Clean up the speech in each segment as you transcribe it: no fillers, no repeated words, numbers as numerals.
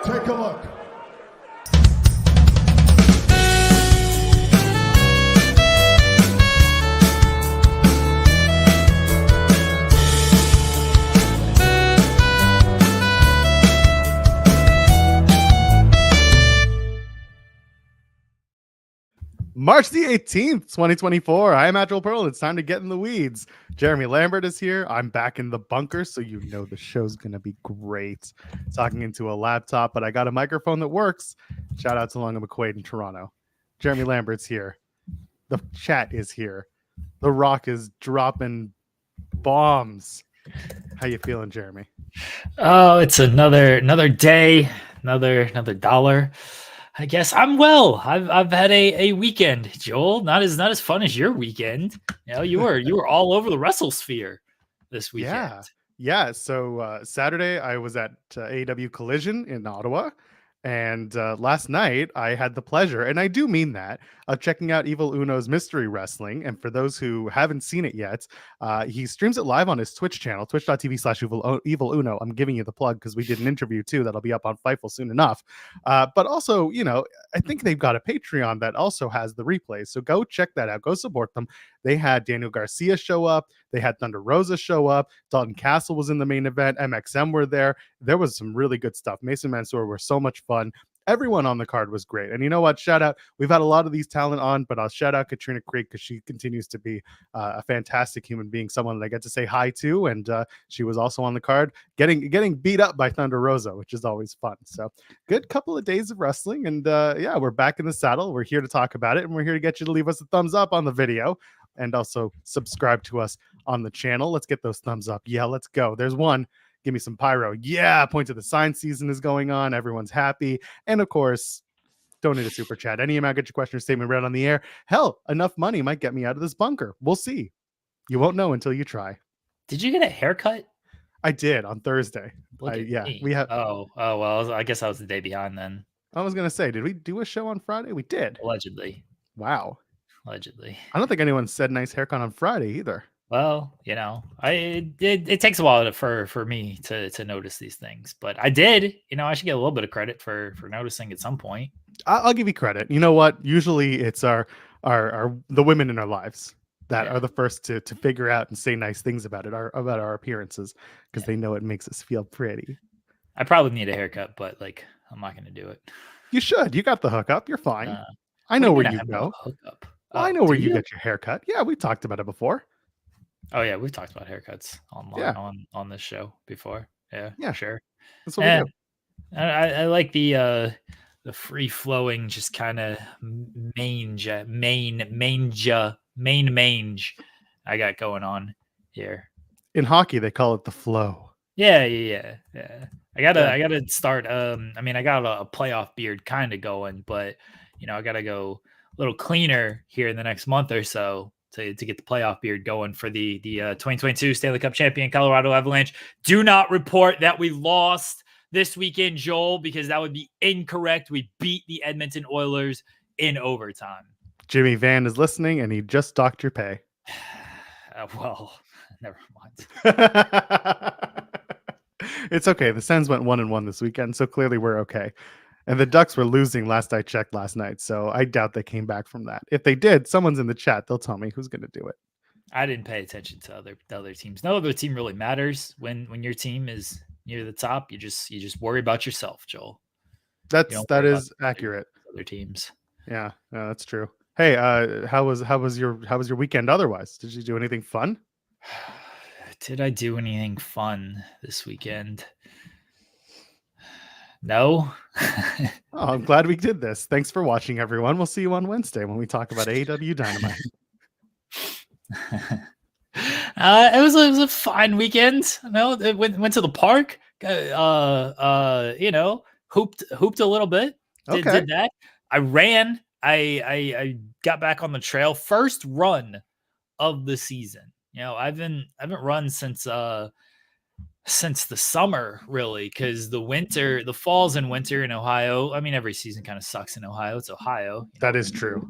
Take a look. March the 18th, 2024. I am Agile Pearl. It's time to get in the weeds. Jeremy Lambert is here. I'm back in the bunker, so you know the show's going to be great. Talking into a laptop, but I got a microphone that works. Shout out to Long and McQuaid in Toronto. Jeremy Lambert's here. The chat is here. The Rock is dropping bombs. How you feeling, Jeremy? Oh, it's another day, another dollar. I guess I'm well. I've had a weekend, Joel. Not as fun as your weekend. You know, you were all over the WrestleSphere this weekend. Yeah. So Saturday I was at AEW Collision in Ottawa, and last night I had the pleasure, and I do mean that, of checking out Evil Uno's Mystery Wrestling. And for those who haven't seen it yet, he streams it live on his Twitch channel, twitch.tv/Evil Uno. I'm giving you the plug because we did an interview too that'll be up on Fightful soon enough. But also, you know, I think they've got a Patreon that also has the replays. So go check that out. Go support them. They had Daniel Garcia show up. They had Thunder Rosa show up. Dalton Castle was in the main event. MXM were there. There was some really good stuff. Mason Mansour were so much fun. Everyone on the card was great. And you know what? Shout out. We've had a lot of these talent on, but I'll shout out Katrina Creek because she continues to be a fantastic human being, someone that I get to say hi to. And she was also on the card getting beat up by Thunder Rosa, which is always fun. So good couple of days of wrestling. And yeah, we're back in the saddle. We're here to talk about it. And we're here to get you to leave us a thumbs up on the video and also subscribe to us on the channel. Let's get those thumbs up. Yeah, let's go. There's one. Give me some pyro. Yeah, point to the sign season is going on. Everyone's happy. And of course, donate a super chat. Any amount, get your question or statement read on the air. Hell, enough money might get me out of this bunker. We'll see. You won't know until you try. Did you get a haircut? I did on Thursday. Yeah, me. we have. Oh, well, I guess I was the day behind then. I was going to say, did we do a show on Friday? We did. Allegedly. Wow. Allegedly. I don't think anyone said nice haircut on Friday either. Well, you know, it takes a while for me to notice these things, but I did. You know, I should get a little bit of credit for noticing at some point. I'll give you credit. You know what? Usually it's our the women in our lives that are the first to figure out and say nice things about our appearances because they know it makes us feel pretty. I probably need a haircut, but like I'm not going to do it. You should. You got the hookup. You're fine. I know where you go. Hookup. Well, I know where you get your haircut. Yeah, we talked about it before. Oh yeah, we've talked about haircuts on this show before. Yeah, sure. That's what we do. I like the free flowing, just kind of mange I got going on here. In hockey, they call it the flow. Yeah. I gotta start. I mean, I got a playoff beard kind of going, but you know, I gotta go a little cleaner here in the next month or so to get the playoff beard going for the 2022 Stanley Cup champion Colorado Avalanche. Do not report that we lost this weekend, Joel, because that would be incorrect. We beat the Edmonton Oilers in overtime. Jimmy Van is listening, and he just docked your pay. Well, never mind. It's okay. The Sens went 1-1 this weekend, so clearly we're okay. And the Ducks were losing last I checked last night, so I doubt they came back from that. If they did, someone's in the chat. They'll tell me who's going to do it. I didn't pay attention to the other teams. No other team really matters when your team is near the top. You just worry about yourself, Joel. That is accurate. Other teams. Yeah, no, that's true. Hey, how was your weekend otherwise? Did you do anything fun? Did I do anything fun this weekend? No. Oh, I'm glad we did this. Thanks for watching, everyone. We'll see you on Wednesday when we talk about AEW Dynamite. It was a fine weekend. No, went to the park. You know, hooped a little bit. Did that. I ran. I got back on the trail. First run of the season. You know, I haven't run since the summer, really, because the falls and winter in Ohio. I mean, every season kind of sucks in Ohio. It's Ohio. That is true.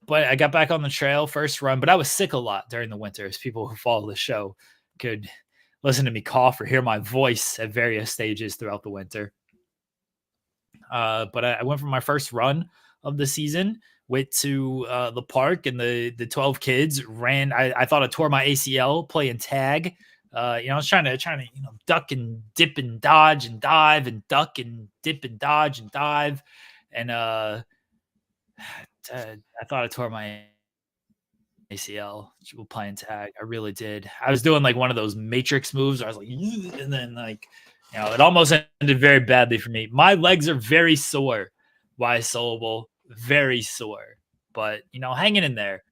But I got back on the trail, first run, but I was sick a lot during the winter, as people who follow the show could listen to me cough or hear my voice at various stages throughout the winter. But I went for my first run of the season. Went to the park, and the 12 kids ran. I thought I tore my ACL playing tag. I was trying to duck and dip and dodge and dive and duck and dip and dodge and dive, and I thought I tore my ACL playing tag. I really did. I was doing like one of those matrix moves where I was like, and then it almost ended very badly for me. My legs are very sore. Wise syllable, very sore, but hanging in there.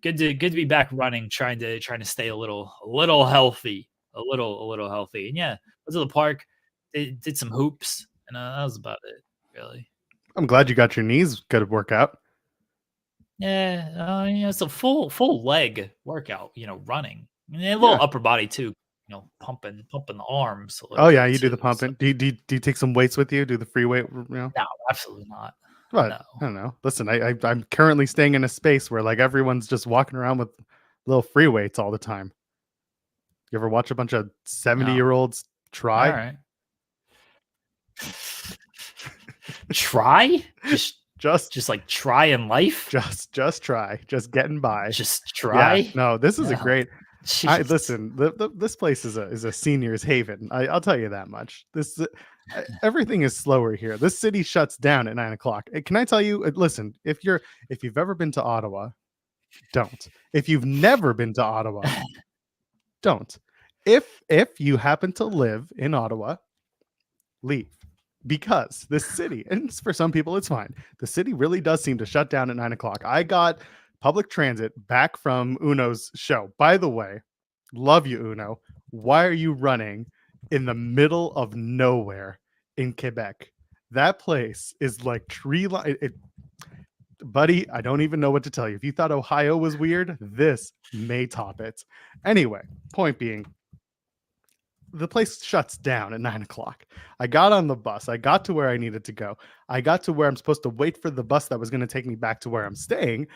Good to be back running, trying to stay a little healthy, a little healthy. And yeah, went to the park, did some hoops, and that was about it, really. I'm glad you got your knees good workout. Yeah, it's a full leg workout, running. And a little upper body too, pumping the arms a little Oh yeah, bit you do the too, pumping. so. Do you take some weights with you? Do the free weight, No, absolutely not. But No. I don't know. Listen, I'm currently staying in a space where like everyone's just walking around with little free weights all the time. You ever watch a bunch of 70-year-olds try? All right. Try? Just like try in life? Just try. Just getting by. Just try? Yeah. No, this is a great. Jeez. Listen, this place is a senior's haven. I'll tell you that much. This everything is slower here. This city shuts down at 9:00. Can I tell you? Listen, if you've ever been to Ottawa, don't. If you've never been to Ottawa, don't. If you happen to live in Ottawa, leave. Because this city, and for some people it's fine, the city really does seem to shut down at 9:00. I got public transit back from Uno's show. By the way, love you, Uno. Why are you running in the middle of nowhere in Quebec? That place is like tree line. Buddy, I don't even know what to tell you. If you thought Ohio was weird, this may top it. Anyway, point being, the place shuts down at 9:00. I got on the bus. I got to where I needed to go. I got to where I'm supposed to wait for the bus that was going to take me back to where I'm staying.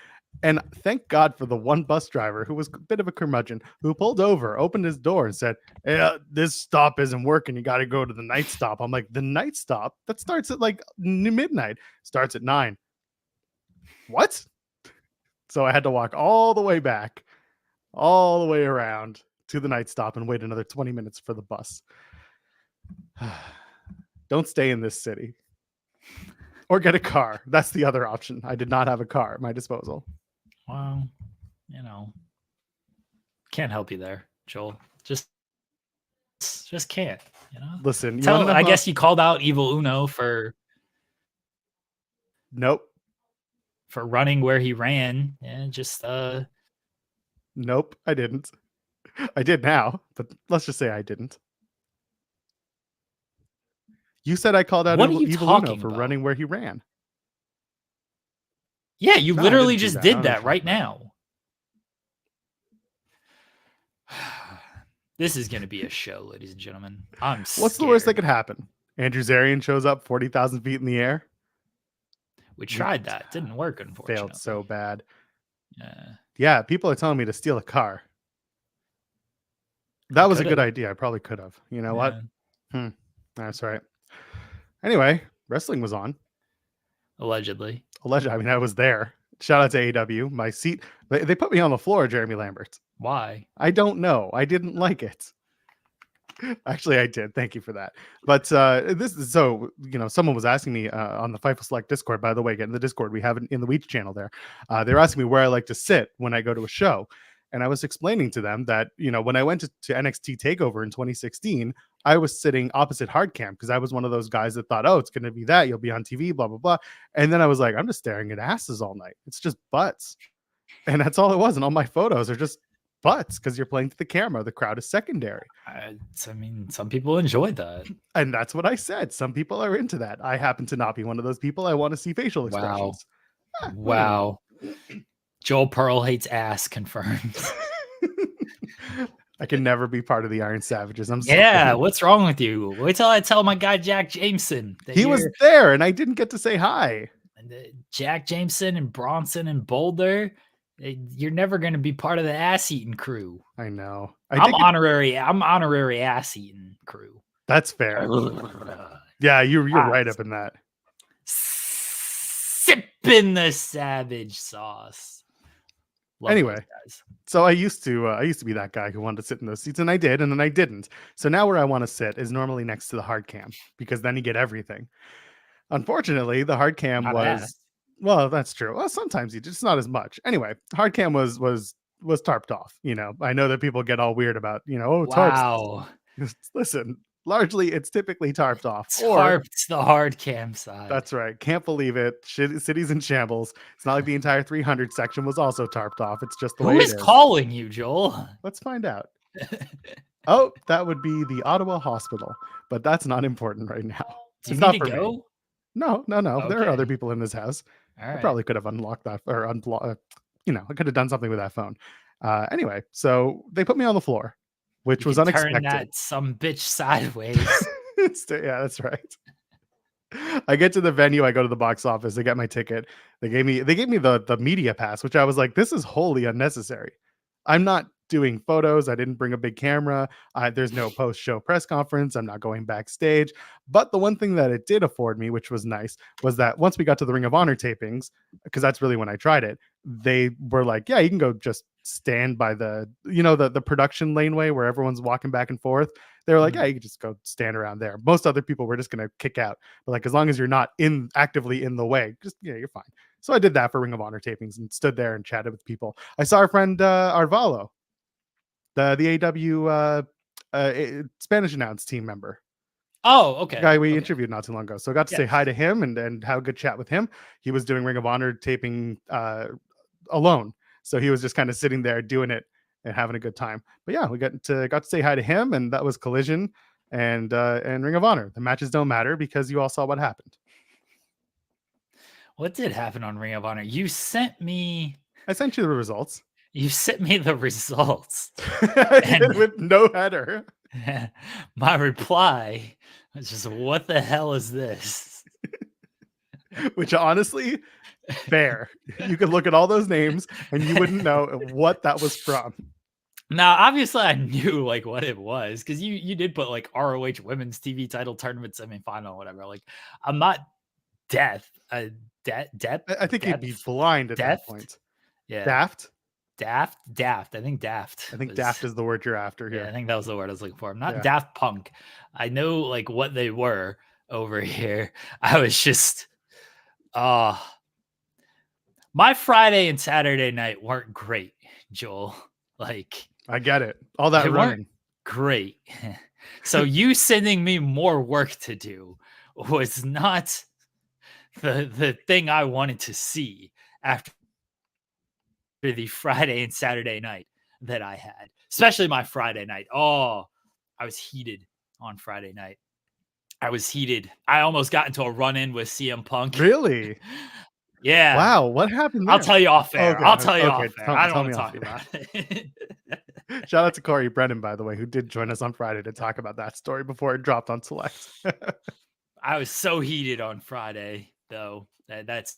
And thank God for the one bus driver who was a bit of a curmudgeon, who pulled over, opened his door, and said, "Hey, this stop isn't working. You got to go to the night stop." I'm like, "The night stop? That starts at like midnight. Starts at 9. What?" So I had to walk all the way back, all the way around to the night stop and wait another 20 minutes for the bus. Don't stay in this city. Or get a car. That's the other option. I did not have a car at my disposal. Well, can't help you there, Joel. Just can't, Listen, I guess you called out Evil Uno for Nope. For running where he ran. And just Nope, I didn't. I did now, but let's just say I didn't. You said I called out Evil Uno for running where he ran. Yeah, you literally just did that right now. This is going to be a show, ladies and gentlemen. I'm scared. What's the worst that could happen? Andrew Zarian shows up 40,000 feet in the air. We tried that. Didn't work, unfortunately. Failed so bad. Yeah. Yeah, people are telling me to steal a car. That was a good idea. I probably could have. You know what? That's right. Anyway, wrestling was on. Allegedly. I mean, I was there. Shout out to AW. My seat, they put me on the floor, Jeremy Lambert. Why? I don't know. I didn't like it. Actually, I did. Thank you for that. But someone was asking me on the Fightful Select Discord, by the way, again, the Discord, we have it in the Weech channel there. They're asking me where I like to sit when I go to a show. And I was explaining to them that, when I went to NXT TakeOver in 2016, I was sitting opposite Hardcam because I was one of those guys that thought, oh, it's going to be that. You'll be on TV, blah, blah, blah. And then I was like, I'm just staring at asses all night. It's just butts. And that's all it was. And all my photos are just butts because you're playing to the camera. The crowd is secondary. I mean, some people enjoy that. And that's what I said. Some people are into that. I happen to not be one of those people. I want to see facial expressions. Wow. Joel Pearl hates ass, confirmed. I can never be part of the Iron Savages. I'm sorry. What's wrong with you? Wait till I tell my guy Jack Jameson. He was there and I didn't get to say hi. And Jack Jameson and Bronson and Boulder, you're never going to be part of the ass eating crew. I know. I'm honorary ass eating crew. That's fair. Yeah, you're right up in that. in the Savage sauce. Love Anyway, those guys. so I used to be that guy who wanted to sit in those seats, and I did, and then I didn't. So now where I want to sit is normally next to the hard cam because then you get everything. Unfortunately, the hard cam Not ass. well, that's true. Well, sometimes you just not as much. Anyway, hard cam was tarped off. I know that people get all weird about, oh, tarps. Wow. Listen, largely it's typically tarped off. Or Tarped the hard cam side. that's right. Can't believe it. Cities in shambles. It's not like the entire 300 section was also tarped off. It's just the way Who it is is. calling you, Joel? Let's find out. Oh, that would be the Ottawa Hospital, but that's not important right now. Do you It's need not to for me. go? No. There are other Okay. people in this house. All I right. probably could have unlocked that or unblocked. I could have done something with that phone. Anyway, so they put me on the floor, which You was could unexpected. turn that some bitch sideways. Yeah, that's right. I get to the venue, I go to the box office, I get my ticket. They gave me the media pass, which I was like, this is wholly unnecessary. I'm not doing photos. I didn't bring a big camera. There's no post-show press conference. I'm not going backstage. But the one thing that it did afford me, which was nice, was that once we got to the Ring of Honor tapings, because that's really when I tried it, they were like, yeah, you can go just stand by the production laneway where everyone's walking back and forth. They were like, yeah, you can just go stand around there. Most other people were just going to kick out. But like, as long as you're not actively in the way, just, you're fine. So I did that for Ring of Honor tapings and stood there and chatted with people. I saw our friend Arvalo, the AW Spanish announce team member. Oh, okay. The guy we interviewed not too long ago. So I got to say hi to him and have a good chat with him. He was doing Ring of Honor taping alone. So he was just kind of sitting there doing it and having a good time. But yeah, we got to say hi to him, and that was Collision and Ring of Honor. The matches don't matter because you all saw what happened. What did happen on Ring of Honor? I sent you the results. You sent me the results. With no header. My reply was just, what the hell is this? Which honestly, fair. You could look at all those names and you wouldn't know what that was from. Now, obviously, I knew like what it was because you did put like ROH Women's TV Title Tournament semifinal, whatever. Like, I'm not deaf. I think you'd be blind at that point. Yeah. Daft. I think daft. I think daft is the word you're after here. Yeah, I think that was the word I was looking for. I'm not Daft Punk. I know like what they were over here. I was just, my Friday and Saturday night weren't great, Joel. Like, I get it. All that running. Great. So you sending me more work to do was not the thing I wanted to see after the Friday and Saturday night that I had, especially my Friday night. Oh, I was heated on Friday night. I was heated. I almost got into a run-in with CM Punk. Really? Yeah. Wow. What happened there? I'll tell you off air. Okay. I'll tell you off air. I don't want to talk off about it. Shout out to Corey Brennan, by the way, who did join us on Friday to talk about that story before it dropped on Select. I was so heated on Friday, though, that's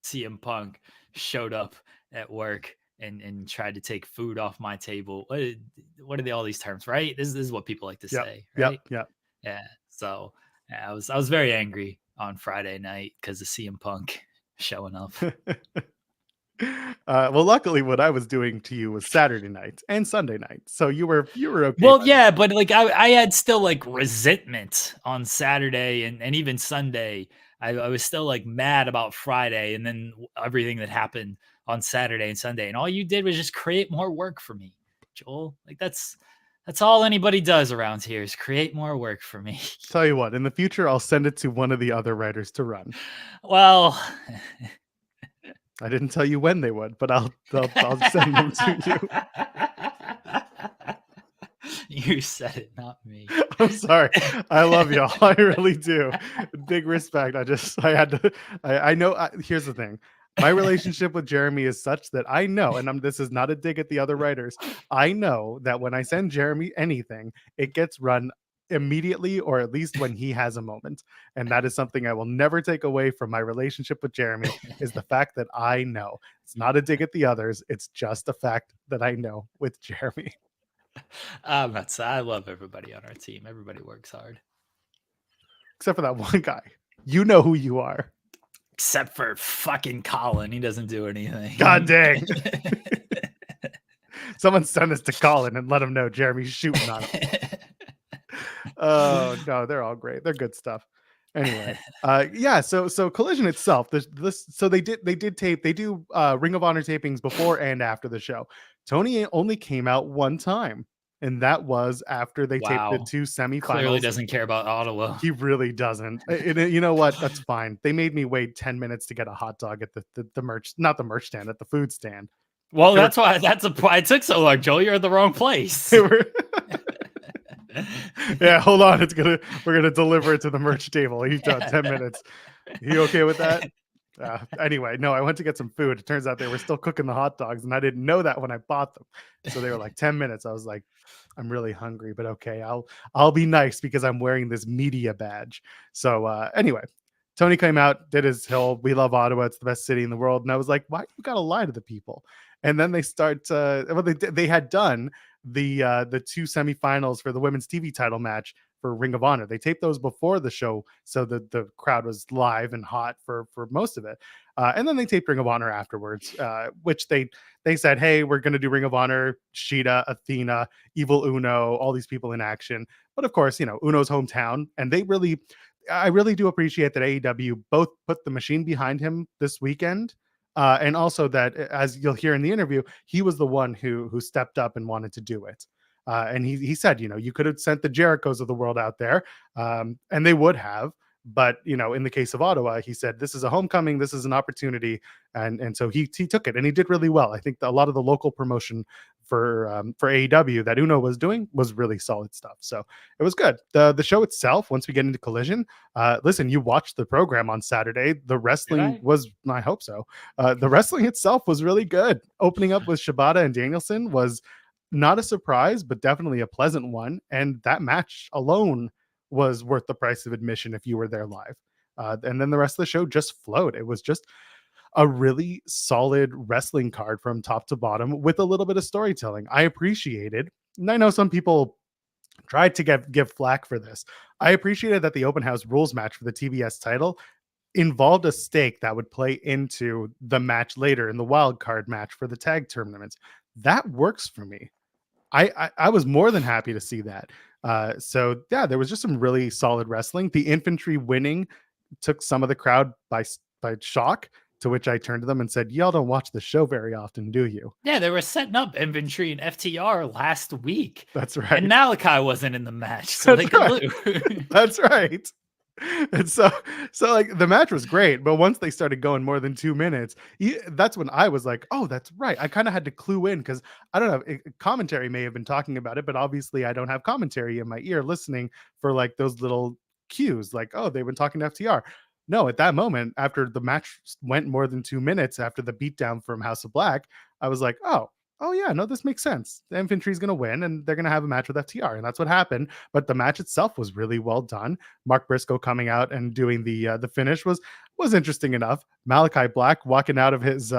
CM Punk showed up at work and tried to take food off my table. What are all these terms, right? This is what people like to say, right? Yep. Yeah. So I was very angry on Friday night because of CM Punk showing up. Well, luckily, what I was doing to you was Saturday night and Sunday night, so you were okay. Well, yeah, but like I had still like resentment on Saturday and even Sunday. I was still like mad about Friday and then everything that happened on Saturday and Sunday, and all you did was just create more work for me, Joel. Like that's all anybody does around here is create more work for me. Tell you what, in the future, I'll send it to one of the other writers to run. Well. I didn't tell you when they would, but I'll send them to you. You said it, not me. I'm sorry. I love y'all. I really do. Big respect. I know. Here's the thing. My relationship with Jeremy is such that I know, and this is not a dig at the other writers. I know that when I send Jeremy anything, it gets run immediately, or at least when he has a moment. And that is something I will never take away from my relationship with Jeremy, is the fact that I know. It's not a dig at the others. It's just a fact that I know with Jeremy. I love everybody on our team. Everybody works hard. Except for that one guy. You know who you are. Except for fucking Colin. He doesn't do anything. God dang. Someone send this to Colin and let him know Jeremy's shooting on him. Oh, no, they're all great. They're good stuff. Anyway, yeah, so Collision itself, this so they do Ring of Honor tapings before and after the show. Tony only came out one time, and that was after they taped the Wow. 2 semifinals. Clearly doesn't care about Ottawa. He really doesn't. You know what? That's fine. They made me wait 10 minutes to get a hot dog at the merch, not the merch stand, at the food stand. Well, that's why it took so long, Joel. You're at the wrong place. Yeah, hold on. We're gonna deliver it to the merch table. He's done 10 minutes. You okay with that? Anyway, no, I went to get some food. It turns out they were still cooking the hot dogs, and I didn't know that when I bought them. So they were like 10 minutes. I was like, I'm really hungry, but okay, I'll be nice because I'm wearing this media badge. So anyway, Tony came out, did his hill. We love Ottawa. It's the best city in the world. And I was like, why you gotta lie to the people? And then they start. They had done the 2 semifinals for the women's TV title match for Ring of Honor. They taped those before the show, so the crowd was live and hot for most of it. And then they taped Ring of Honor afterwards, which they said, hey, we're going to do Ring of Honor, Shida, Athena, Evil Uno, all these people in action. But of course, Uno's hometown, and I really do appreciate that AEW both put the machine behind him this weekend. And also that, as you'll hear in the interview, he was the one who stepped up and wanted to do it. And he said, you could have sent the Jerichos of the world out there, and they would have. But in the case of Ottawa, he said this is a homecoming, this is an opportunity, and so he took it, and he did really well. I think a lot of the local promotion for AEW that Uno was doing was really solid stuff. So it was good. The show itself, once we get into Collision, listen, you watched the program on Saturday. The wrestling was, I hope so. The wrestling itself was really good. Opening up with Shibata and Danielson was not a surprise, but definitely a pleasant one. And that match alone was worth the price of admission if you were there live. And then the rest of the show just flowed. It was just a really solid wrestling card from top to bottom with a little bit of storytelling. I appreciated, and I know some people tried to give flack for this. I appreciated that the open house rules match for the TBS title involved a stake that would play into the match later in the wild card match for the tag tournaments. That works for me. I was more than happy to see that. So yeah, there was just some really solid wrestling. The infantry winning took some of the crowd by shock, to which I turned to them and said, y'all don't watch the show very often, do you? Yeah, they were setting up infantry and FTR last week. That's right. And Malachi wasn't in the match, so they could lose. That's right. And so like the match was great, but once they started going more than 2 minutes, that's when I was like, oh, that's right. I kind of had to clue in because I don't know, commentary may have been talking about it, but obviously I don't have commentary in my ear listening for like those little cues, like, oh, they've been talking to FTR. No, at that moment, after the match went more than 2 minutes after the beatdown from House of Black, I was like, oh yeah, no, this makes sense. The infantry is going to win and they're going to have a match with FTR. And that's what happened. But the match itself was really well done. Mark Briscoe coming out and doing the finish was interesting enough. Malachi Black walking out of his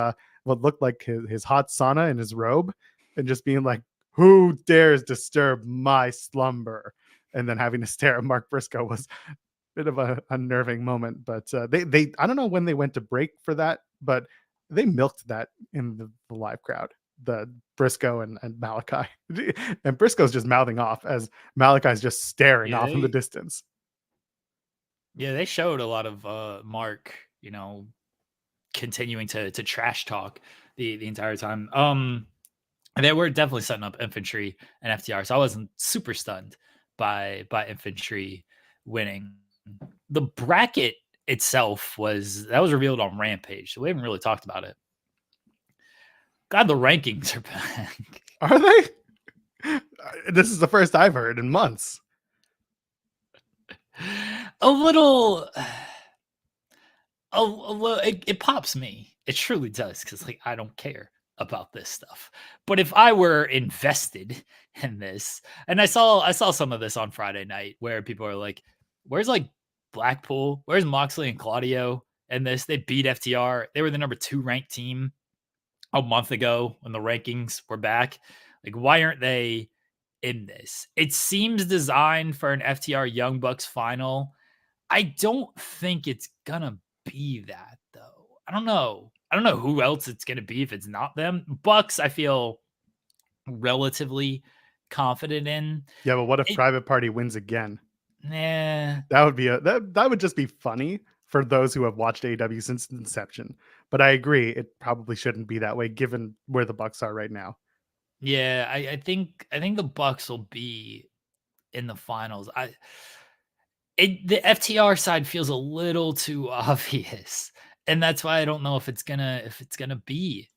what looked like his hot sauna in his robe and just being like, who dares disturb my slumber? And then having to stare at Mark Briscoe was a bit of a unnerving moment. But they I don't know when they went to break for that, but they milked that in the live crowd. The Briscoe and Malachi, and Briscoe's just mouthing off as Malachi's just staring off in the distance. Yeah, they showed a lot of Mark, continuing to trash talk the entire time. And they were definitely setting up infantry and FTR, so I wasn't super stunned by infantry winning. The bracket itself was revealed on Rampage, so we haven't really talked about it. God, the rankings are back. Are they? This is the first I've heard in months. A little, it pops me. It truly does, because like I don't care about this stuff. But if I were invested in this, and I saw some of this on Friday night where people are like, "Where's like Blackpool? Where's Moxley and Claudio?" And this, they beat FTR. They were the number 2 ranked team a month ago when the rankings were back. Like, why aren't they in this? It seems designed for an FTR Young Bucks final. I don't think it's gonna be that, though. I don't know. I don't know who else it's going to be if it's not them. Bucks, I feel relatively confident in. Yeah, but what if It, Private Party wins again? nah. That would be that would just be funny for those who have watched AEW since inception. But I agree, it probably shouldn't be that way given where the Bucks are right now. Yeah, I think the Bucks will be in the finals. The FTR side feels a little too obvious, and that's why I don't know if it's gonna be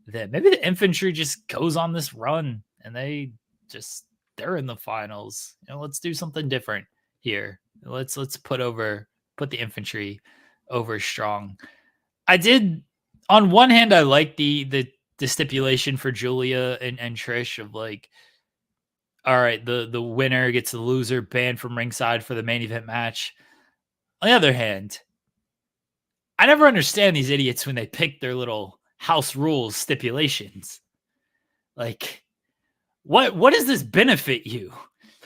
them. Maybe the infantry just goes on this run and they're in the finals. Let's do something different here. Let's put the infantry over strong. I did on one hand I like the stipulation for Julia and Trish of like, all right, the winner gets the loser banned from ringside for the main event match. On the other hand, I never understand these idiots when they pick their little house rules stipulations. Like, what does this benefit you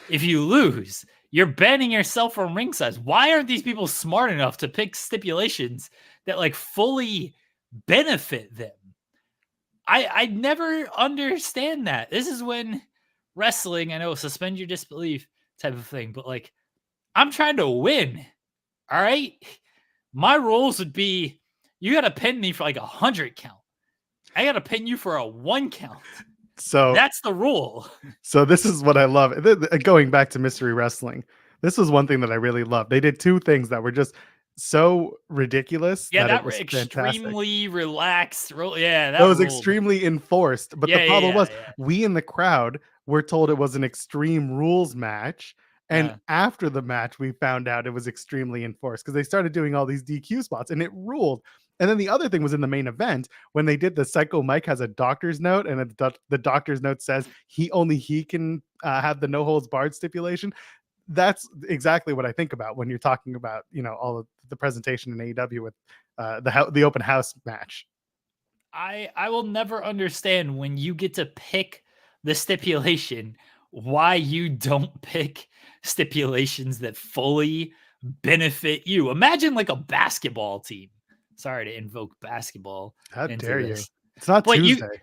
if you lose? You're banning yourself from ringside. Why aren't these people smart enough to pick stipulations that like fully benefit them? I never understand that. This is when wrestling, I know, suspend your disbelief type of thing, but like, I'm trying to win. All right. My rules would be you got to pin me for like 100 count. I got to pin you for a 1 count. So that's the rule. So this is what I love. Going back to Mystery Wrestling, this was one thing that I really loved. They did two things that were just so ridiculous that it was fantastic. Extremely relaxed. Yeah, That was ruled. extremely enforced. But the problem was, we in the crowd were told it was an Extreme Rules match. And after the match, we found out it was extremely enforced because they started doing all these DQ spots and it ruled. And then the other thing was in the main event when they did the Psycho Mike has a doctor's note, and the doctor's note says he can have the no holds barred stipulation. That's exactly what I think about when you're talking about all of the presentation in AEW with the open house match. I will never understand when you get to pick the stipulation why you don't pick stipulations that fully benefit you. Imagine like a basketball team. Sorry to invoke basketball. How into dare this. you? It's not But Tuesday.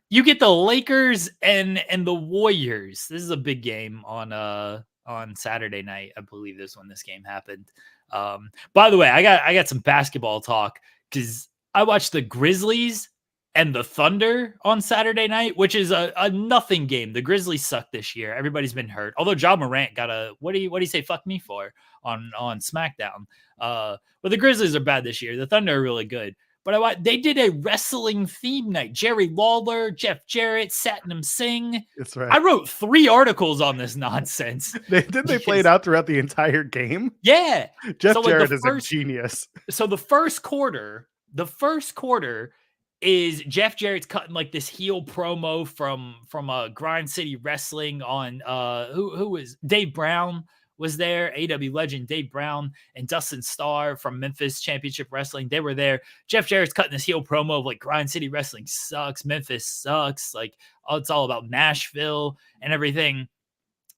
You get the Lakers and the Warriors. This is a big game on Saturday night. I believe when this game happened. By the way, I got some basketball talk because I watched the Grizzlies and the Thunder on Saturday night, which is a nothing game. The Grizzlies suck this year. Everybody's been hurt. Although Ja Morant got a what do you say fuck me for on SmackDown. But the Grizzlies are bad this year. The Thunder are really good. But they did a wrestling theme night. Jerry Lawler, Jeff Jarrett, Satnam Singh. That's right. I wrote 3 articles on this nonsense. They play it out throughout the entire game? Yeah. Jeff Jarrett is a genius. So the first quarter is Jeff Jarrett's cutting like this heel promo from Grind City Wrestling on who was Dave Brown was there, AW legend Dave Brown and Dustin Starr from Memphis Championship Wrestling. They were there. Jeff Jarrett's cutting this heel promo of like Grind City Wrestling sucks, Memphis sucks, like it's all about Nashville and everything.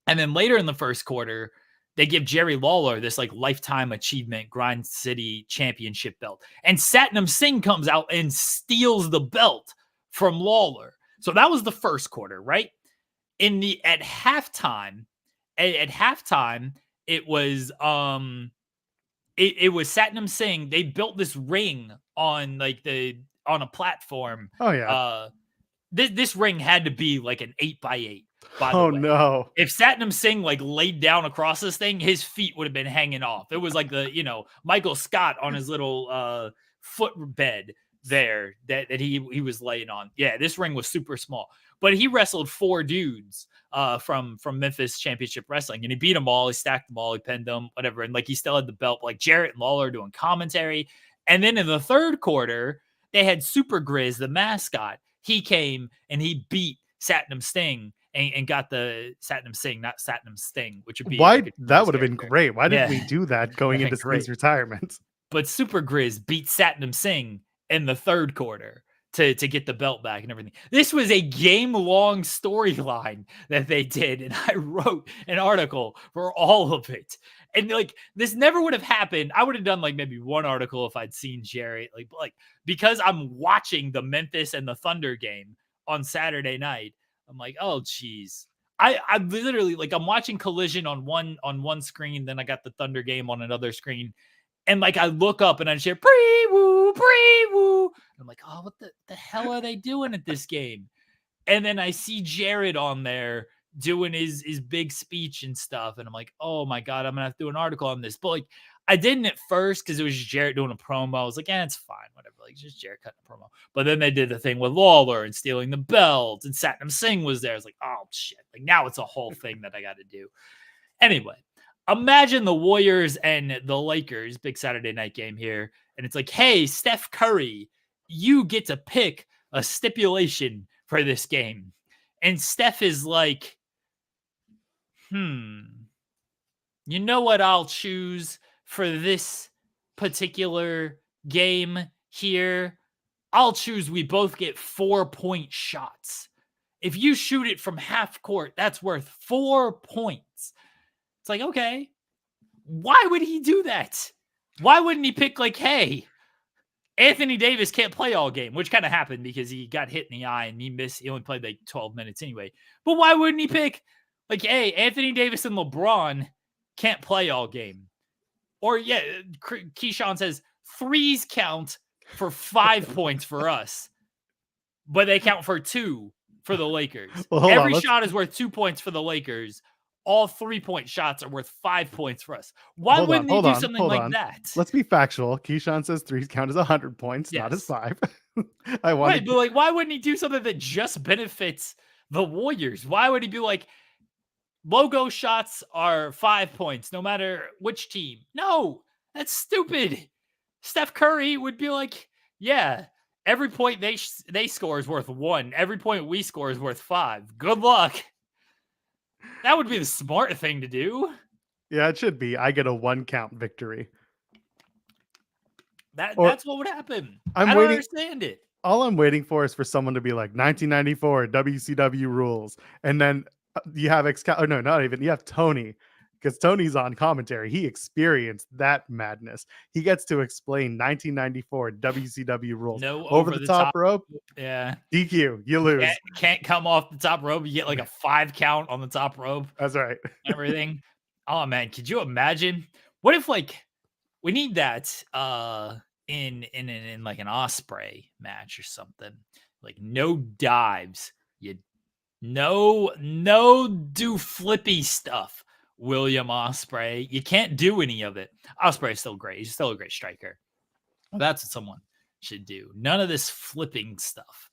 And then later in the first quarter, they give Jerry Lawler this like lifetime achievement Grind City Championship belt. And Satnam Singh comes out and steals the belt from Lawler. So that was the first quarter, right? At halftime, it was it was Satnam Singh. They built this ring on a platform. Oh yeah. This ring had to be like an 8x8. By the way. No. If Satnam Singh like laid down across this thing, his feet would have been hanging off. It was like Michael Scott on his little foot bed there that he was laying on. Yeah, this ring was super small. But he wrestled 4 dudes from Memphis Championship Wrestling, and he beat them all. He stacked them all. He pinned them, whatever. And like he still had the belt. Like Jarrett and Lawler doing commentary. And then in the third quarter, they had Super Grizz, the mascot. He came and he beat Satnam Singh and got the Satnam Singh, not Satnam Sting, which would be that would have been great. Why didn't we do that going into Sting's retirement? But Super Grizz beat Satnam Singh in the third quarter. to get the belt back and everything. This was a game-long storyline that they did, and I wrote an article for all of it. And like this never would have happened. I would have done like maybe one article if I'd seen Jarrett. Like because I'm watching the Memphis and the Thunder game on Saturday night. I'm like, oh geez. I literally like I'm watching Collision on one screen, then I got the Thunder game on another screen. And like I look up and I just hear pre-woo, pre-woo. I'm like, oh, what the hell are they doing at this game? And then I see Jared on there doing his big speech and stuff. And I'm like, oh my God, I'm gonna have to do an article on this. But like I didn't at first because it was Jared doing a promo. I was like, it's fine, whatever. Like just Jared cutting a promo. But then they did the thing with Lawler and stealing the belt, and Satnam Singh was there. I was like, oh shit. Like now it's a whole thing that I gotta do. Anyway, imagine the Warriors and the Lakers, big Saturday night game here. And it's like, hey, Steph Curry, you get to pick a stipulation for this game. And Steph is like, you know what I'll choose for this particular game here? I'll choose we both get 4-point shots. If you shoot it from half court, that's worth 4 points. It's like, okay, why would he do that? Why wouldn't he pick like, hey, Anthony Davis can't play all game, which kind of happened because he got hit in the eye and he only played like 12 minutes anyway. But why wouldn't he pick like, hey, Anthony Davis and LeBron can't play all game? Or yeah, Keyshawn says threes count for 5 points for us, but they count for 2 for the Lakers. Well, every shot is worth 2 points for the Lakers. All 3-point shots are worth 5 points for us. Why wouldn't he do something like that? Let's be factual. Keyshawn says threes count as 100 points, not as 5. Right, but like, why wouldn't he do something that just benefits the Warriors? Why would he be like, logo shots are 5 points, no matter which team? No, that's stupid. Steph Curry would be like, yeah, every point they score is worth 1. Every point we score is worth 5. Good luck. That would be the smart thing to do. Yeah, it should be. I get a 1 count victory. That's what would happen. I don't understand it. All I'm waiting for is for someone to be like 1994 WCW rules, and then you have you have Tony, because Tony's on commentary. He experienced that madness. He gets to explain 1994 WCW rules. No over the top rope. Yeah. DQ. You lose. Can't come off the top rope. You get like a 5 count on the top rope. That's right. Everything. Oh man, could you imagine? What if like we need that in like an Osprey match or something? Like no dives. No do flippy stuff. William Osprey. You can't do any of it. Osprey's still great. He's still a great striker. Well, that's what someone should do. None of this flipping stuff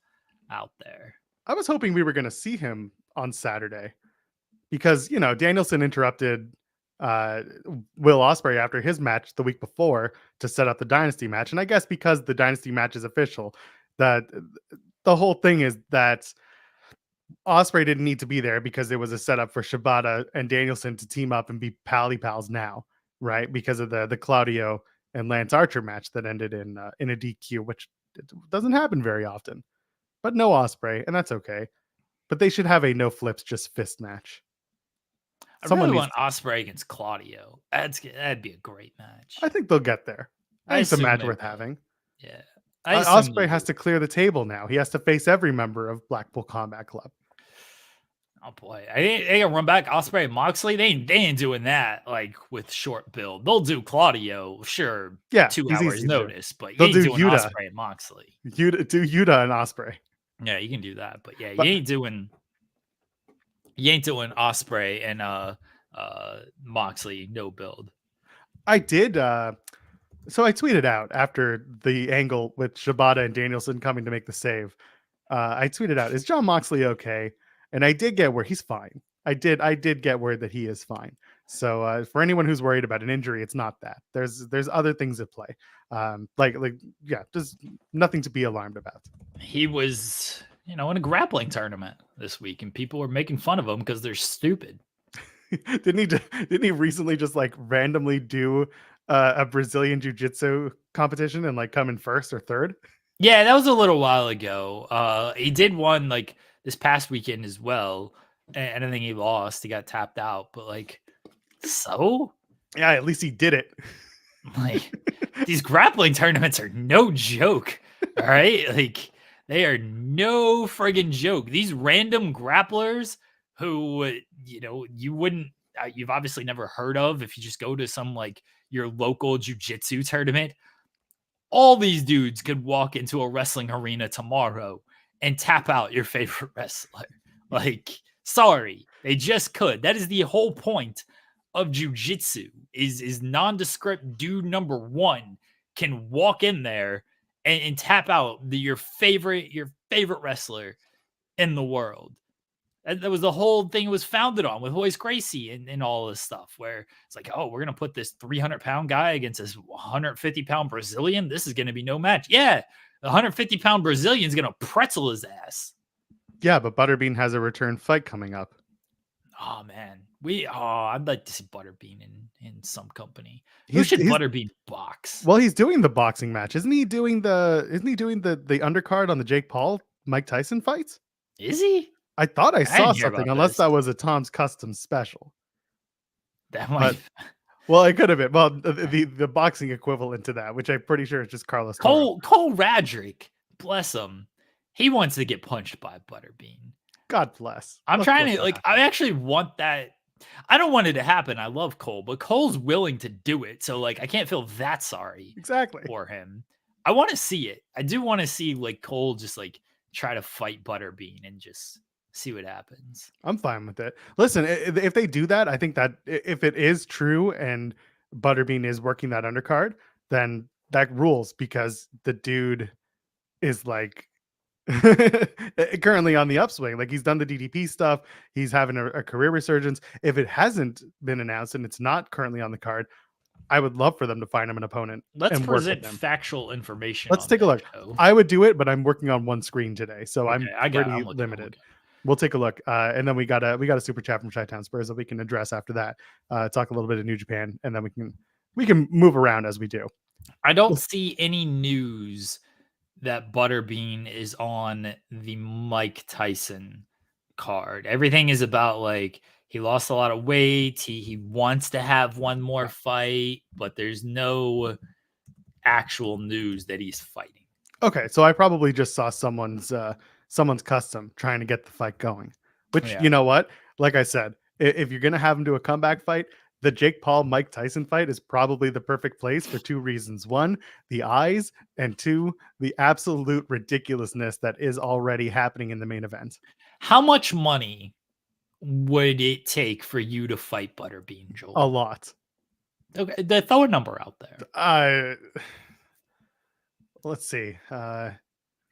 out there. I was hoping we were going to see him on Saturday because, Danielson interrupted Will Ospreay after his match the week before to set up the Dynasty match. And I guess because the Dynasty match is official, that the whole thing is that Ospreay didn't need to be there because it was a setup for Shibata and Danielson to team up and be pally pals now, right? Because of the Claudio and Lance Archer match that ended in a DQ, which doesn't happen very often. But no Ospreay, and that's okay. But they should have a no flips, just fist match. I really want Ospreay against Claudio. That'd be a great match. I think they'll get there. It's a match worth having. Yeah. Ospreay has to clear the table now. He has to face every member of Blackpool Combat Club. Oh boy, they gonna run back Ospreay and Moxley. They ain't doing that like with short build. They'll do Claudio, sure. Yeah, 2 hours notice, but they'll do Yuta. Ospreay and Moxley. Do Yuta and Ospreay. Yeah, you can do that, but yeah, you ain't doing Ospreay and Moxley no build. I did. So I tweeted out after the angle with Shibata and Danielson coming to make the save. I tweeted out, "Is Jon Moxley okay?" And I did get where he's fine. I did get word that he is fine. So for anyone who's worried about an injury, it's not that. There's other things at play. There's nothing to be alarmed about. He was, in a grappling tournament this week, and people were making fun of him because they're stupid. Didn't he recently just like randomly do a Brazilian jiu-jitsu competition and like come in first or third? Yeah, that was a little while ago. He did one like this past weekend as well, and I think he lost. He got tapped out, but like, so Yeah, at least he did it. like these grappling tournaments are no joke. All right, like they are no friggin' joke. These random grapplers who you wouldn't, you've obviously never heard of if you just go to some like your local jujitsu tournament. All these dudes could walk into a wrestling arena tomorrow and tap out your favorite wrestler. Like, sorry, they just could. That is the whole point of jujitsu. Is nondescript dude number one can walk in there and tap out your favorite wrestler in the world. That was the whole thing it was founded on with Royce Gracie and all this stuff, where it's like, oh, we're going to put this 300-pound guy against this 150-pound Brazilian. This is going to be no match. Yeah, the 150-pound Brazilian is going to pretzel his ass. Yeah, but Butterbean has a return fight coming up. Oh, man. I'd like to see Butterbean in some company. Who should Butterbean box? Well, he's doing the boxing match. Isn't he doing the undercard on the Jake Paul Mike Tyson fights? Is he? I thought I saw something, unless that was a Tom's Custom special. That might. Well, it could have been. Well, the boxing equivalent to that, which I'm pretty sure is just Carlos Cole Radrick, bless him. He wants to get punched by Butterbean. God bless. I'm trying to I actually want that. I don't want it to happen. I love Cole, but Cole's willing to do it. So like I can't feel that sorry for him. I want to see it. I do want to see like Cole just like try to fight Butterbean and just see what happens. I'm fine with it. Listen, if they do that, I think that if it is true and Butterbean is working that undercard, then that rules, because the dude is like currently on the upswing. Like, he's done the DDP stuff. He's having a career resurgence. If it hasn't been announced and it's not currently on the card, I would love for them to find him an opponent. Let's present factual information. Let's take a look. I would do it, but I'm working on one screen today, so I'm pretty limited. We'll take a look, and then we got a super chat from Chi-Town Spurs that we can address after that. Talk a little bit of New Japan, and then we can move around as we do. I don't see any news that Butterbean is on the Mike Tyson card. Everything is about like he lost a lot of weight. He wants to have one more fight, but there's no actual news that he's fighting. Okay, so I probably just saw someone's custom trying to get the fight going. Which, you know what? Like I said, if you're gonna have him do a comeback fight, the Jake Paul Mike Tyson fight is probably the perfect place for two reasons. One, the eyes, and two, the absolute ridiculousness that is already happening in the main event. How much money would it take for you to fight Butterbean, Joel? A lot. Okay, throw a number out there. Let's see.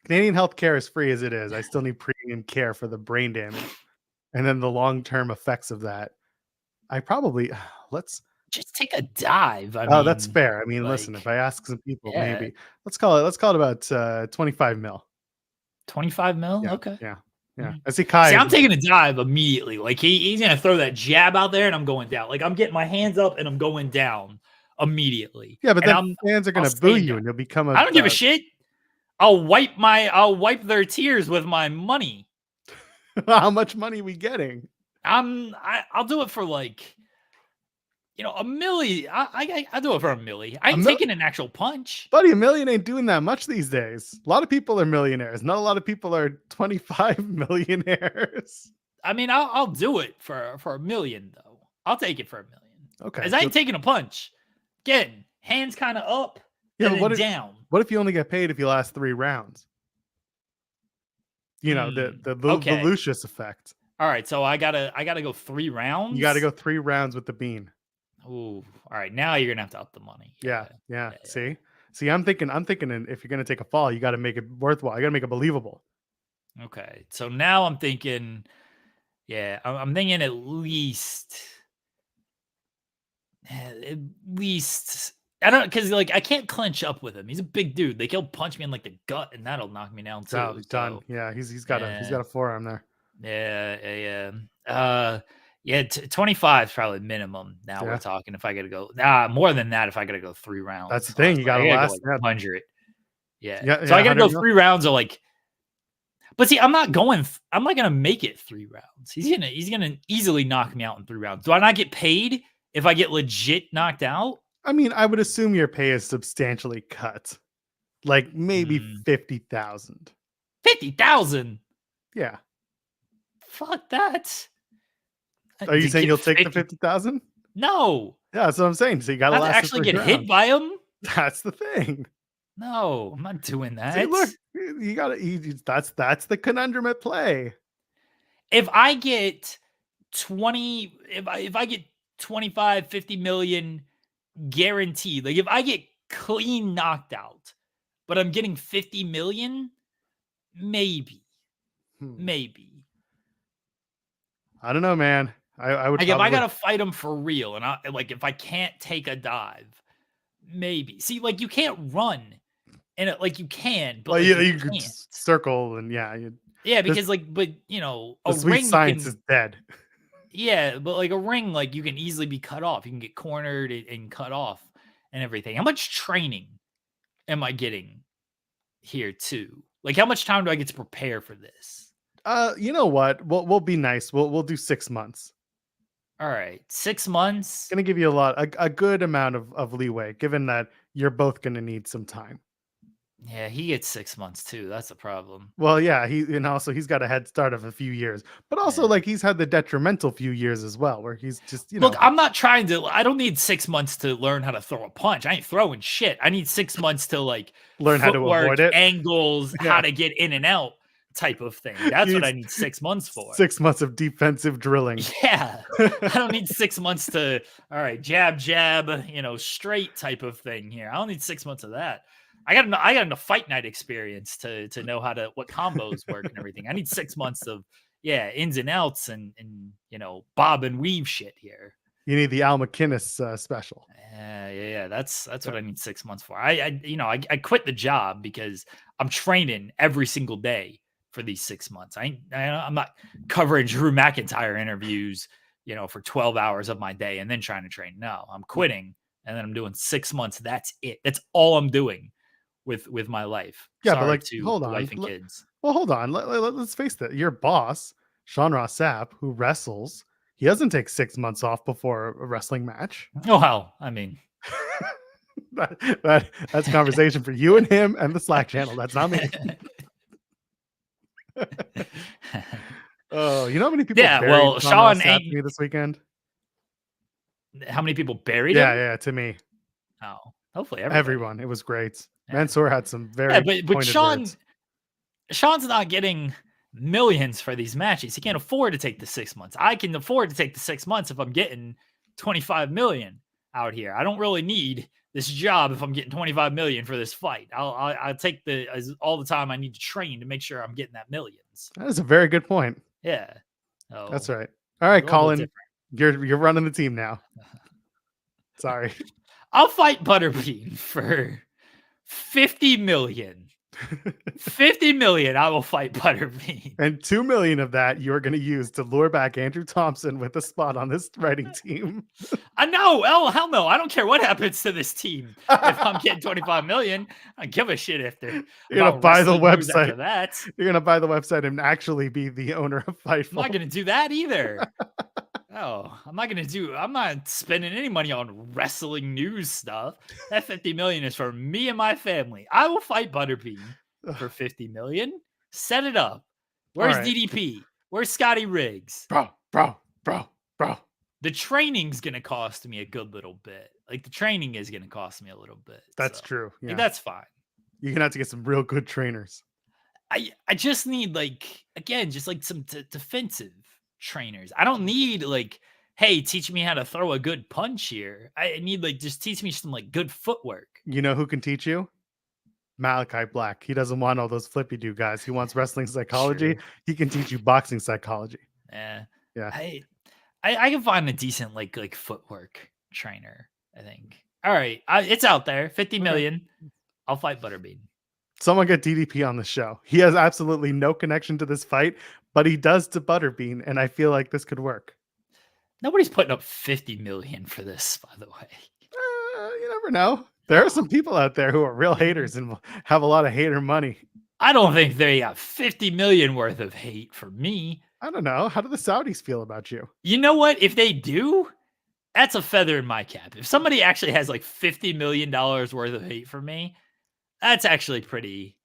Canadian healthcare is free as it is. I still need premium care for the brain damage, and then the long-term effects of that. I probably let's just take a dive. I mean, that's fair. I mean, like, listen, if I ask some people, maybe let's call it about 25 mil. 25 mil? Yeah, okay. Yeah. I see Kai. See, I'm taking a dive immediately. Like he's gonna throw that jab out there, and I'm going down. Like I'm getting my hands up, and I'm going down immediately. Yeah, but then fans are gonna boo you, and you'll become I don't give a shit. I'll wipe their tears with my money. How much money are we getting? I'll do it for like, $1 million. I do it for $1 million. I ain't taking an actual punch. Buddy, $1 million ain't doing that much these days. A lot of people are millionaires. Not a lot of people are 25 millionaires. I mean, I'll do it for $1 million though. I'll take it for $1 million. Okay. Because I ain't taking a punch. Again, hands kind of up, and then down. What if you only get paid if you last 3 rounds? The Lucius effect. All right, so I gotta go 3 rounds. You gotta go 3 rounds with the bean. Ooh, all right. Now you're gonna have to up the money. Yeah. See, I'm thinking, if you're gonna take a fall, you got to make it worthwhile. You got to make it believable. Okay, so now I'm thinking, I'm thinking at least. I don't, because like I can't clinch up with him. He's a big dude. Like he'll punch me in like the gut, and that'll knock me down too. Oh, he's done. Yeah, he's got a forearm there. Yeah. 25 is probably minimum. Now we're talking. If I got to go, more than that. If I got to go 3 rounds, that's the thing. You got to last 100. Yeah. So I got to go 3 rounds of like. But see, I'm not gonna make it 3 rounds. He's gonna easily knock me out in 3 rounds. Do I not get paid if I get legit knocked out? I mean, I would assume your pay is substantially cut, like maybe 50,000. 50,000. Yeah. Fuck that. Are you saying you'll take the 50,000? No. Yeah, that's what I'm saying. So you got to last actually get hit by him. That's the thing. No, I'm not doing that. See, look, you got to. That's the conundrum at play. If I get 20, if I get 25, 50 million guaranteed, like if I get clean knocked out, but I'm getting 50 million, maybe. I don't know, man. I would like if I gotta fight him for real, and if I can't take a dive, maybe. See, like you can't run, and like you can, but well, like, you could circle and because but the a sweet ring science is dead. Yeah, but like a ring, like you can easily be cut off. You can get cornered and cut off and everything. How much training am I getting here too? Like how much time do I get to prepare for this? You know what? We'll be nice. We'll do 6 months. All right, 6 months. Gonna give you a good amount of leeway, given that you're both gonna need some time. Yeah, he gets 6 months too. That's a problem. Well, yeah, he's got a head start of a few years, but also like he's had the detrimental few years as well, where he's just Look, I'm not trying to. I don't need 6 months to learn how to throw a punch. I ain't throwing shit. I need 6 months to like learn how to avoid it, angles, how to get in and out, type of thing. That's what I need 6 months for. 6 months of defensive drilling. Yeah, I don't need 6 months to jab, straight type of thing here. I don't need 6 months of that. I got enough fight night experience to know what combos work and everything. I need 6 months of ins and outs and bob and weave shit here. You need the Al McInnes special. Yeah. That's what I need 6 months for. I quit the job because I'm training every single day for these 6 months. I'm not covering Drew McIntyre interviews, for 12 hours of my day and then trying to train. No, I'm quitting and then I'm doing 6 months. That's it. That's all I'm doing with my life. Yeah, Sorry but like, to hold on, wife and kids. Well, hold on. Let's face it. Your boss, Sean Ross Sapp, who wrestles, he doesn't take 6 months off before a wrestling match. Oh hell, I mean, that's a conversation for you and him and the Slack channel. That's not me. Oh, you know how many people? Yeah, well, Sean ain't me this weekend. How many people buried him? Yeah, to me. Oh, hopefully everyone. It was great. Yeah. Mansoor had some very but Sean's not getting millions for these matches. He can't afford to take the 6 months. I can afford to take the 6 months if I'm getting 25 million out here. I don't really need this job if I'm getting 25 million for this fight. I'll take all the time I need to train to make sure I'm getting that millions. That is a very good point. Yeah. That's right. All right, Colin, you're running the team now. Sorry. I'll fight Butterbean for 50 million. 50 million, I will fight Butterbean. And 2 million of that you're going to use to lure back Andrew Thompson with a spot on this writing team. I know. Oh, hell no. I don't care what happens to this team. If I'm getting 25 million, I don't give a shit if they're going to buy the website. That. You're going to buy the website and actually be the owner of Fightful. I'm not going to do that either. I'm not spending any money on wrestling news stuff. That 50 million is for me and my family. I will fight Butterbean for 50 million. Set it up. Where's DDP? Where's Scotty Riggs? Bro. The training's going to cost me a good little bit. Like the training is going to cost me a little bit. That's true. Yeah. That's fine. You're going to have to get some real good trainers. I just need some defensive trainers. I don't need hey, teach me how to throw a good punch here. I need just teach me some good footwork. You know who can teach you? Malachi Black. He doesn't want all those flippy do guys. He wants wrestling psychology. True. He can teach you boxing psychology. Yeah. I can find a decent footwork trainer, I think. All right. It's out there. 50 million. I'll fight Butterbean. Someone get DDP on the show. He has absolutely no connection to this fight, but he does to Butterbean, and I feel like this could work. Nobody's putting up 50 million for this, by the way. You never know. There are some people out there who are real haters and have a lot of hater money. I don't think they got 50 million worth of hate for me. I don't know. How do the Saudis feel about you? You know what? If they do, that's a feather in my cap. If somebody actually has like $50 million worth of hate for me, that's actually pretty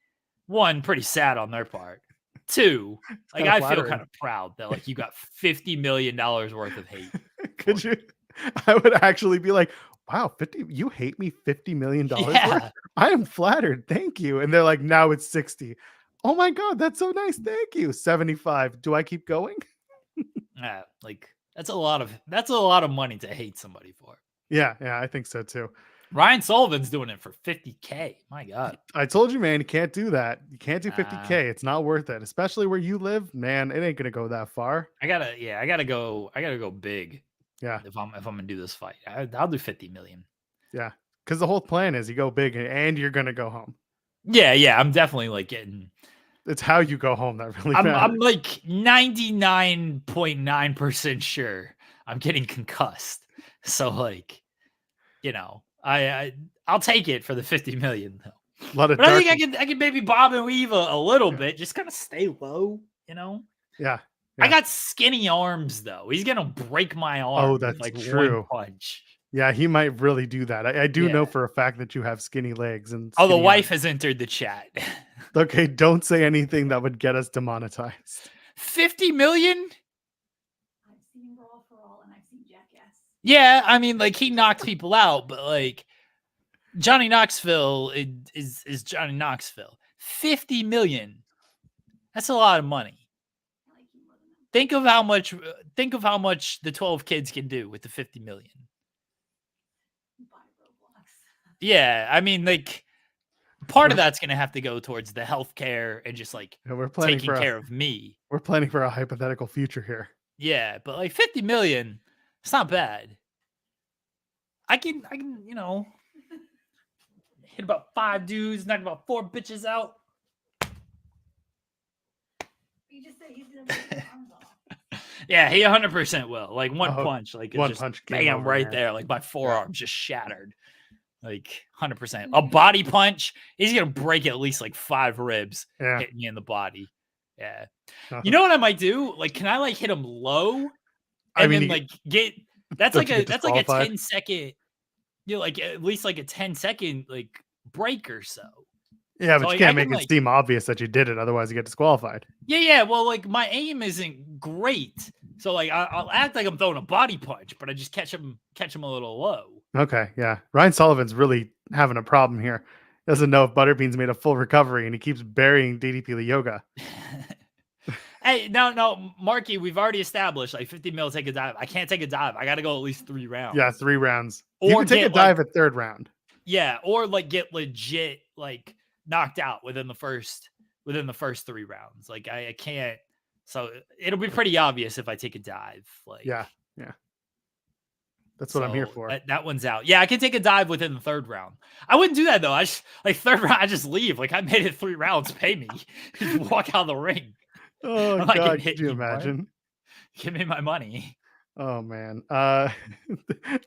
sad on their part. Two, like I feel kind of proud that like you got $50 million worth of hate. Could you? I would actually be like, wow, 50, you hate me $50 million worth? I am flattered. Thank you. And they're like, now it's 60. Oh my God, that's so nice. Thank you. 75. Do I keep going? Like that's a lot of money to hate somebody for. Yeah, I think so too. Ryan Sullivan's doing it for $50K. My God. I told you, man, you can't do that. You can't do $50K. It's not worth it, especially where you live. Man, it ain't gonna go that far. I gotta go big. Yeah. If I'm gonna do this fight, I'll do 50 million. Yeah. Because the whole plan is you go big and you're gonna go home. Yeah. I'm definitely like getting. It's how you go home that really matters. I'm like 99.9% sure I'm getting concussed. So like, I'll take it for the 50 million though. But I think I can maybe bob and weave a little bit, just kind of stay low, Yeah. I got skinny arms though. He's gonna break my arm. Oh, that's like true. One punch. Yeah, he might really do that. I do know for a fact that you have skinny legs and. The wife has entered the chat. Okay, don't say anything that would get us demonetized. 50 million? I've seen Raw for All and I've seen Jackass. Yeah, I mean, like he knocks people out, but like Johnny Knoxville is Johnny Knoxville. 50 million. That's a lot of money. Think of how much the 12 kids can do with the 50 million. Yeah, I mean, like part of that's gonna have to go towards the healthcare and just like taking care of me. We're planning for a hypothetical future here. Yeah, but like 50 million, it's not bad. I can hit about 5 dudes, knock about 4 bitches out. You just said he's gonna break your arms off. Yeah, he 100% will. Like one punch, like one just punch, bam, right there. Like my forearm just shattered. Like 100%. A body punch, he's gonna break at least like 5 ribs hitting me in the body. Yeah. You know what I might do? Like, can I like hit him low? And then like get that's like a 10-second, like at least like a 10-second like break or so. Yeah, but you can't make it seem obvious that you did it, otherwise you get disqualified. Yeah. Well, like my aim isn't great, so like I'll act like I'm throwing a body punch, but I just catch him a little low. Okay, yeah. Ryan Sullivan's really having a problem here. He doesn't know if Butterbean's made a full recovery, and he keeps burying DDP Yoga. Hey, no, Marky, we've already established like 50 mil take a dive. I can't take a dive. I got to go at least 3 rounds. Yeah, 3 rounds. Or you can take a dive at 3rd round. Yeah, or like get legit like knocked out within the first 3 rounds. Like I can't. So it'll be pretty obvious if I take a dive. Like yeah. That's what I'm here for. That one's out. Yeah, I can take a dive within the 3rd round. I wouldn't do that though. I just like 3rd round. I just leave. Like I made it 3 rounds. Pay me. Just walk out of the ring. Oh I'm God! Could you imagine? Give me my money. Oh man. Well,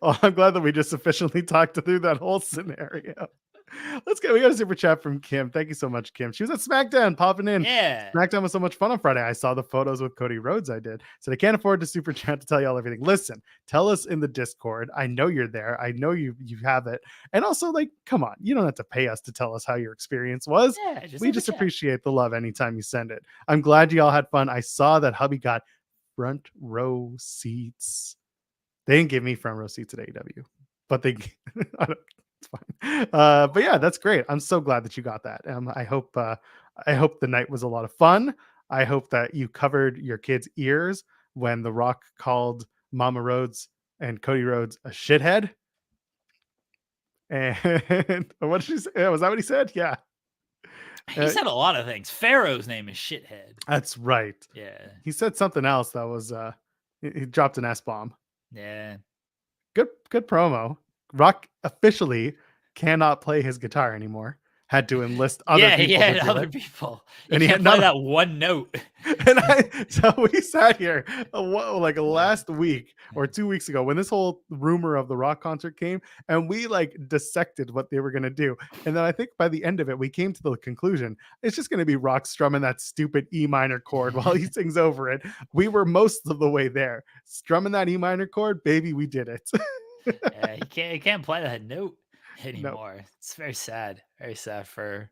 I'm glad that we just sufficiently talked through that whole scenario. We got a super chat from Kim. Thank you so much, Kim. She was at SmackDown popping in. Yeah. SmackDown was so much fun on Friday. I saw the photos with Cody Rhodes. I did. So I can't afford to super chat to tell you all everything. Listen, tell us in the Discord. I know you're there. I know you have it. And also, like, come on, you don't have to pay us to tell us how your experience was. Yeah, we just appreciate the love anytime you send it. I'm glad you all had fun. I saw that hubby got front row seats. They didn't give me front row seats at AEW, but they it's fine. But yeah, that's great. I'm so glad that you got that. I hope the night was a lot of fun. I hope that you covered your kids' ears when The Rock called Mama Rhodes and Cody Rhodes a shithead. And what did she say? Was that what he said? Yeah. He said a lot of things. Pharaoh's name is shithead. That's right. Yeah. He said something else that was he dropped an S-bomb. Yeah. Good promo. Rock officially cannot play his guitar anymore. had to enlist other people he had to do other it. people. And he Can't had play not that one note. And so we sat here like last week or 2 weeks ago when this whole rumor of the Rock concert came, and we like dissected what they were going to do. And then I think by the end of it, we came to the conclusion it's just going to be Rock strumming that stupid E minor chord while he sings over it. We were most of the way there. Strumming that E minor chord, baby, we did it. He can't play that note No, anymore. It's very sad for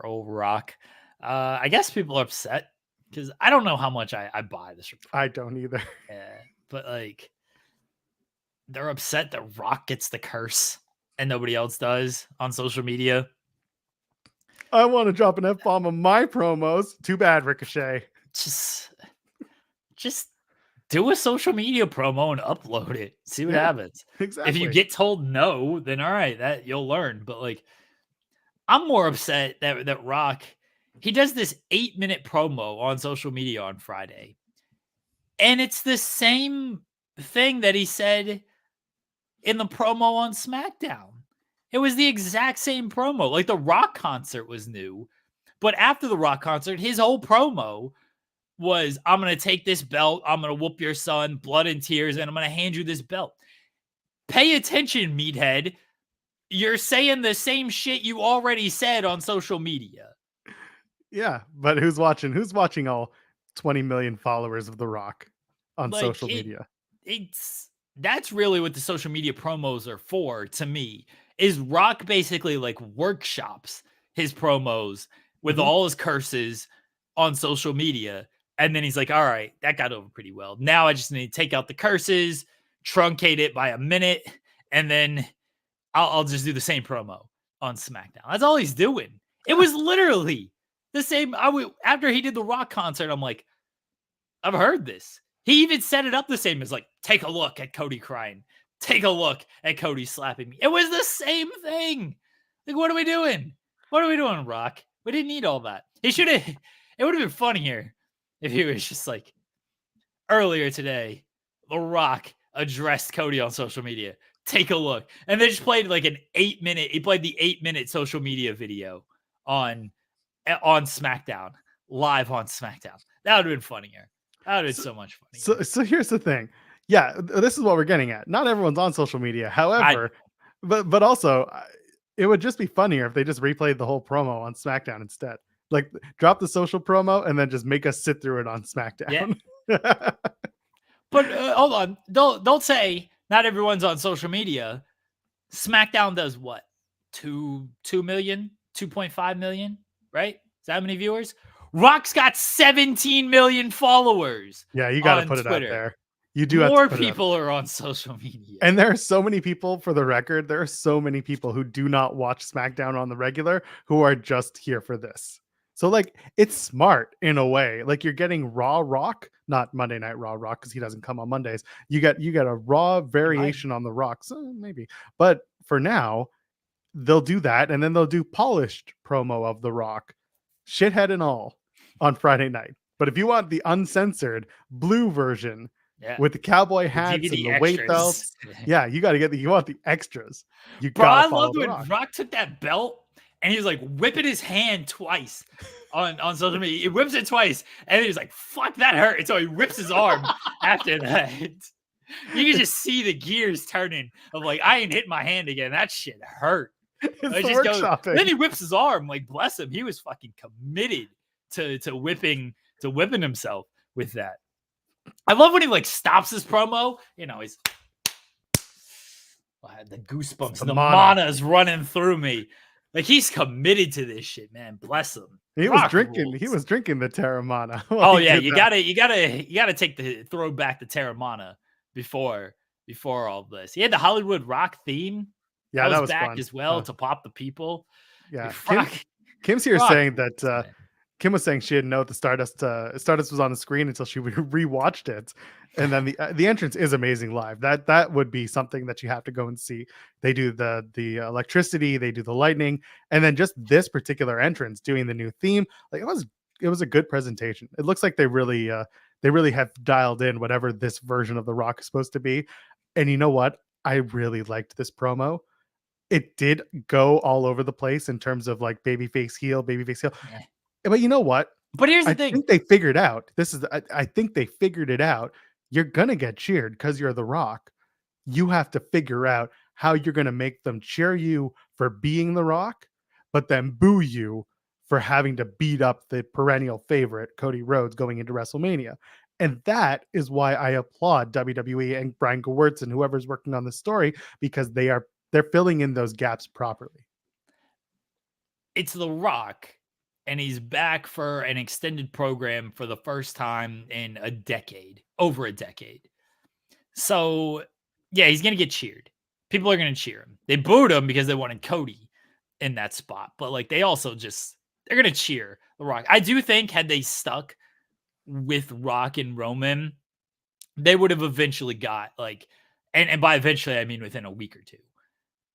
old Rock. I guess people are upset because I don't know how much I buy this report. I don't either. Yeah, but like they're upset that Rock gets the curse and nobody else does on social media. I want to drop an F-bomb on my promos. Too bad, Ricochet. Just do a social media promo and upload it. See what happens. Exactly. If you get told no, then all right, that you'll learn. But like, I'm more upset that Rock, he does this 8-minute promo on social media on Friday, and it's the same thing that he said in the promo on SmackDown. It was the exact same promo. Like the Rock concert was new, but after the Rock concert, his whole promo was, I'm going to take this belt, I'm going to whoop your son, blood and tears, and I'm going to hand you this belt. Pay attention, meathead. You're saying the same shit you already said on social media. Yeah, but who's watching? Who's watching all 20 million followers of The Rock on social media? That's really what the social media promos are for, to me, is Rock basically like workshops his promos with all his curses on social media. And then he's like, all right, that got over pretty well. Now I just need to take out the curses, truncate it by a minute, and then I'll just do the same promo on SmackDown. That's all he's doing. It was literally the same. After he did the Rock concert, I'm like, I've heard this. He even set it up the same as like, take a look at Cody crying. Take a look at Cody slapping me. It was the same thing. Like, what are we doing? What are we doing, Rock? We didn't need all that. It would have been funnier if he was just like, earlier today, The Rock addressed Cody on social media. Take a look. And they just played like he played the 8-minute social media video on SmackDown, live on SmackDown. That would have been funnier. That would have been so much funnier. So here's the thing. Yeah, this is what we're getting at. Not everyone's on social media. However, but also it would just be funnier if they just replayed the whole promo on SmackDown instead. Like drop the social promo and then just make us sit through it on SmackDown. Yeah. But hold on. Don't say not everyone's on social media. SmackDown does what? 2 million, 2.5 million, right? Is that how many viewers? Rock's got 17 million followers. Yeah, you got to put Twitter. It out there. You do. More people are on social media. And there are so many people, for the record, there are so many people who do not watch SmackDown on the regular who are just here for this. So like it's smart in a way. Like you're getting Raw Rock, not Monday Night Raw Rock because he doesn't come on Mondays. You get a Raw variation on the Rock, so maybe. But for now, they'll do that, and then they'll do polished promo of the Rock, shithead and all, on Friday night. But if you want the uncensored blue version with the cowboy hats and the weight belts, yeah, you got to you want the extras. I loved when Rock took that belt. And he was like whipping his hand twice on social media. He whips it twice. And then he's like, fuck, that hurt. And so he whips his arm after that. You can just see the gears turning of like, I ain't hit my hand again. That shit hurt. Then he whips his arm. Like, bless him. He was fucking committed to whipping himself with that. I love when he like stops his promo. You know, he's I had the goosebumps. The mana is running through me. Like he's committed to this shit, man. Bless him. He was drinking. Rules. He was drinking the Terramana. Oh yeah, you gotta throw back the Terramana before all this. He had the Hollywood Rock theme. Yeah, that was back fun. as well to pop the people. Yeah, Kim's here saying that Kim was saying she didn't know the Stardust was on the screen until she rewatched it, and then the entrance is amazing live. That would be something that you have to go and see. They do the electricity, they do the lightning, and then just this particular entrance doing the new theme. Like it was a good presentation. It looks like they really have dialed in whatever this version of the Rock is supposed to be. And you know what? I really liked this promo. it did go all over the place in terms of like babyface heel. Yeah. But you know what? But here's the I thing. think they figured out. I think they figured it out. You're gonna get cheered because you're The Rock. You have to figure out how you're gonna make them cheer you for being The Rock, but then boo you for having to beat up the perennial favorite Cody Rhodes going into WrestleMania. And that is why I applaud WWE and Brian Gewirtz and whoever's working on the story, because they're filling in those gaps properly. It's The Rock, and he's back for an extended program for the first time in a decade, over a decade. So, yeah, he's going to get cheered. People are going to cheer him. They booed him because they wanted Cody in that spot, but like they also they're going to cheer The Rock. I do think had they stuck with Rock and Roman, they would have eventually got like, and by eventually, I mean within a week or two.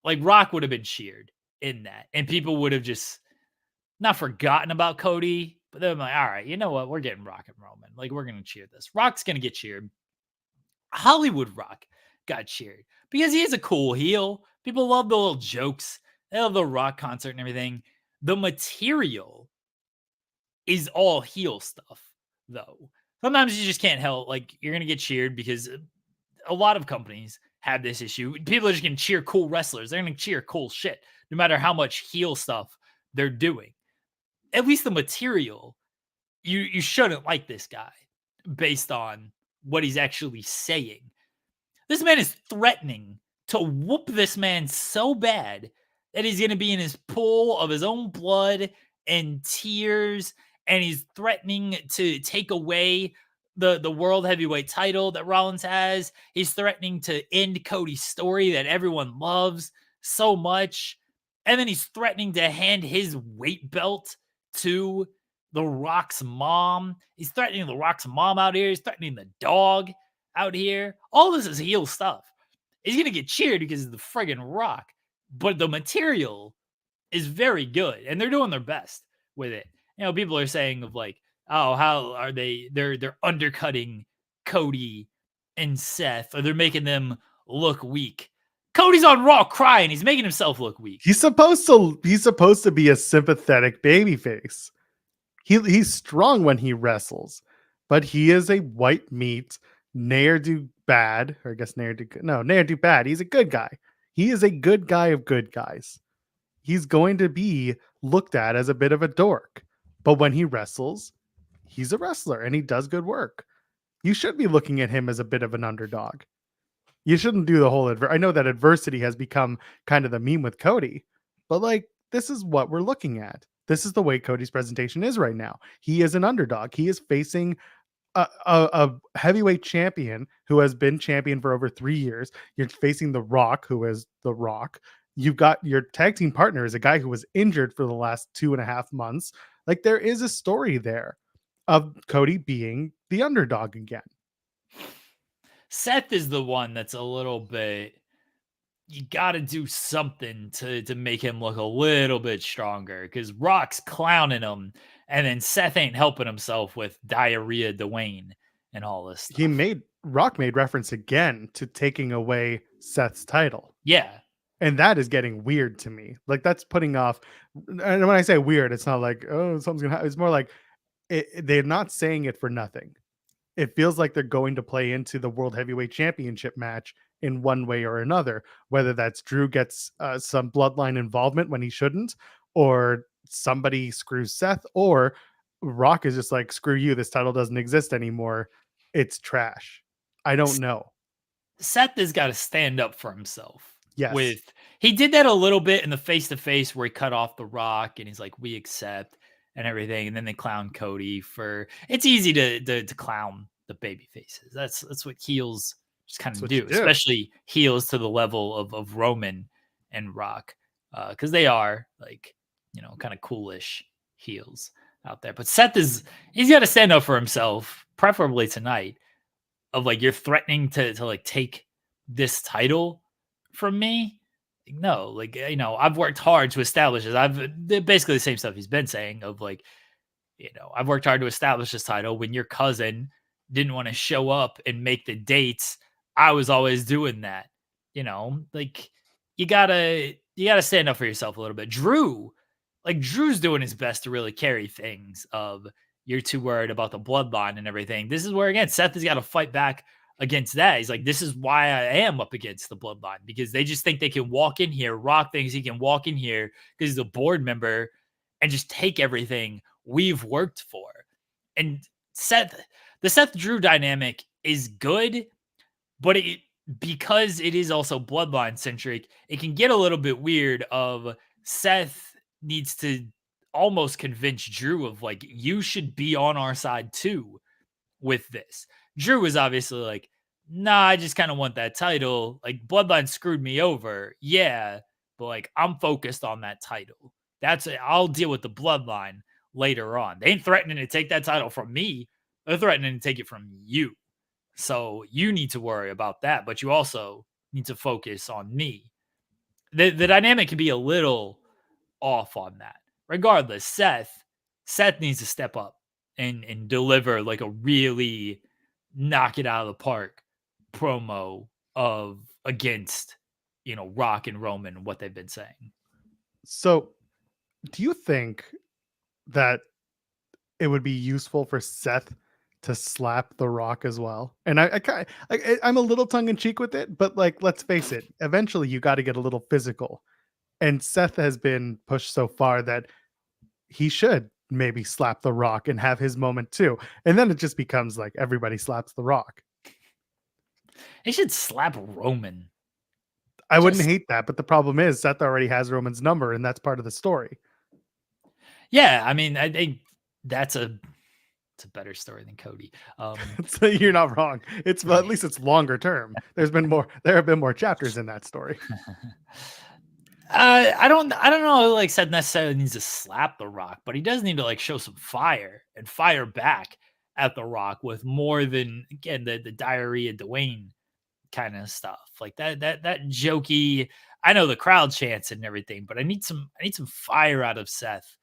Like Rock would have been cheered in that, and people would have just not forgotten about Cody, but they're like, all right, you know what? We're getting Rock and Roman. Like, we're going to cheer this. Rock's going to get cheered. Hollywood Rock got cheered because he is a cool heel. People love the little jokes. They love the Rock concert and everything. The material is all heel stuff, though. Sometimes you just can't help. Like, you're going to get cheered because a lot of companies have this issue. People are just going to cheer cool wrestlers. They're going to cheer cool shit, no matter how much heel stuff they're doing. At least the material, you shouldn't like this guy based on what he's actually saying. This man is threatening to whoop this man so bad that he's going to be in his pool of his own blood and tears, and he's threatening to take away the world heavyweight title that Rollins has. He's threatening to end Cody's story that everyone loves so much. And then he's threatening to hand his weight belt to The Rock's mom. He's threatening The Rock's mom out here. He's threatening the dog out here. All this is heel stuff. He's going to get cheered because of the friggin' Rock. But the material is very good, and they're doing their best with it. You know, people are saying of like, oh, how are they're undercutting Cody and Seth, or they're making them look weak. Cody's on Raw crying. He's making himself look weak. He's supposed to be a sympathetic babyface. He's strong when he wrestles, but he is a white meat ne'er-do-bad, or I guess ne'er-do-bad. He's a good guy. He is a good guy of good guys. He's going to be looked at as a bit of a dork, but when he wrestles, he's a wrestler and he does good work. You should be looking at him as a bit of an underdog. You shouldn't do the whole I know that adversity has become kind of the meme with Cody, but like this is what we're looking at. This is the way Cody's presentation is right now. He is an underdog. He is facing a heavyweight champion who has been champion for over 3 years. You're facing The Rock, who is The Rock. You've got your tag team partner is a guy who was injured for the last 2.5 months. Like there is a story there of Cody being the underdog again. Seth is the one that's a little bit, you got to do something to make him look a little bit stronger because Rock's clowning him, and then Seth ain't helping himself with diarrhea Dwayne and all this stuff. Rock made reference again to taking away Seth's title. Yeah. And that is getting weird to me. Like that's putting off. And when I say weird, it's not like, oh, something's gonna happen. It's more like they're not saying it for nothing. It feels like they're going to play into the World Heavyweight Championship match in one way or another, whether that's Drew gets some bloodline involvement when he shouldn't, or somebody screws Seth, or Rock is just like, screw you, this title doesn't exist anymore. It's trash. I don't know. Seth has got to stand up for himself. Yes. He did that a little bit in the face-to-face where he cut off The Rock and he's like, we accept and everything. And then they clown Cody for, it's easy to clown the baby faces. That's what heels just kind of do, especially heels to the level of Roman and Rock. Cause they are like, you know, kind of coolish heels out there. But Seth he's got to stand up for himself, preferably tonight, of like, you're threatening to like take this title from me. No, like, you know, I've worked hard to establish this. I've basically the same stuff he's been saying of like, you know, I've worked hard to establish this title. When your cousin didn't want to show up and make the dates, I was always doing that. You know, like you gotta gotta stand up for yourself a little bit. Drew's doing his best to really carry things of you're too worried about the bloodline and everything. This is where, again, Seth has got to fight back against that. He's like, this is why I am up against the bloodline, because they just think they can walk in here. Rock thinks he can walk in here because he's a board member and just take everything we've worked for. And the Seth Drew dynamic is good, but because it is also bloodline centric, it can get a little bit weird of Seth needs to almost convince Drew of like, you should be on our side too with this. Drew was obviously like, nah, I just kind of want that title. Like, bloodline screwed me over. Yeah, but like, I'm focused on that title. I'll deal with the bloodline later on. They ain't threatening to take that title from me. They're threatening to take it from you. So you need to worry about that, but you also need to focus on me. The dynamic can be a little off on that. Regardless, Seth needs to step up and deliver like a really knock it out of the park promo of against, Rock and Roman and what they've been saying. So do you think that it would be useful for Seth to slap The Rock as well? And I'm a little tongue in cheek with it, but like, let's face it, eventually you got to get a little physical. And Seth has been pushed so far that he should maybe slap The Rock and have his moment too. And then it just becomes like everybody slaps The Rock. He should slap Roman. I wouldn't hate that, but the problem is Seth already has Roman's number, and that's part of the story. Yeah, I mean, I think it's a better story than Cody. So you're not wrong. At least it's longer term. There have been more chapters in that story. I don't know. Like, Seth necessarily needs to slap The Rock, but he does need to like show some fire and fire back at The Rock with more than, again, the diarrhea Dwayne kind of stuff, like that jokey. I know the crowd chants and everything, but I need some fire out of Seth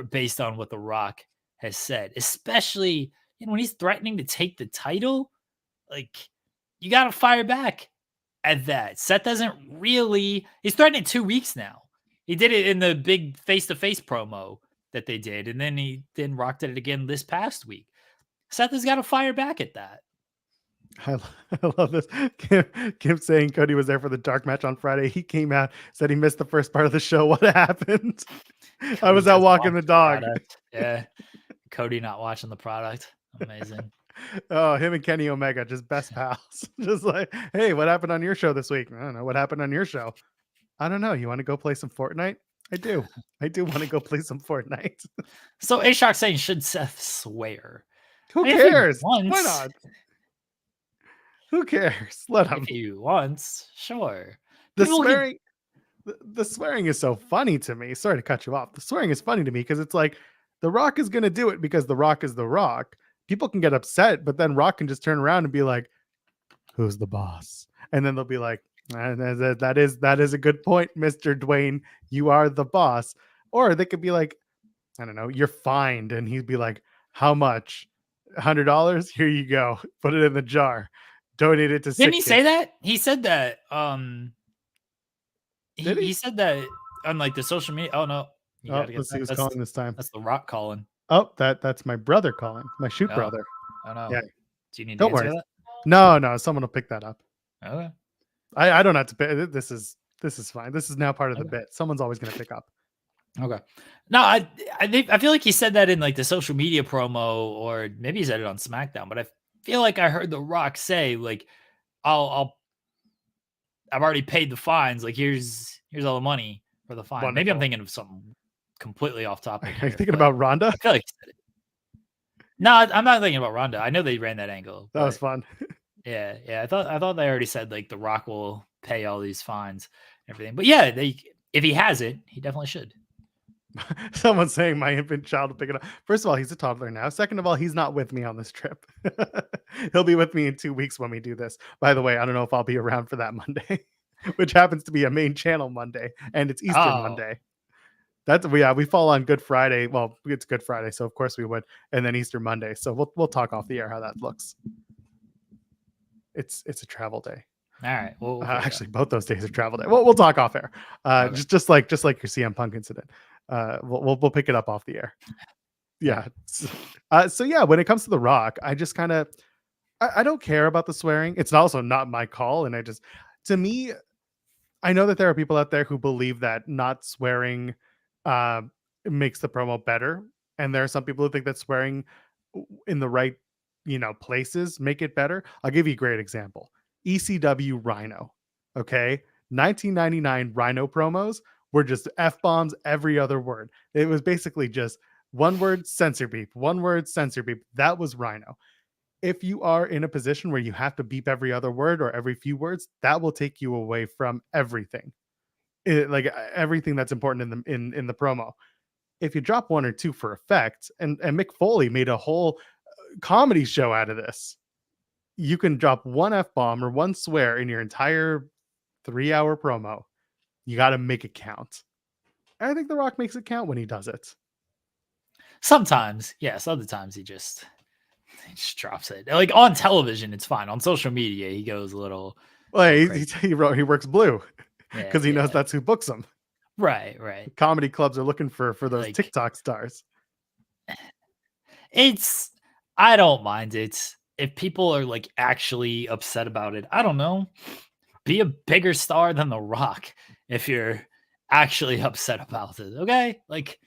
based on what The Rock has said, especially when he's threatening to take the title. Like, you got to fire back at that. Seth doesn't really. He's threatening 2 weeks now. He did it in the big face-to-face promo that they did, and then he rocked it again this past week. Seth has got to fire back at that. I love this. Kim saying Cody was there for the dark match on Friday. He came out, said he missed the first part of the show. What happened? Cody, I was out walking the dog. Yeah. Cody not watching the product. Amazing. Oh, him and Kenny Omega, just best pals. Just like, hey, what happened on your show this week? I don't know. What happened on your show? I don't know. You want to go play some Fortnite? I do. I do want to go play some Fortnite. So A-Shock saying, should Seth swear? Who cares? Why not? Who cares? Let him. If he wants, sure. The swearing is so funny to me. Sorry to cut you off. The swearing is funny to me because it's like The Rock is going to do it because The Rock is The Rock. People can get upset, but then Rock can just turn around and be like, who's the boss? And then they'll be like, that is a good point, Mr. Dwayne. You are the boss. Or they could be like, I don't know, you're fined. And he'd be like, how much? $100? Here you go. Put it in the jar. Donate it to Didn't he say that? He said that. He said that on like the social media. Oh no. Let's see who's calling this time. That's The Rock calling. Oh, that's my brother calling. My brother. Oh no. Yeah. Do you need to answer that? No, someone will pick that up. Okay. I don't have to pay. This is fine. This is now part of the bit. Someone's always gonna pick up. Okay. No, I feel like he said that in like the social media promo, or maybe he said it on SmackDown, but I feel like I heard The Rock say like, I've already paid the fines. Like, here's all the money for the fine. Wonderful. Maybe I'm thinking of something completely off topic. Are you thinking about Ronda? I feel like he said it. No, I'm not thinking about Ronda. I know they ran that angle. That was fun. Yeah. I thought they already said like The Rock will pay all these fines and everything. But yeah, if he has it, he definitely should. Someone's saying my infant child will pick it up. First of all, he's a toddler now. Second of all, he's not with me on this trip. He'll be with me in 2 weeks when we do this. By the way, I don't know if I'll be around for that Monday, which happens to be a main channel Monday, and it's Easter Monday. We fall on Good Friday. Well, it's Good Friday, so of course we would, and then Easter Monday. So we'll talk off the air how that looks. It's a travel day. All right. Well, we'll figure it Actually, both those days are travel day. We'll talk off air. Okay. Just like your CM Punk incident. We'll pick it up off the air. Yeah. So yeah, when it comes to The Rock, I just kind of I don't care about the swearing. It's also not my call, and to me, I know that there are people out there who believe that not swearing makes the promo better, and there are some people who think that swearing in the right places make it better. I'll give you a great example. ECW Rhino. Okay, 1999 Rhino promos were just f-bombs every other word. It was basically just one word censor beep, one word censor beep. That was Rhino. If you are in a position where you have to beep every other word or every few words, that will take you away from everything. Like everything that's important in the promo. If you drop one or two for effect, and Mick Foley made a whole comedy show out of this. You can drop one F-bomb or one swear in your entire 3-hour promo. You got to make it count. And I think The Rock makes it count when he does it. Sometimes, yes. Other times he just drops it. Like on television, it's fine. On social media, he goes a little. Well, he works blue because he knows that's who books him. Right. Comedy clubs are looking for those like, TikTok stars. I don't mind it. If people are like actually upset about it, I don't know. Be a bigger star than The Rock if you're actually upset about it. Okay? Like,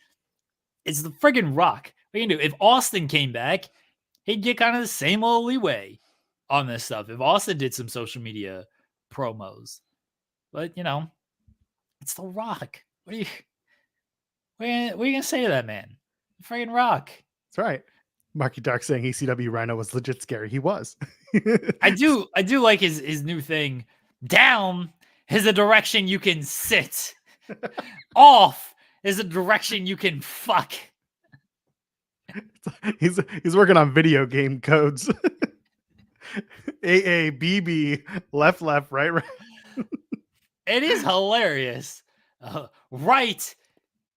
it's the friggin' Rock. What you can do? If Austin came back, he'd get kind of the same old leeway on this stuff. If Austin did some social media promos. But, it's The Rock. What are you gonna say to that man? The friggin' Rock. That's right. Marky Dark saying ECW Rhino was legit scary. He was. I do like his new thing. Down is a direction you can sit. Off is a direction you can fuck. He's working on video game codes. AA, BB, left, right. It is hilarious. Right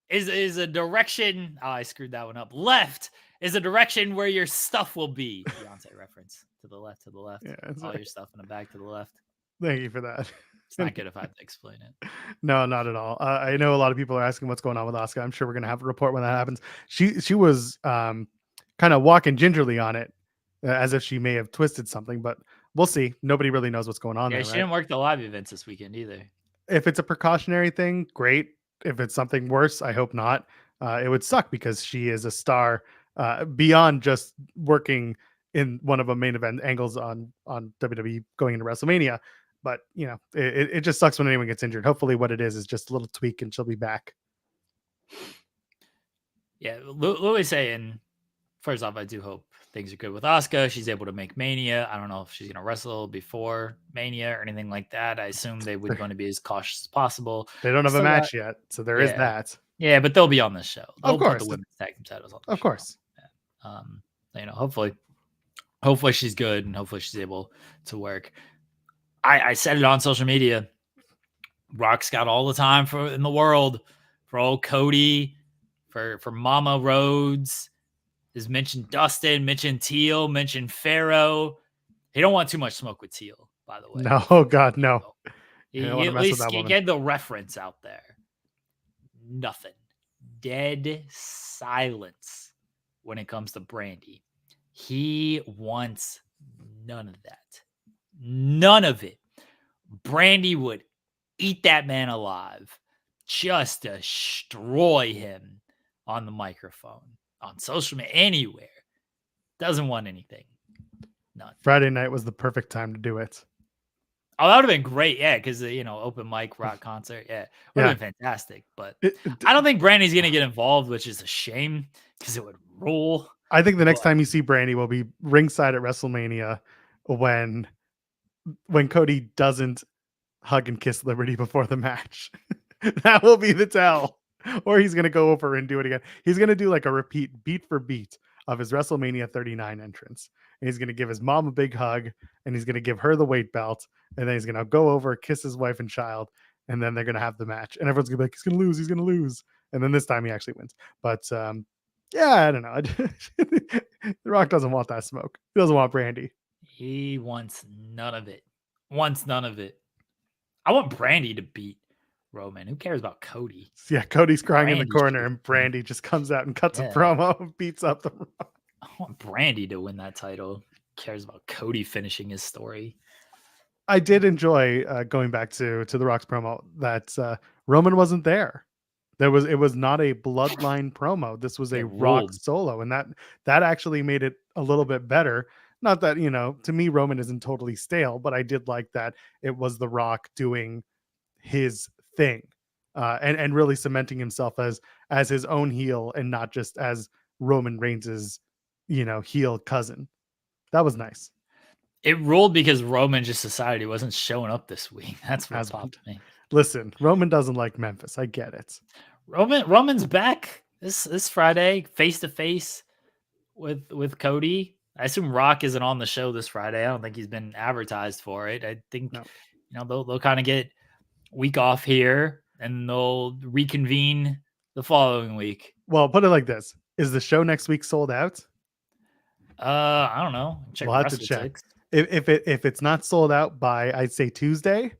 is a direction. Oh, I screwed that one up. Left is a direction where your stuff will be. Beyonce reference. To the left. Yeah, all your stuff in the back to the left. Thank you for that. It's not good if I have to explain it. No, not at all. I know a lot of people are asking what's going on with Asuka. I'm sure we're going to have a report when that happens. She was kind of walking gingerly on it as if she may have twisted something, but we'll see. Nobody really knows what's going on there. She didn't work the live events this weekend either. If it's a precautionary thing, great. If it's something worse, I hope not. It would suck because she is a star beyond just working in one of the main event angles on WWE going into WrestleMania. But, it just sucks when anyone gets injured. Hopefully what it is just a little tweak and she'll be back. Yeah, Louis saying, first off, I do hope things are good with Asuka. She's able to make Mania. I don't know if she's going to wrestle before Mania or anything like that. I assume they would going to be as cautious as possible. They don't have a match yet, so there is that. Yeah, but they'll be on this show. They'll of course. Put the women's tag team titles on the show. Of course. Yeah. Hopefully she's good and hopefully she's able to work. I said it on social media. Rock's got all the time in the world for old Cody, for Mama Rhodes. Has mentioned Dustin, mentioned Teal, mentioned Pharaoh. He don't want too much smoke with Teal, by the way. No, oh God, no. He at least get the reference out there. Nothing. Dead silence when it comes to Brandy. He wants none of that. None of it. Brandy would eat that man alive. Just destroy him on the microphone, on social media, anywhere. Doesn't want anything. None. Friday night was the perfect time to do it. Oh, that would have been great. Yeah, because, open mic rock concert. Yeah, would have been fantastic. But I don't think Brandy's going to get involved, which is a shame because it would rule. I think the next time you see Brandy will be ringside at WrestleMania when Cody doesn't hug and kiss Liberty before the match. That will be the tell. Or he's going to go over and do it again. He's going to do like a repeat beat for beat of his WrestleMania 39 entrance. And he's going to give his mom a big hug and he's going to give her the weight belt. And then he's going to go over, kiss his wife and child. And then they're going to have the match. And everyone's going to be like, he's going to lose. He's going to lose. And then this time he actually wins. But I don't know. The Rock doesn't want that smoke. He doesn't want Brandy. He wants none of it. wants none of it. I want Brandy to beat Roman. Who cares about Cody? Yeah, Cody's crying in the Brandy corner, should and Brandy just comes out and cuts a Yeah. promo and beats up the Rock. I want Brandy to win that title. Who cares about Cody finishing his story? I did enjoy going back to the Rock's promo that Roman wasn't there. It was not a bloodline promo. This was a It Rock ruled. solo, and that actually made it a little bit better. Not that, to me, Roman isn't totally stale, but I did like that it was the Rock doing his thing, and really cementing himself as his own heel and not just as Roman Reigns's heel cousin. That was nice. It ruled because Roman just decided he wasn't showing up this week. That's what popped me. Listen, Roman doesn't like Memphis. I get it. Roman's back this Friday, face to face with Cody. I assume Rock isn't on the show this Friday. I don't think he's been advertised for it. I think they'll kind of get week off here and they'll reconvene the following week. Well, put it like this: is the show next week sold out? I don't know. We'll have to check. If it's not sold out by, I'd say, Tuesday,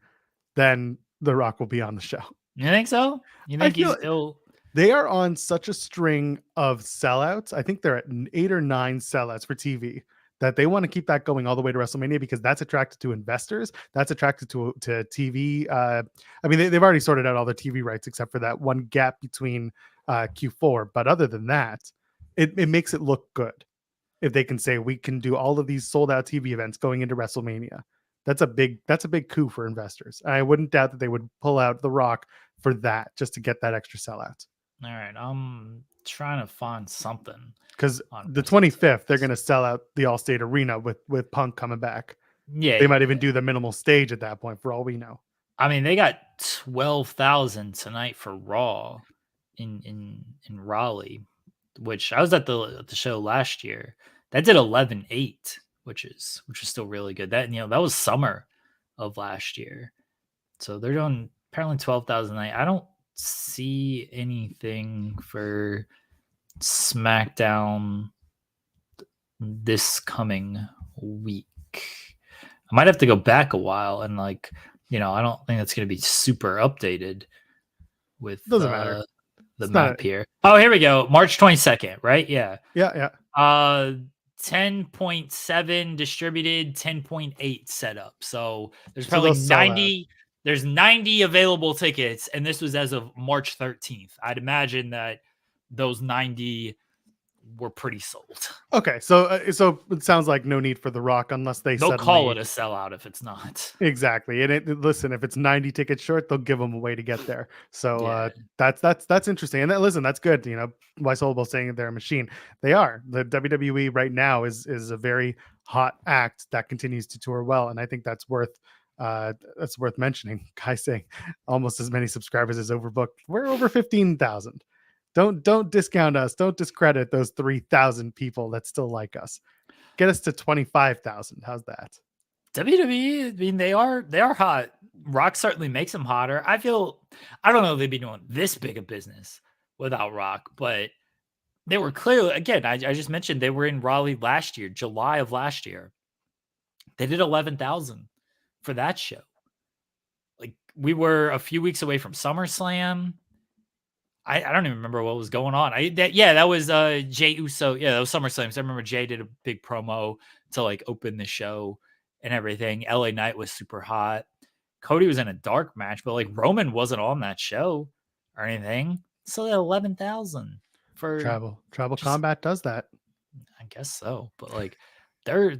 then The Rock will be on the show. You think so? You think he's still? They are on such a string of sellouts. I think they're at 8 or 9 sellouts for TV that they want to keep that going all the way to WrestleMania because that's attracted to investors. That's attracted to TV. I mean, they've already sorted out all their TV rights except for that one gap between Q4. But other than that, it makes it look good if they can say we can do all of these sold out TV events going into WrestleMania. That's a big coup for investors. I wouldn't doubt that they would pull out The Rock for that just to get that extra sellout. All right, I'm trying to find something because the 25th they're going to sell out the Allstate Arena with Punk coming back. They might even do the minimal stage at that point, for all we know. I mean, they got 12,000 tonight for Raw in Raleigh, which I was at the show last year. That did 11.8, which is still really good. That that was summer of last year, so they're doing apparently 12,000 a night. I don't see anything for SmackDown this coming week. I might have to go back a while and I don't think that's going to be super updated with doesn't matter. The map here. Oh, here we go. March 22nd, right? Yeah. 10.7 distributed, 10.8 set up. So there's probably 90. There's 90 available tickets, and this was as of March 13th. I'd imagine that those 90 were pretty sold. Okay, so it sounds like no need for The Rock unless they'll call it a sellout if it's not. Exactly, and listen, if it's 90 tickets short, they'll give them a way to get there. So that's interesting, and listen, that's good. Why Soulable saying they're a machine. They are. The WWE right now is a very hot act that continues to tour well, and I think that's worth mentioning. Guy saying almost as many subscribers as Overbooked. We're over 15,000. Don't discount us. Don't discredit those 3,000 people that still like us. Get us to 25,000. How's that? WWE, I mean, they are hot. Rock certainly makes them hotter. I don't know if they'd be doing this big a business without Rock, but they were clearly, again, I just mentioned they were in Raleigh last year, July of last year. They did 11,000 for that show. Like, we were a few weeks away from SummerSlam. I don't even remember what was going on. That was Jay Uso. Yeah, that was SummerSlam. So I remember Jay did a big promo to open the show and everything. LA Knight was super hot. Cody was in a dark match, but Roman wasn't on that show or anything. So that 11,000 for Tribal Combat does that. I guess so, but they're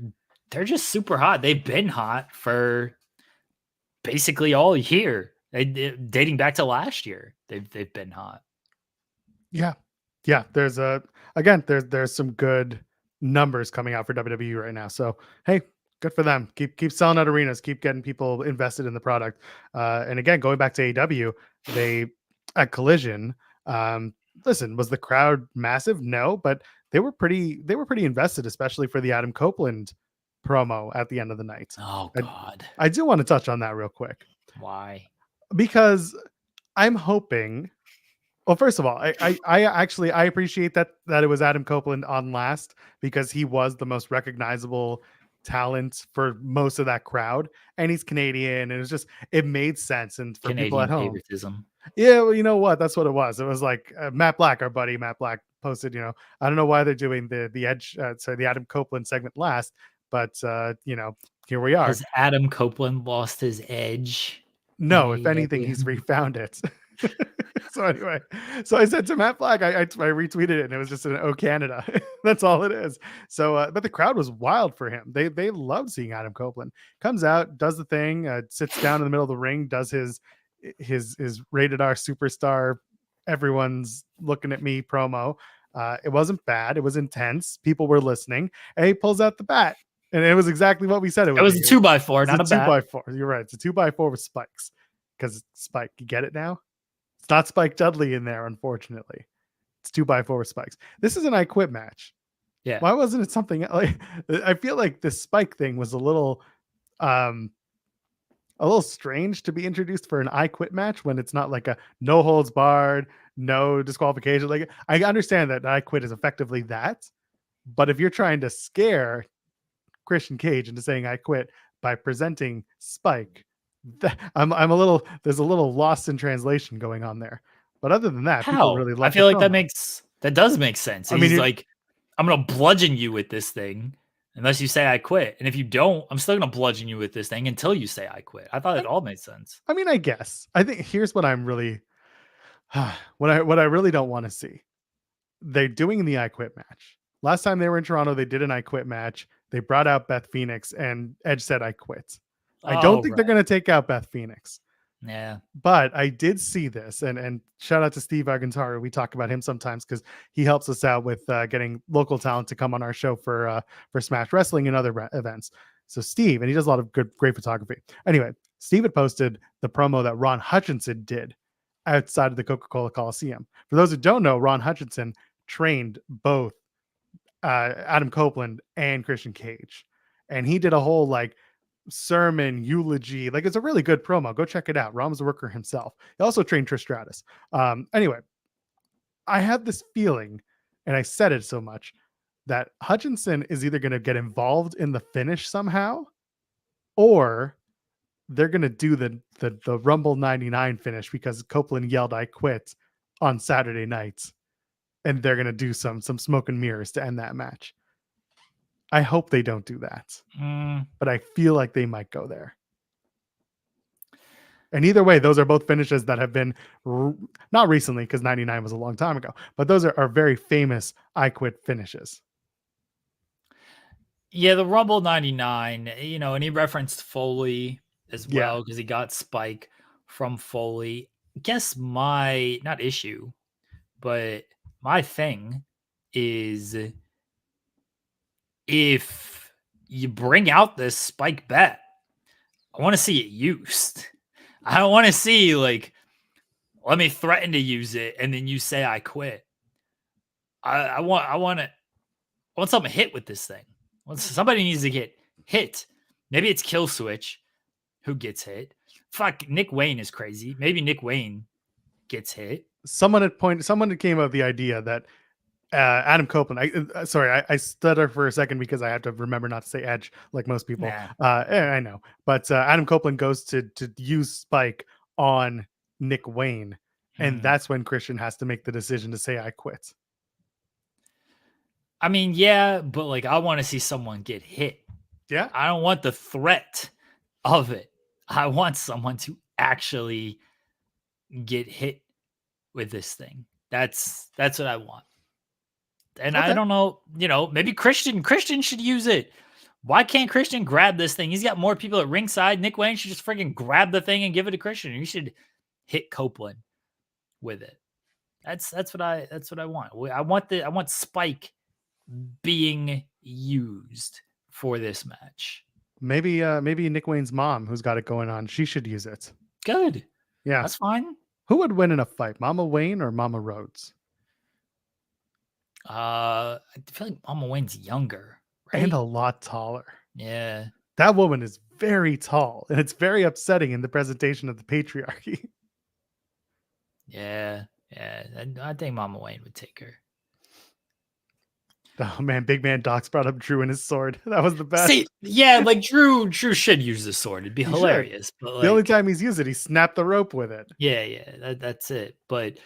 just super hot. They've been hot for basically all year. Dating back to last year, they've been hot. Yeah. There's some good numbers coming out for WWE right now. So hey, good for them. Keep selling out arenas. Keep getting people invested in the product. And again, going back to AEW, they at Collision. Listen, was the crowd massive? No, but they were pretty invested, especially for the Adam Copeland promo at the end of the night. Oh God, I do want to touch on that real quick. Why? Because I'm hoping. Well, first of all, I actually appreciate that it was Adam Copeland on last because he was the most recognizable talent for most of that crowd, and he's Canadian, and it made sense. And for people Canadian at home, favoritism. yeah, well, you know what? That's what it was. It was like Matt Black, our buddy Matt Black, posted. I don't know why they're doing the Edge, the Adam Copeland segment last, but here we are. Has Adam Copeland lost his edge? No, if anything, he's refound it. So anyway, so I said to Matt Black, I retweeted it, and it was just an "Oh Canada." That's all it is. So, but the crowd was wild for him. They loved seeing Adam Copeland. Comes out, does the thing, sits down in the middle of the ring, does his rated R superstar, everyone's looking at me promo. It wasn't bad. It was intense. People were listening. And he pulls out the bat, and it was exactly what we said it would. It was a 2x4, not a bat. 2x4. You're right. It's a 2x4 with spikes. Because Spike, you get it now? It's not Spike Dudley in there, unfortunately. It's 2x4 with spikes. This is an I Quit match. Yeah. Why wasn't it something like? I feel like the Spike thing was a little strange to be introduced for an I Quit match when it's not like a no holds barred, no disqualification. Like, I understand that I Quit is effectively that, but if you're trying to scare Christian Cage into saying I quit by presenting Spike, there's a little lost in translation going on there. But other than that, people really love. I feel like that does make sense. I mean, he's like, I'm gonna bludgeon you with this thing unless you say I quit, and if you don't, I'm still gonna bludgeon you with this thing until you say I quit. I thought it all made sense. I mean, I guess. I think here's what I'm really, what I really don't want to see. They're doing the I Quit match. Last time they were in Toronto, they did an I Quit match. They brought out Beth Phoenix, and Edge said I quit. I don't think they're going to take out Beth Phoenix. Yeah. But I did see this, and shout out to Steve Argentaro. We talk about him sometimes because he helps us out with getting local talent to come on our show for Smash Wrestling and other events. So Steve, and he does a lot of great photography. Anyway, Steve had posted the promo that Ron Hutchinson did outside of the Coca-Cola Coliseum. For those who don't know, Ron Hutchinson trained both Adam Copeland and Christian Cage, and he did a whole sermon eulogy. It's a really good promo. Go check it out. Ron's a worker himself. He also trained Trish Stratus. Anyway, I have this feeling, and I said it so much, that Hutchinson is either going to get involved in the finish somehow, or they're going to do the Rumble 99 finish because Copeland yelled I quit on Saturday nights, and they're going to do some smoke and mirrors to end that match. I hope they don't do that, but I feel like they might go there. And either way, those are both finishes that have been not recently, because 99 was a long time ago, but those are very famous I Quit finishes. Yeah, the Rumble 99, and he referenced Foley as well because he got Spike from Foley. Guess not issue, but my thing is, if you bring out this Spike bet, I want to see it used. I don't want to see let me threaten to use it and then you say I quit. I want something to hit with this thing. Somebody needs to get hit. Maybe it's Kill Switch who gets hit. Fuck, Nick Wayne is crazy. Maybe Nick Wayne gets hit. Someone came up with the idea that Adam Copeland. I stutter for a second because I have to remember not to say Edge like most people. I know, but Adam Copeland goes to use Spike on Nick Wayne, and that's when Christian has to make the decision to say I quit. I mean, yeah, but I want to see someone get hit. Yeah, I don't want the threat of it. I want someone to actually get hit with this thing. That's what I want. And okay. I don't know, maybe Christian should use it. Why can't Christian grab this thing? He's got more people at ringside. Nick Wayne should just freaking grab the thing and give it to Christian. You should hit Copeland with it. That's what I want. I want Spike being used for this match. Maybe Nick Wayne's mom, who's got it going on, she should use it. Good. Yeah. That's fine. Who would win in a fight, Mama Wayne or Mama Rhodes? I feel like Mama Wayne's younger, right? And a lot taller. Yeah. That woman is very tall, and it's very upsetting in the presentation of the patriarchy. Yeah. I think Mama Wayne would take her. Oh man, big man Doc's brought up Drew and his sword. That was the best. See, yeah, like Drew should use the sword. It'd be He should. hilarious. But like, the only time he's used it, he snapped the rope with it. yeah, that's it. But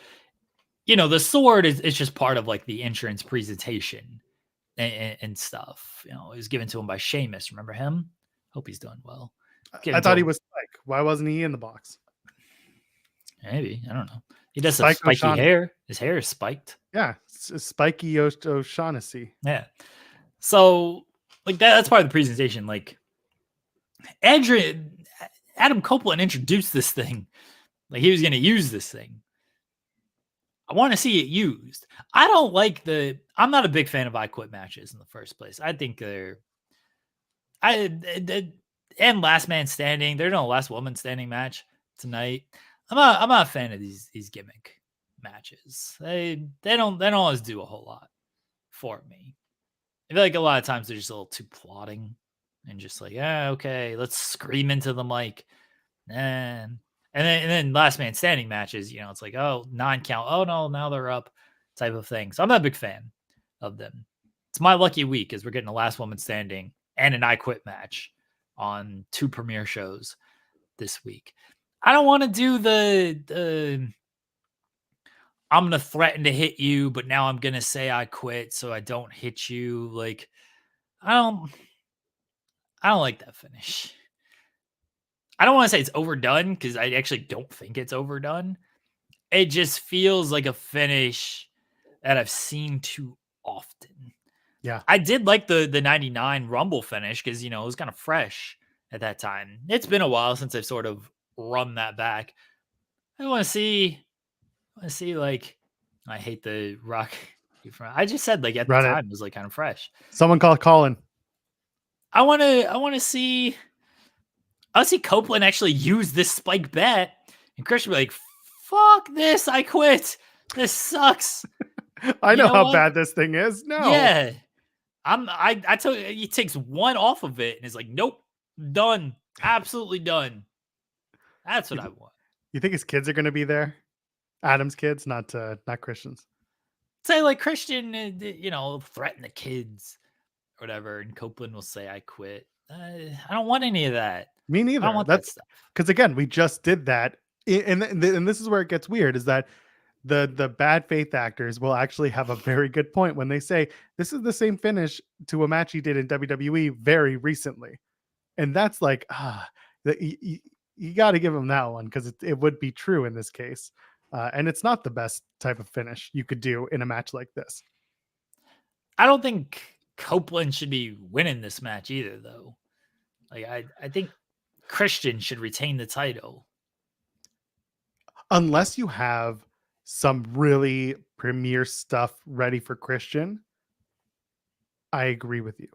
the sword is just part of like the entrance presentation and stuff. It was given to him by Sheamus. Remember him? Hope he's doing well. I thought he was Spike. Why wasn't he in the box? Maybe, I don't know. He does Spike have spiky O'Shaughnessy. hair. His hair is spiked. Yeah, spiky O'Shaughnessy. Yeah. So like that's part of the presentation. Like Adam Copeland introduced this thing. Like he was going to use this thing. I want to see it used. I'm not a big fan of I Quit matches in the first place. I think and last man standing. There's no last woman standing match tonight. I'm not a fan of these gimmick matches. They don't always do a whole lot for me. I feel like a lot of times they're just a little too plotting and just like, yeah, okay, let's scream into the mic. And then last man standing matches, it's like, oh, 9 count. Oh no, now they're up type of thing. So I'm not a big fan of them. It's my lucky week as we're getting a last woman standing and an I Quit match on 2 premiere shows this week. I don't want to do the I'm going to threaten to hit you, but now I'm going to say I quit so I don't hit you. Like, I don't like that finish. I don't want to say it's overdone because I actually don't think it's overdone. It just feels like a finish that I've seen too often. Yeah. I did like the 99 Rumble finish because, it was kind of fresh at that time. It's been a while since I've sort of run that back. I want to see like, I hate the Rock. I just said like at the time it was like kind of fresh. Someone call Colin. I want to see. I'll see Copeland actually use this spike bet, and Christian be like, "Fuck this! I quit. This sucks." I know how bad this thing is. No. Yeah, I told you, he takes one off of it and is like, "Nope, done. Absolutely done." That's what I want. You think his kids are going to be there? Adam's kids, not Christian's. Say like Christian, threaten the kids or whatever, and Copeland will say, "I quit." I don't want any of that. Me neither. I don't want that stuff. Because again, we just did that, and this is where it gets weird. Is that the bad faith actors will actually have a very good point when they say this is the same finish to a match he did in WWE very recently, and that's like you got to give him that one because it would be true in this case. And it's not the best type of finish you could do in a match like this. I don't think Copeland should be winning this match either, though. Like I think Christian should retain the title. Unless you have some really premier stuff ready for Christian, I agree with you.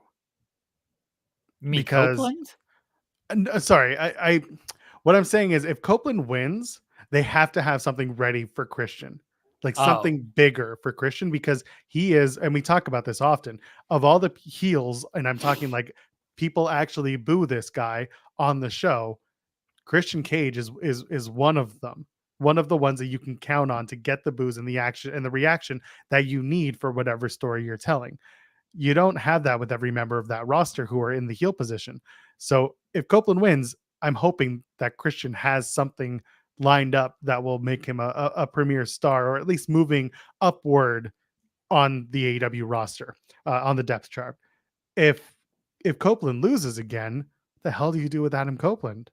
Copeland? Sorry, I what I'm saying is if Copeland wins, they have to have something ready for Christian, like something bigger for Christian, because he is, and we talk about this often, of all the heels, and I'm talking like people actually boo this guy on the show, Christian Cage is one of them, one of the ones that you can count on to get the boos and the action and the reaction that you need for whatever story you're telling. You don't have that with every member of that roster who are in the heel position. So if Copeland wins, I'm hoping that Christian has something lined up that will make him a premier star, or at least moving upward on the AEW roster, on the depth chart. If Copeland loses again, what the hell do you do with Adam Copeland?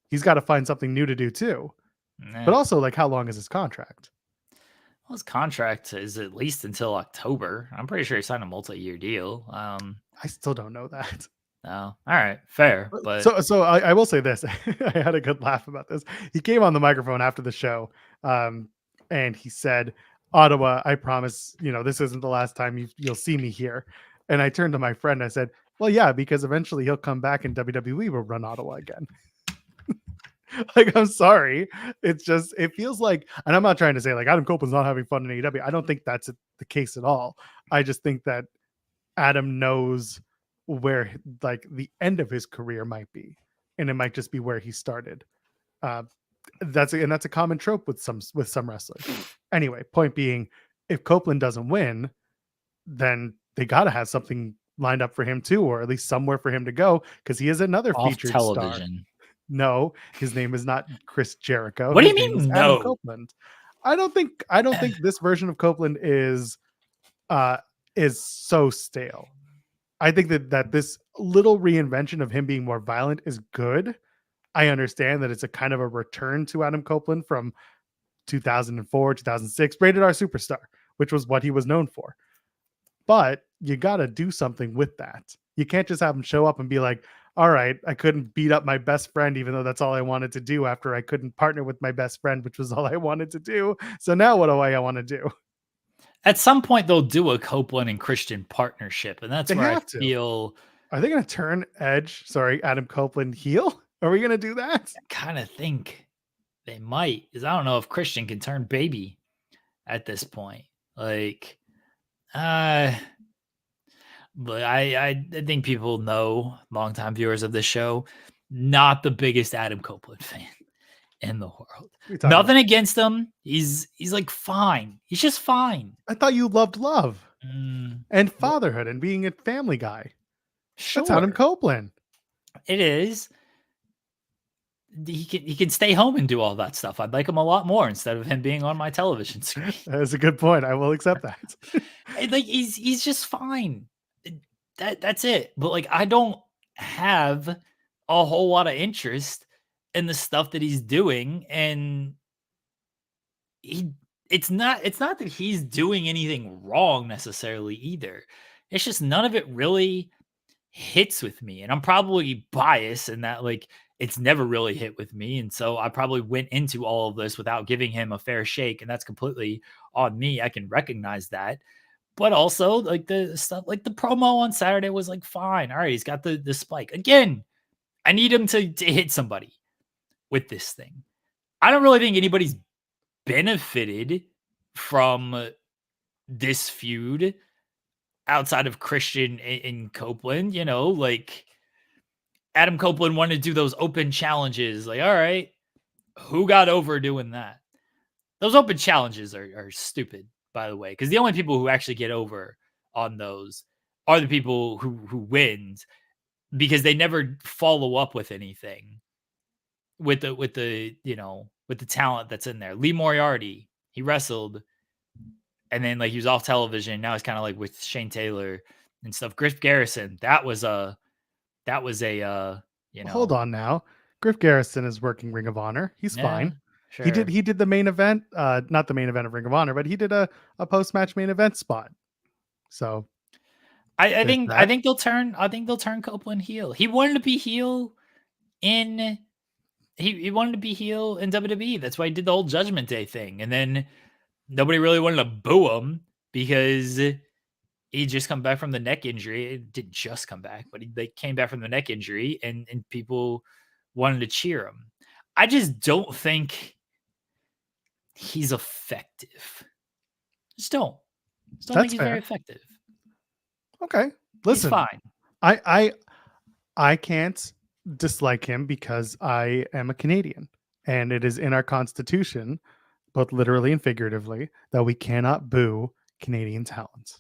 He's got to find something new to do too. Nah. But also, like, how long is his contract? Well, his contract is at least until October. I'm pretty sure he signed a multi-year deal. I still don't know that. No. All right. Fair. But so I will say this. I had a good laugh about this. He came on the microphone after the show, and he said, "Ottawa, I promise, this isn't the last time you'll see me here." And I turned to my friend. I said, "Well, yeah, because eventually he'll come back and WWE will run Ottawa again." Like, I'm sorry. It's just, it feels like, and I'm not trying to say like Adam Copeland's not having fun in AEW. I don't think that's the case at all. I just think that Adam knows where like the end of his career might be, and it might just be where he started. That's a common trope with some wrestlers. Anyway, point being, if Copeland doesn't win, then they got to have something lined up for him too, or at least somewhere for him to go, because he is another Off featured star. television. No, his name is not Chris Jericho. What do His you name is mean, Adam no? Copeland. I don't think this version of Copeland is so stale. I think that this little reinvention of him being more violent is good. I understand that it's a kind of a return to Adam Copeland from 2004, 2006, rated R superstar, which was what he was known for. But you got to do something with that. You can't just have him show up and be like, all right, I couldn't beat up my best friend, even though that's all I wanted to do after I couldn't partner with my best friend, which was all I wanted to do. So now what do I want to do? At some point, they'll do a Copeland and Christian partnership, and that's They where have I to. feel. Are they going to turn Adam Copeland heel? Are we going to do that? I kind of think they might, because I don't know if Christian can turn baby at this point. Like, but I think people know, longtime viewers of this show, not the biggest Adam Copeland fan in the world. Nothing against him. He's like fine. He's just fine. I thought you loved love and fatherhood and being a family guy. Sure. That's Adam Copeland. It is. He can stay home and do all that stuff. I'd like him a lot more instead of him being on my television screen. That's a good point. I will accept that. Like he's just fine. That's it. But like I don't have a whole lot of interest in the stuff that he's doing, and it's not that he's doing anything wrong necessarily either. It's just none of it really hits with me, and I'm probably biased in that like it's never really hit with me, and so I probably went into all of this without giving him a fair shake, and that's completely on me. I can recognize that. But also like the stuff, like the promo on Saturday was like fine. All right, he's got the spike. Again, I need him to hit somebody with this thing. I don't really think anybody's benefited from this feud outside of Christian and Copeland. You know, like Adam Copeland wanted to do those open challenges. Like, all right, who got over doing that? Those open challenges are stupid, by the way, because the only people who actually get over on those are the people who wins, because they never follow up with anything with the talent that's in there. Lee Moriarty, he wrestled, and then like he was off television. Now he's kind of like with Shane Taylor and stuff. Griff Garrison, that was a Hold on now. Griff Garrison is working Ring of Honor. He's fine. Sure. He did the main event, not the main event of Ring of Honor, but he did a post-match main event spot. So I think they'll turn Copeland heel. He wanted to be heel in he wanted to be heel in WWE. That's why he did the whole Judgment Day thing. And then nobody really wanted to boo him because he just come back from the neck injury. It didn't just come back, but they came back from the neck injury, and people wanted to cheer him. I just don't think he's effective. Just don't think he's very effective. Okay. Listen, he's fine. I can't dislike him because I am a Canadian, and it is in our constitution, both literally and figuratively, that we cannot boo Canadian talents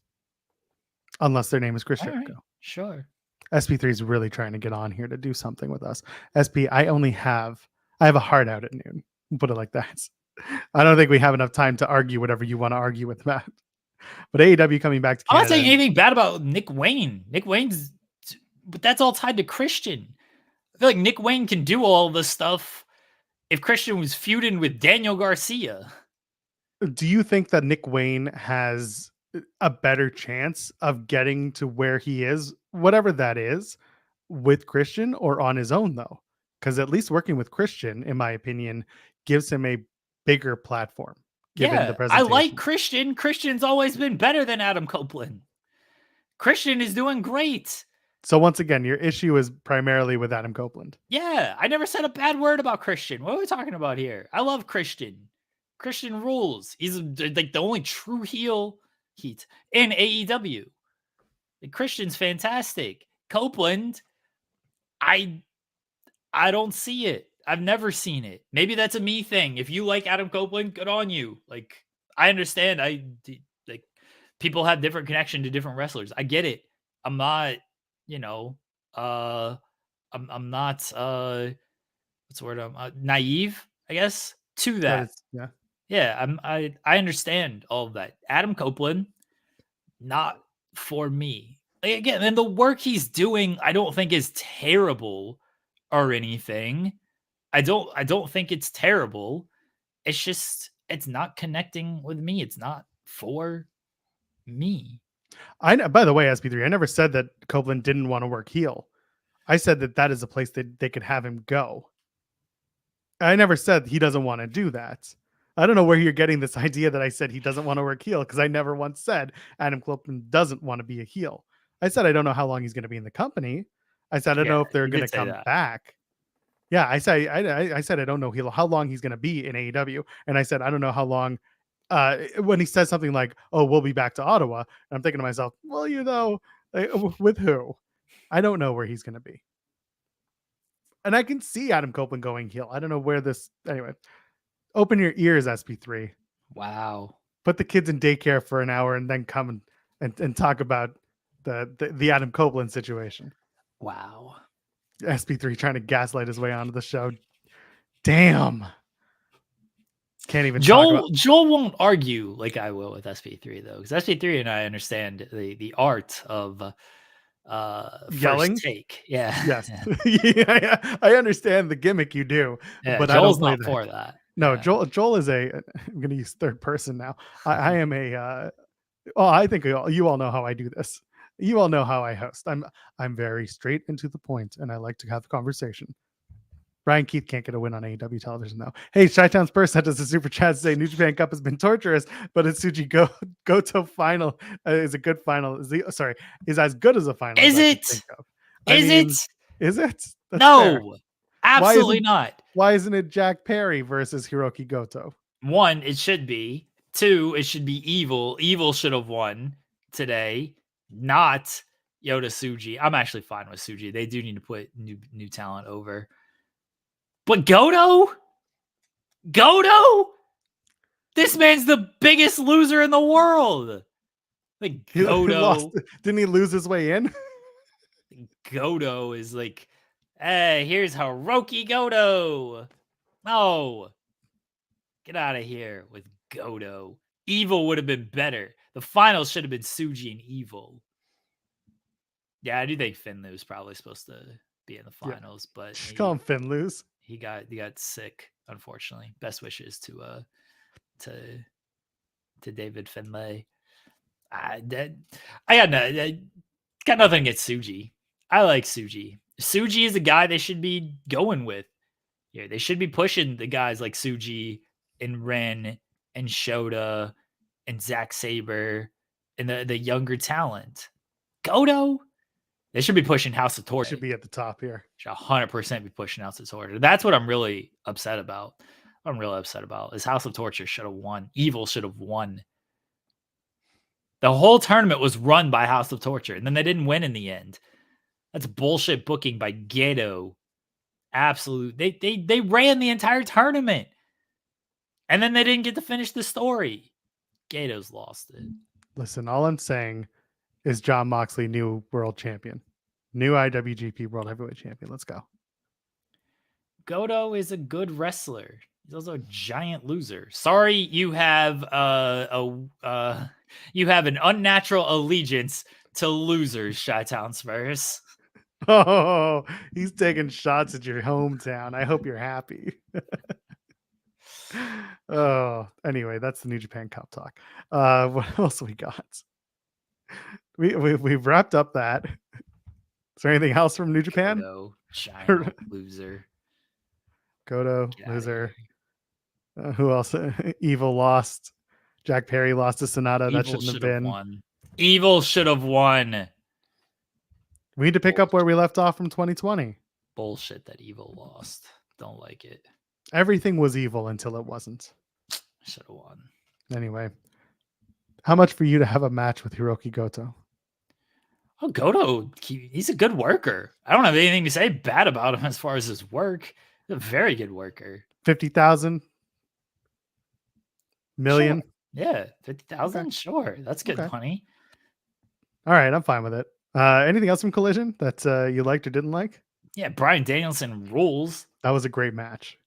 unless their name is Chris Jericho. Right, sure. SP3 is really trying to get on here to do something with us. SP, I have a heart out at noon. Put it like that. I don't think we have enough time to argue whatever you want to argue with Matt. But AEW coming back to Canada. I'm not saying anything bad about Nick Wayne. But that's all tied to Christian. I feel like Nick Wayne can do all this stuff if Christian was feuding with Daniel Garcia. Do you think that Nick Wayne has a better chance of getting to where he is, whatever that is, with Christian or on his own, though? Because at least working with Christian, in my opinion, gives him a bigger platform. Given the presentation. I like Christian. Christian's always been better than Adam Copeland. Christian is doing great. So once again, your issue is primarily with Adam Copeland. Yeah, I never said a bad word about Christian. What are we talking about here? I love Christian. Christian rules. He's like the only true heel heat in AEW. Like, Christian's fantastic. Copeland, I don't see it. I've never seen it. Maybe that's a me thing. If you like Adam Copeland, good on you. Like, I understand. people have different connection to different wrestlers. I get it. I'm not, I'm not what's the word? Naive, I guess, to that. Yeah, I understand all of that. Adam Copeland, not for me. Like, again, and the work he's doing, I don't think is terrible or anything. I don't think it's terrible. It's just it's not connecting with me. It's not for me. By the way, SP3, I never said that Copeland didn't want to work heel. I said that is a place that they could have him go. I never said he doesn't want to do that. I don't know where you're getting this idea that I said he doesn't want to work heel, because I never once said Adam Copeland doesn't want to be a heel. I said I don't know how long he's going to be in the company. I said I don't know if they're going to come back. Yeah, I said I don't know how long he's going to be in AEW, and I said I don't know how long. When he says something like, "Oh, we'll be back to Ottawa," and I'm thinking to myself, "Well, with who? I don't know where he's going to be." And I can see Adam Copeland going heel. I don't know where this. Anyway, open your ears, SP3. Wow. Put the kids in daycare for an hour and then come and talk about the Adam Copeland situation. Wow. SP3 trying to gaslight his way onto the show. Damn. Can't even. Joel won't argue like I will with SP3 though, because SP3 and I understand the art of yelling. First take. Yeah. Yes. Yeah, I understand the gimmick you do, but Joel's I don't not for that. No, yeah. Joel is I'm going to use third person now. I am I think you all know how I do this. You all know how I host. I'm very straight and to the point, and I like to have the conversation. Brian Keith can't get a win on AEW television, though. Hey, Chi-Town Spurs sent us a super chat to say New Japan Cup has been torturous, but its Tsuji Goto final is a good final. Is as good as a final. Is it? Is it? That's no, fair. Absolutely not. Why isn't it Jack Perry versus Hiroki Goto? 1, it should be. 2, it should be Evil. Evil should have won today, not Yota Tsuji. I'm actually fine with Tsuji. They do need to put new talent over. But Goto? This man's the biggest loser in the world. Like Goto. Didn't he lose his way in? Goto is like, hey, here's Hiroki Goto. Oh, get out of here with Goto. Evil would have been better. The finals should have been Tsuji and Evil. Yeah, I do think Finloo's probably supposed to be in the finals, but call him Finloo's. He got sick, unfortunately. Best wishes to David Finlay. I got nothing against Tsuji. I like Tsuji. Tsuji is the guy they should be going with. Yeah, they should be pushing the guys like Tsuji and Ren and Shota and Zack Sabre and the younger talent. Goto, they should be pushing House of Torture. Should be at the top here. Should 100% be pushing House of Torture. That's what I'm really upset about. What I'm really upset about is House of Torture should have won. Evil should have won. The whole tournament was run by House of Torture, and then they didn't win in the end. That's bullshit booking by Gato. Absolute. They ran the entire tournament, and then they didn't get to finish the story. Gato's lost it. Listen, all I'm saying is Jon Moxley, new world champion, new IWGP World Heavyweight Champion. Let's go. Goto is a good wrestler. He's also a giant loser. Sorry, you have you have an unnatural allegiance to losers, Chi-Town Spurs. Oh, he's taking shots at your hometown. I hope you're happy. Oh, anyway, that's the New Japan Cup talk. What else we got? We've wrapped up that. Is there anything else from New Japan? Goto, giant loser. Goto, loser. Who else? Evil lost. Jack Perry lost to Sonata. That shouldn't have been. Won. Evil should have won. We need to pick up where we left off from 2020. Bullshit that Evil lost. Don't like it. Everything was evil until it wasn't. Should have won. Anyway, how much for you to have a match with Hiroki Goto? Oh, Goto, he's a good worker. I don't have anything to say bad about him as far as his work. He's a very good worker. 50,000 million. Yeah, 50,000. Okay. Sure, that's good Okay. money. All right, I'm fine with it. Anything else from Collision that you liked or didn't like? Yeah, Bryan Danielson rules. That was a great match.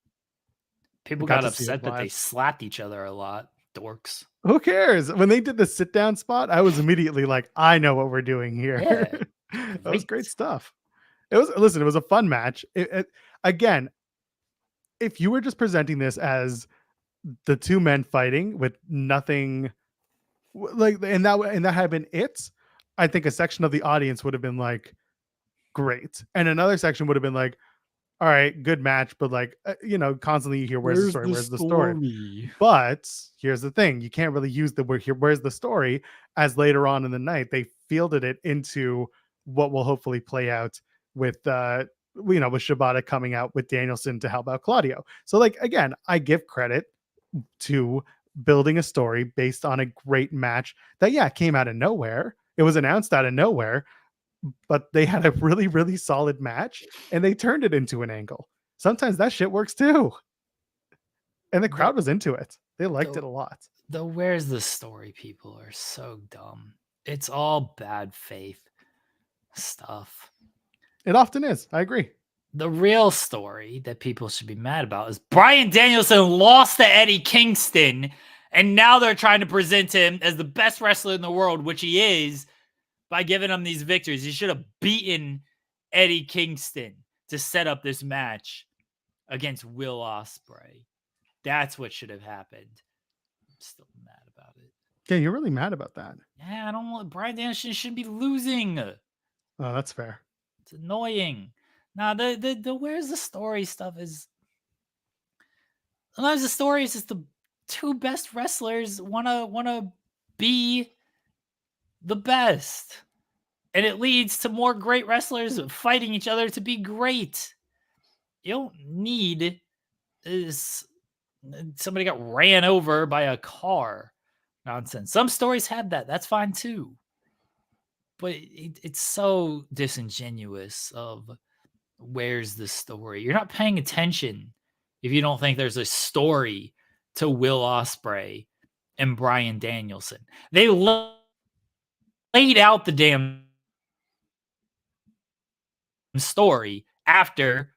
People Got got to see it upset that they live. slapped each other a lot. Dorks. Who cares? When they did the sit down spot, I was immediately like, I know what we're doing here. Yeah, That was great great. stuff. It was a fun match. Again, if you were just presenting this as the two men fighting with nothing like and that had been it, I think a section of the audience would have been like, great. And another section would have been like, all right, good match, but like, constantly you hear, where's the story? Where's the story? But here's the thing: you can't really use the where's the story, as later on in the night they fielded it into what will hopefully play out with with Shibata coming out with Danielson to help out Claudio. So like again, I give credit to building a story based on a great match that came out of nowhere. It was announced out of nowhere, but they had a really, really solid match and they turned it into an angle. Sometimes that shit works too. And the crowd was into it. They liked it a lot. The where's the story people are so dumb. It's all bad faith stuff. It often is. I agree. The real story that people should be mad about is Bryan Danielson lost to Eddie Kingston, and now they're trying to present him as the best wrestler in the world, which he is, by giving him these victories. He should have beaten Eddie Kingston to set up this match against Will Ospreay. That's what should have happened. I'm still mad about it. Yeah, you're really mad about that. Yeah, I don't want Bryan Danielson shouldn't be losing. Oh, that's fair. It's annoying. Now the where's the story stuff is sometimes the story is just the two best wrestlers wanna be the best. And it leads to more great wrestlers fighting each other to be great. You don't need this somebody got ran over by a car nonsense. Some stories have that. That's fine too. But it's so disingenuous of where's the story? You're not paying attention if you don't think there's a story to Will Ospreay and Bryan Danielson. They laid out the damn story after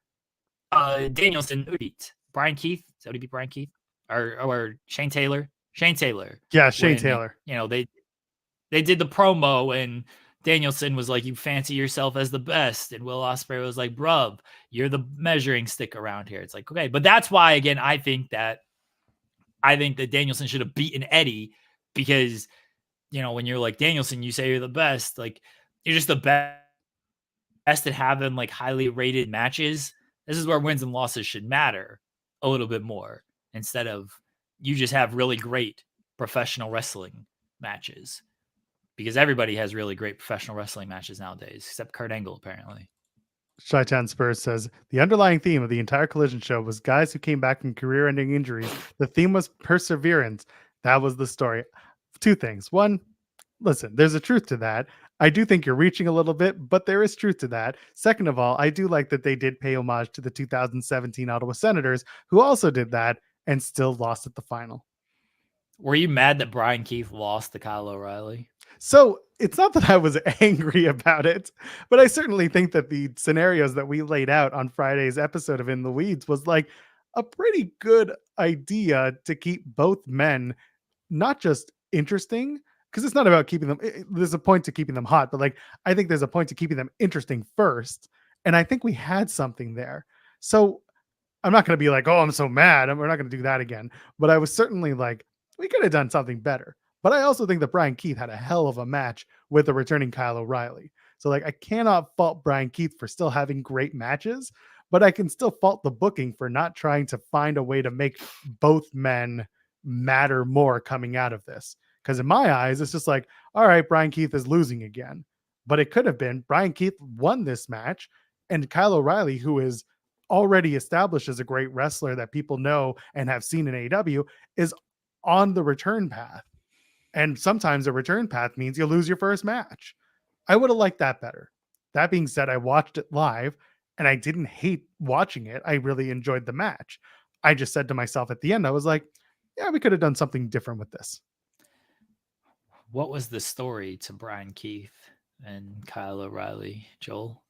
Danielson beat Brian Keith. Is that what he beat Brian Keith? Or Shane Taylor? Shane Taylor. Yeah, Shane Taylor. They did the promo and Danielson was like, you fancy yourself as the best. And Will Ospreay was like, bruv, you're the measuring stick around here. It's like, okay. But that's why, again, I think that Danielson should have beaten Eddie because, when you're like Danielson, you say you're the best. Like, you're just the best at having like highly rated matches. This is where wins and losses should matter a little bit more instead of you just have really great professional wrestling matches. Because everybody has really great professional wrestling matches nowadays, except Kurt Angle, apparently. Chi-Town Spurs says, the underlying theme of the entire Collision show was guys who came back from career-ending injuries. The theme was perseverance. That was the story. Two things. One, listen, there's a truth to that. I do think you're reaching a little bit, but there is truth to that. Second of all, I do like that they did pay homage to the 2017 Ottawa Senators, who also did that and still lost at the final. Were you mad that Brian Keith lost to Kyle O'Reilly? So it's not that I was angry about it, but I certainly think that the scenarios that we laid out on Friday's episode of In the Weeds was like a pretty good idea to keep both men not just interesting, because it's not about keeping them. There's a point to keeping them hot, but like I think there's a point to keeping them interesting first. And I think we had something there. So I'm not going to be like, oh, I'm so mad. We're not going to do that again. But I was certainly like, we could have done something better. But I also think that Brian Keith had a hell of a match with the returning Kyle O'Reilly. So like I cannot fault Brian Keith for still having great matches, but I can still fault the booking for not trying to find a way to make both men matter more coming out of this. Because in my eyes, it's just like, all right, Brian Keith is losing again. But it could have been Brian Keith won this match and Kyle O'Reilly, who is already established as a great wrestler that people know and have seen in AEW, is on the return path. And sometimes a return path means you lose your first match. I would have liked that better. That being said, I watched it live and I didn't hate watching it. I really enjoyed the match. I just said to myself at the end, I was like, yeah, we could have done something different with this. what was the story to Brian Keith and Kyle O'Reilly, Joel?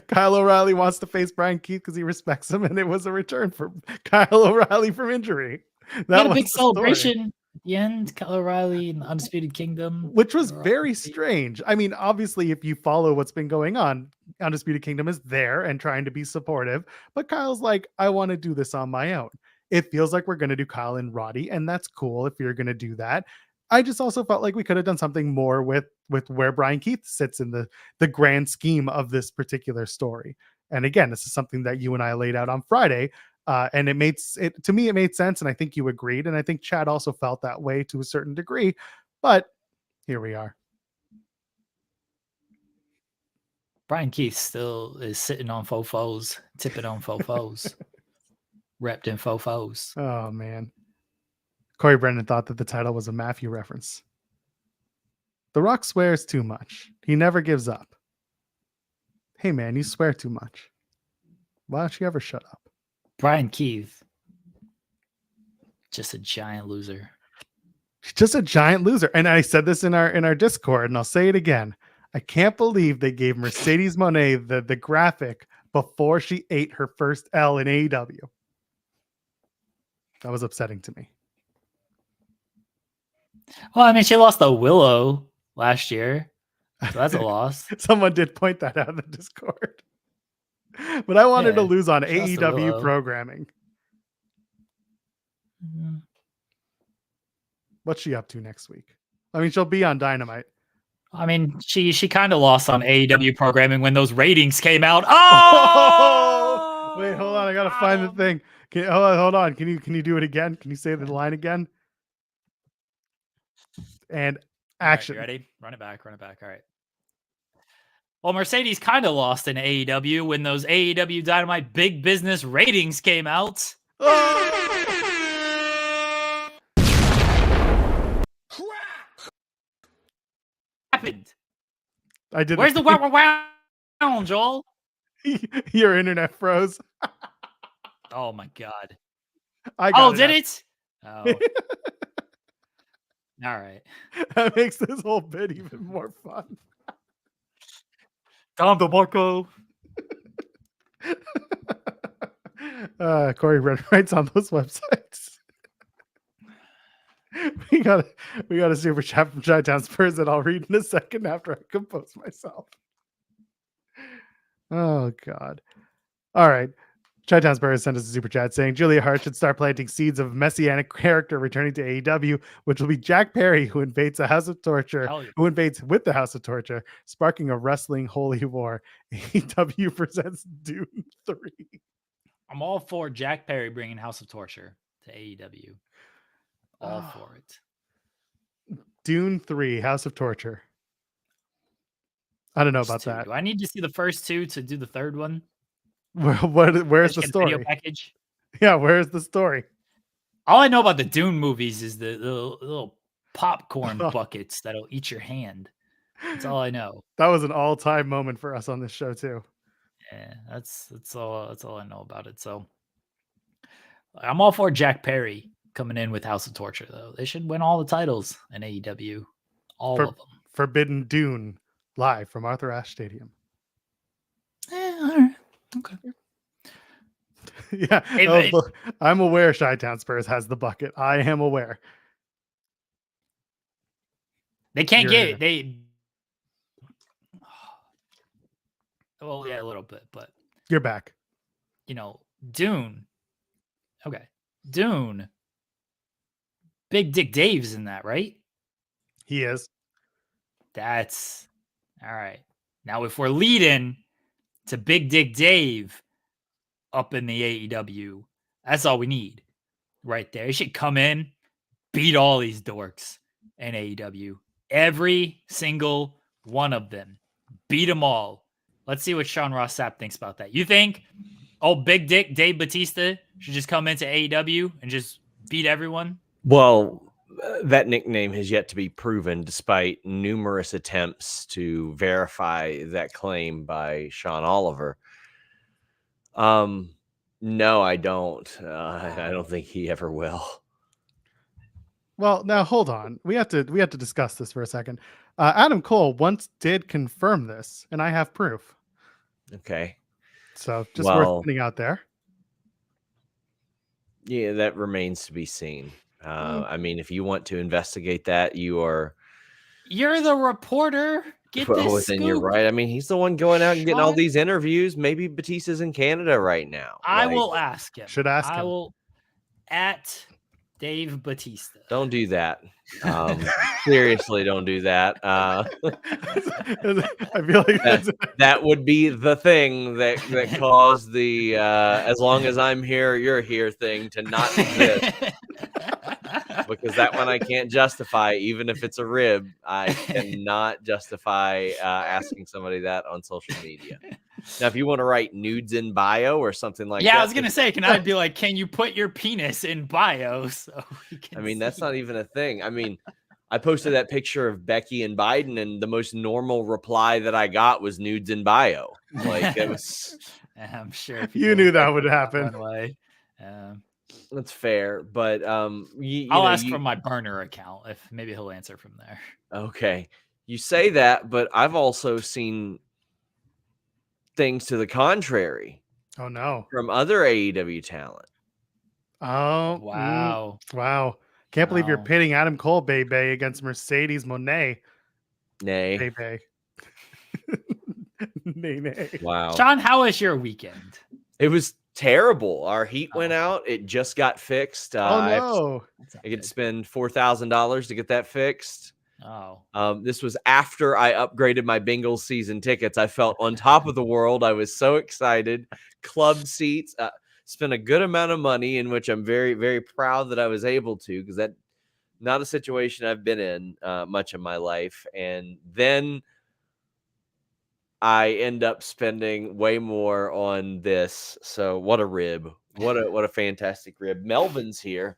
Kyle O'Reilly wants to face Brian Keith because he respects him, and it was a return for Kyle O'Reilly from injury. That had a was big the celebration story. at the end. Kyle O'Reilly and the Undisputed Kingdom, which was very strange. I mean, obviously, if you follow what's been going on, Undisputed Kingdom is there and trying to be supportive, but Kyle's like, I want to do this on my own. It feels like we're going to do Kyle and Roddy, and that's cool if you're going to do that. I just also felt like we could have done something more with where Brian Keith sits in the grand scheme of this particular story. And again, this is something that you and I laid out on Friday. And it made it to me, it made sense. And I think you agreed. And I think Chad also felt that way to a certain degree. But here we are. Brian Keith still is sitting on fofos, tipping on fofos, repped in fofos. Oh, man. Corey Brennan thought that the title was a Matthew reference. The Rock swears too much. He never gives up. Hey, man, you swear too much. Why don't you ever shut up? Brian Keith, just a giant loser. Just a giant loser. And I said this in our Discord, and I'll say it again. I can't believe they gave Mercedes Moné the graphic before she ate her first L in AEW. That was upsetting to me. Well, I mean, she lost to Willow last year, so that's a loss. Someone did point that out in the Discord. But I wanted to lose on AEW programming. Mm-hmm. What's she up to next week? I mean, she'll be on Dynamite. I mean, she kind of lost on AEW programming when those ratings came out. Oh! Wait, hold on. I gotta find the thing. Hold on. Can you do it again? Can you say the line again? And action. Right, you ready? Run it back. All right. Well, Mercedes kind of lost in AEW when those AEW Dynamite big business ratings came out. Happened. I did. Where's the wow, Joel? Your internet froze. Oh my god. Did it? Oh. All right. That makes this whole bit even more fun. Tom DeMarco. Corey writes on those websites. we got a super chat from Chi-Town Spurs that I'll read in a second after I compose myself. Oh God. All right. Chi-Town Spurs sent us a super chat saying Julia Hart should start planting seeds of messianic character returning to AEW, which will be Jack Perry, who invades the House of Torture, who invades with the House of Torture, sparking a wrestling holy war. AEW presents Dune 3. I'm all for Jack Perry bringing House of Torture to AEW. All for it. Dune 3, House of Torture. I don't know about that. Do I need to see the first two to do the third one? Where's the story? Video package? Yeah, where's the story? All I know about the Dune movies is the little popcorn buckets that'll eat your hand. That's all I know. That was an all-time moment for us on this show too. Yeah, that's all I know about it. So I'm all for Jack Perry coming in with House of Torture, though. They should win all the titles in AEW. All of them. Forbidden Dune, live from Arthur Ashe Stadium. All right. Okay. Yeah. Look, I'm aware Chi-Town Spurs has the bucket. I am aware. They can't get it. Well, yeah, a little bit, but you're back. Dune. Okay. Dune. Big Dick Dave's in that, right? He is. That's all right. Now, if we're leading to Big Dick Dave up in the AEW, that's all we need right there. He should come in, beat all these dorks in AEW. Every single one of them. Beat them all. Let's see what Sean Ross Sapp thinks about that. You think Big Dick Dave Batista should just come into AEW and just beat everyone? Well, that nickname has yet to be proven despite numerous attempts to verify that claim by Sean Oliver. No, I don't. I don't think he ever will. Well, now hold on. We have to discuss this for a second. Adam Cole once did confirm this, and I have proof. Okay. So just worth Well, putting out there. yeah, that remains to be seen. I mean, if you want to investigate that, you're the reporter. Get well, this then you're scoop. right. I mean, he's the one going out and getting all Sean? these interviews. Maybe Batista's in Canada right now. I Like, will ask him. Should ask I him. will at Dave Batista. don't do that. Seriously, don't do that. I feel like That would be the thing that caused the as long as I'm here, you're here thing to not exist. Because that one I can't justify, even if it's a rib. I cannot justify asking somebody that on social media. Now, if you want to write nudes in bio or something like that. Yeah, I was gonna say, can I be like, can you put your penis in bio so we can I mean, that's see? not even a thing. I mean, I posted that picture of Becky and Biden, and the most normal reply that I got was nudes in bio. Like, it was. I'm sure you people knew that take would it happen. one way. That's fair, but I'll ask from my burner account if maybe he'll answer from there. Okay, you say that, but I've also seen things to the contrary Oh no. from other AEW talent. Oh Wow. wow. Can't believe you're No. pitting Adam Cole Bebe against Mercedes Monet Nay. Bebe. Nay. Wow. Sean, how was your weekend? It was terrible. Our heat went out. It just got fixed. Oh no. I get to spend $4,000 to get that fixed. Oh. This was after I upgraded my Bengals season tickets. I felt on top of the world. I was so excited. Club seats. Spent a good amount of money, in which I'm very, very proud that I was able to, because that's not a situation I've been in much of my life. And then I end up spending way more on this. So what a rib. What a fantastic rib. Melvin's here.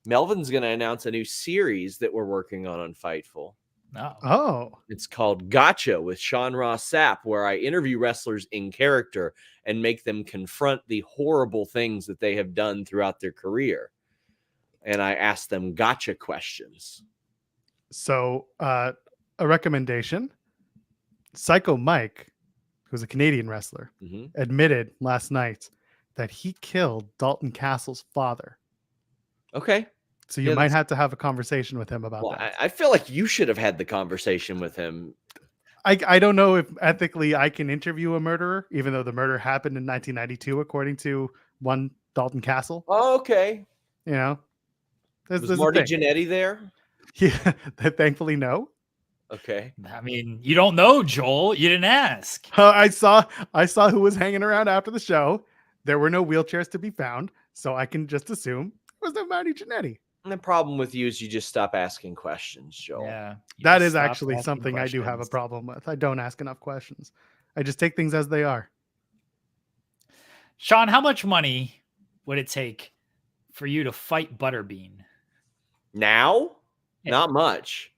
Melvin's going to announce a new series that we're working on Fightful. No. Oh. It's called Gotcha with Sean Ross Sapp, where I interview wrestlers in character and make them confront the horrible things that they have done throughout their career. And I ask them gotcha questions. So a recommendation. Psycho Mike, who's a Canadian wrestler, admitted last night that he killed Dalton Castle's father. Okay. So you might have to have a conversation with him about that. I feel like you should have had the conversation with him. I don't know if ethically I can interview a murderer, even though the murder happened in 1992, according to one Dalton Castle. Oh, okay. You know, was Marty Jannetty there? Yeah, thankfully no. Okay. I mean, you don't know, Joel. You didn't ask. I saw who was hanging around after the show. There were no wheelchairs to be found, so I can just assume there was no Marty Jannetty. And the problem with you is you just stop asking questions, Joel. Yeah. That is actually something I do have a problem with. I don't ask enough questions. I just take things as they are. Sean, how much money would it take for you to fight Butterbean? Now? Yeah. Not much.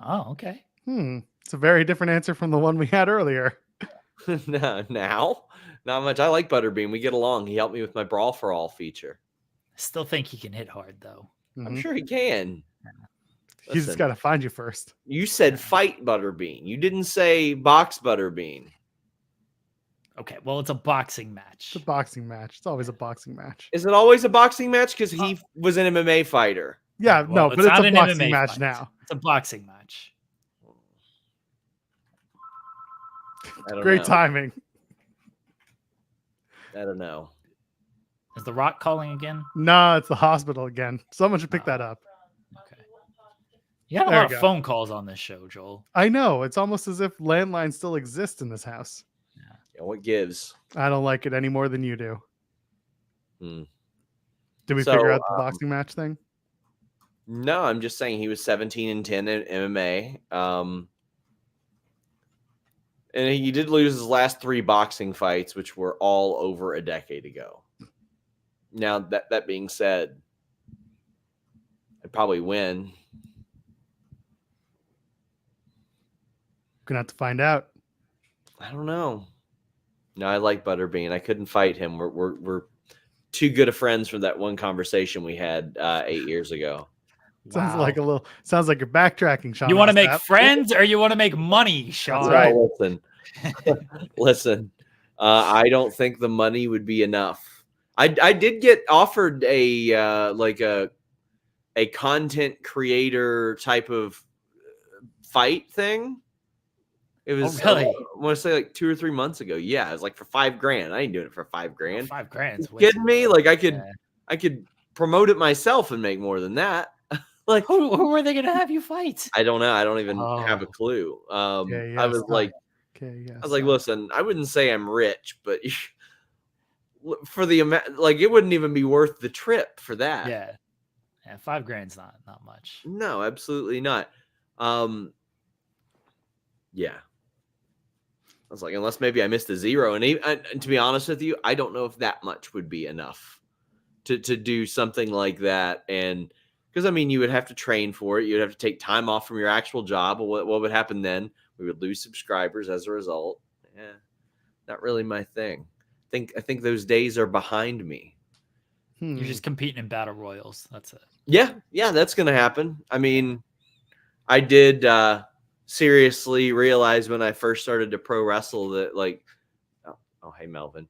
Oh, okay. It's a very different answer from the one we had earlier. Now? Not much. I like Butterbean. We get along. He helped me with my Brawl for All feature. I still think he can hit hard, though. I'm sure he can. He's just got to find you first. You said fight Butterbean. You didn't say box Butterbean. Okay, well, it's a boxing match. It's a boxing match. It's always a boxing match. Is it always a boxing match? Because he was an MMA fighter. Yeah, Well, no, but it's not a an boxing MMA match fight. now. It's a boxing match. Great timing. I don't know. Is The Rock calling again? No, it's the hospital again. Someone should pick that up. Okay. You had a There lot you of go. phone calls on this show, Joel. I know. It's almost as if landlines still exist in this house. Yeah, what gives? I don't like it any more than you do. Did we So, figure out the boxing match thing? No, I'm just saying he was 17-10 in MMA. And he did lose his last 3 boxing fights, which were all over a decade ago. Now, that being said, I'd probably win. Gonna have to find out. I don't know. No, I like Butterbean. I couldn't fight him. We're too good of friends from that one conversation we had 8 years ago. Sounds like you're backtracking, Sean. You want to make Sapp. friends or you want to make money, Sean? right. Listen, listen. I don't think the money would be enough. I did get offered a content creator type of fight thing. It was really? I want to say like 2 or 3 months ago. Yeah, it was like for $5,000. I ain't doing it for $5,000. $5,000. You kidding me? Like I could promote it myself and make more than that. Like who were they gonna have you fight? I don't know. I don't even have a clue. I was like, listen, I wouldn't say I'm rich, but for the amount, like it wouldn't even be worth the trip for that. Yeah, $5,000's not much. No, absolutely not. Yeah. I was like, unless maybe I missed a zero. And to be honest with you, I don't know if that much would be enough to do something like that. And because, I mean, you would have to train for it. You'd have to take time off from your actual job. What would happen then? We would lose subscribers as a result. Yeah, not really my thing. I think those days are behind me. You're just competing in battle royals. That's it. Yeah, that's going to happen. I mean, I did seriously realize when I first started to pro wrestle that, like, oh, hey, Melvin,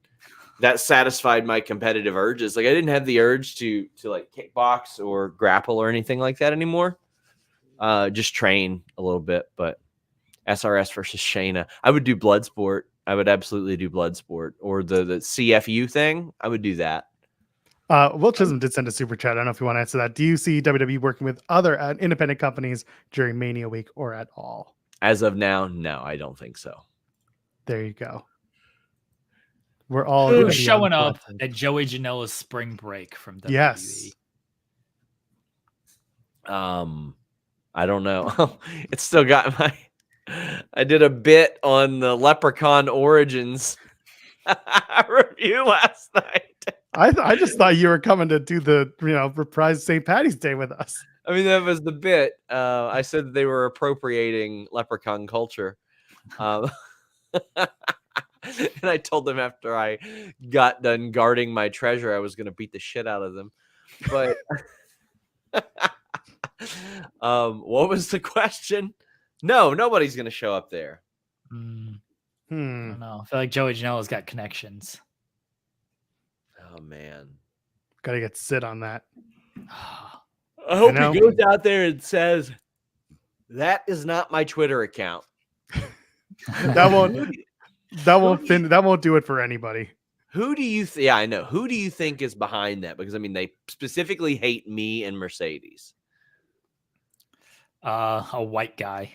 that satisfied my competitive urges. Like, I didn't have the urge to like kickbox or grapple or anything like that anymore. Just train a little bit, but SRS versus Shayna, I would do Bloodsport. I would absolutely do Bloodsport, or the CFU thing. I would do that. Will Chisholm did send a super chat. I don't know if you want to answer that. Do you see WWE working with other independent companies during Mania week or at all? As of now, no, I don't think so. There you go. We're all Who's showing up at Joey Janela's spring break from WWE? Yes. I don't know. It's still got my. I did a bit on the Leprechaun Origins review last night. I just thought you were coming to do the reprise St. Patty's Day with us. I mean, that was the bit. I said that they were appropriating Leprechaun culture. And I told them after I got done guarding my treasure, I was going to beat the shit out of them. But what was the question? No, nobody's going to show up there. I don't know. I feel like Joey Janela's got connections. Oh, man. Got to get Sid on that. I hope he goes out there and says, that is not my Twitter account. That won't do it for anybody. Who do you yeah, I know. Who do you think is behind that? Because I mean, they specifically hate me and Mercedes. A white guy.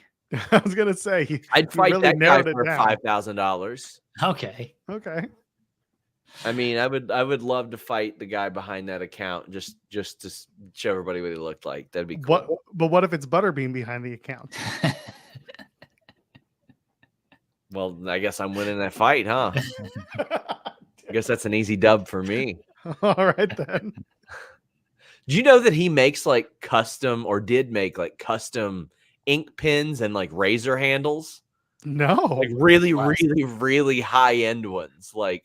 I was gonna say I'd fight really that guy for $5,000. Okay. I mean, I would love to fight the guy behind that account just to show everybody what he looked like. That'd be cool. But what if it's Butterbean behind the account? Well, I guess I'm winning that fight, huh? I guess that's an easy dub for me. All right, then. Do you know that he makes like custom, or did make like custom ink pens and like razor handles? No. Like really, really, really high end ones. Like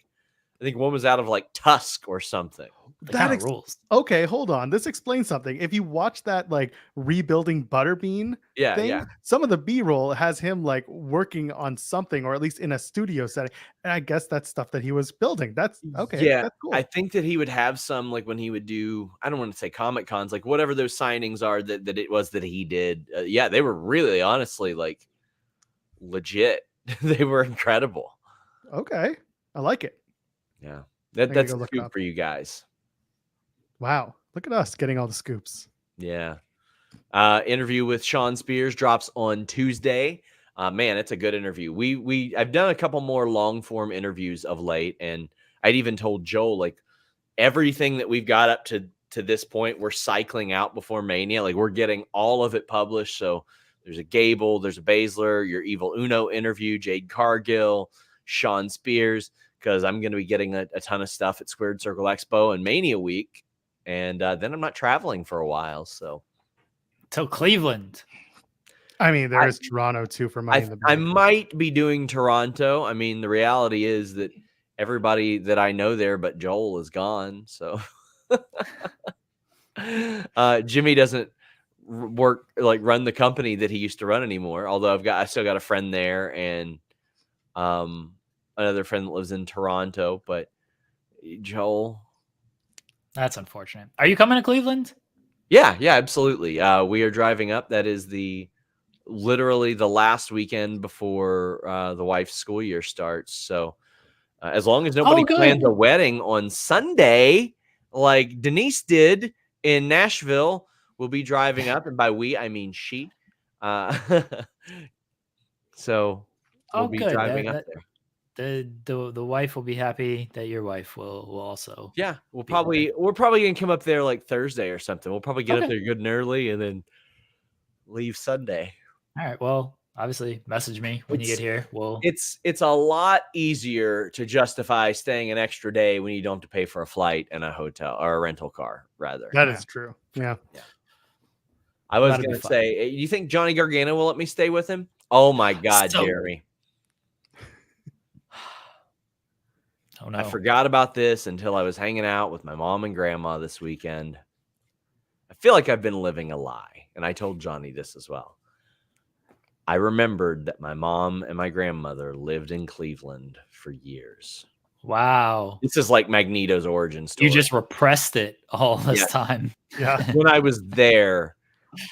I think one was out of like Tusk or something. That rules. Okay, hold on. This explains something. If you watch that like rebuilding Butterbean thing, some of the B-roll has him like working on something, or at least in a studio setting. And I guess that's stuff that he was building. That's okay. Yeah, that's cool. I think that he would have some like when he would do, I don't want to say Comic Cons, like whatever those signings are that it was that he did. Yeah, they were really honestly like legit. They were incredible. Okay, I like it. Yeah, that's a scoop for you guys. Wow, look at us getting all the scoops. Yeah. Interview with Sean Spears drops on Tuesday. Man, it's a good interview. I've done a couple more long form interviews of late, and I'd even told Joel like everything that we've got up to this point, we're cycling out before Mania. Like we're getting all of it published. So there's a Gable, there's a Baszler, your Evil Uno interview, Jade Cargill, Sean Spears, because I'm going to be getting a ton of stuff at Squared Circle Expo and Mania Week. And then I'm not traveling for a while, so till Cleveland. I mean, there is Toronto too for Money in the Bank. I might be doing Toronto. I mean, the reality is that everybody that I know there, but Joel, is gone. So Jimmy doesn't run the company that he used to run anymore. Although I still got a friend there and another friend that lives in Toronto. But Joel, that's unfortunate. Are you coming to Cleveland? Yeah, absolutely. We are driving up. That is literally the last weekend before the wife's school year starts. So as long as nobody plans a wedding on Sunday, like Denise did in Nashville, we'll be driving up. And by we, I mean she. So we'll be driving up there. The wife will be happy that your wife will also. Yeah, we're probably gonna come up there like Thursday or something. We'll probably get up there good and early and then leave Sunday. All right. Well, obviously, message me when you get here. It's a lot easier to justify staying an extra day when you don't have to pay for a flight and a hotel or a rental car. Rather, that is true. Yeah. I was gonna say, you think Johnny Gargano will let me stay with him? Oh my God, Jeremy. Oh, no. I forgot about this until I was hanging out with my mom and grandma this weekend. I feel like I've been living a lie, and I told Johnny this as well. I remembered that my mom and my grandmother lived in Cleveland for years. Wow. This is like Magneto's origin story. You just repressed it all this time. Yeah. When I was there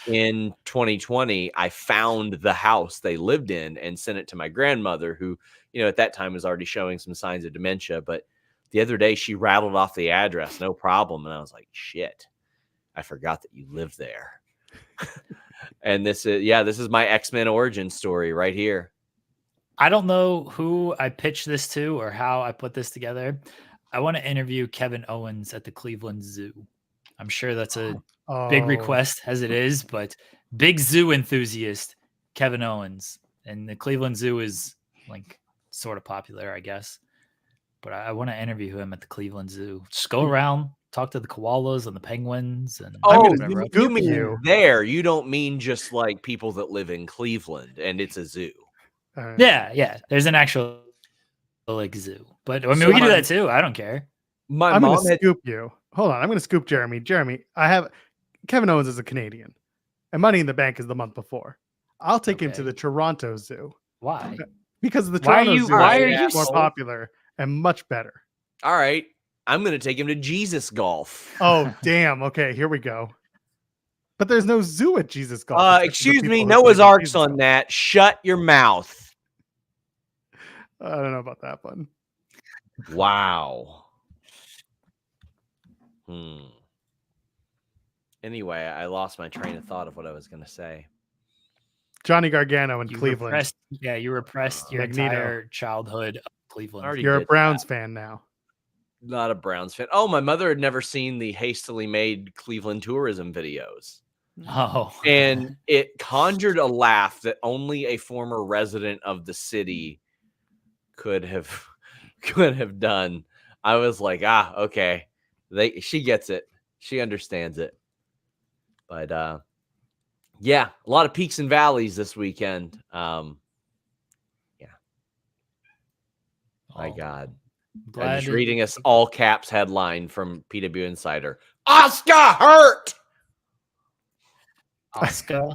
in 2020, I found the house they lived in and sent it to my grandmother, who, at that time was already showing some signs of dementia. But the other day she rattled off the address, no problem. And I was like, shit, I forgot that you lived there. And this is my X-Men origin story right here. I don't know who I pitched this to or how I put this together. I want to interview Kevin Owens at the Cleveland Zoo. I'm sure that's a big request as it is, but big zoo enthusiast, Kevin Owens. And the Cleveland Zoo is like sort of popular, I guess. But I want to interview him at the Cleveland Zoo. Just go around, talk to the koalas and the penguins. And you mean there. You don't mean just like people that live in Cleveland and it's a zoo. Yeah. There's an actual like zoo. But I mean, we can do that too. I don't care. I'm going to scoop you. Hold on. I'm going to scoop Jeremy. Jeremy, Kevin Owens is a Canadian. And Money in the Bank is the month before. I'll take him to the Toronto Zoo. Why? Because the Toronto Zoo is more popular and much better. All right. I'm going to take him to Jesus Golf. Oh, damn. Okay, here we go. But there's no zoo at Jesus Golf. Excuse me. Noah's Ark's on that. Shut your mouth. I don't know about that one. Wow. Anyway, I lost my train of thought of what I was going to say. Johnny Gargano in Cleveland. You repressed your entire childhood of Cleveland. You're a Browns fan now. Not a Browns fan. Oh, my mother had never seen the hastily made Cleveland tourism videos. Oh. And it conjured a laugh that only a former resident of the city could have done. I was like, okay. She gets it. She understands it. But a lot of peaks and valleys this weekend. My God. I'm just reading us all caps headline from PW Insider. Oscar hurt. Oscar.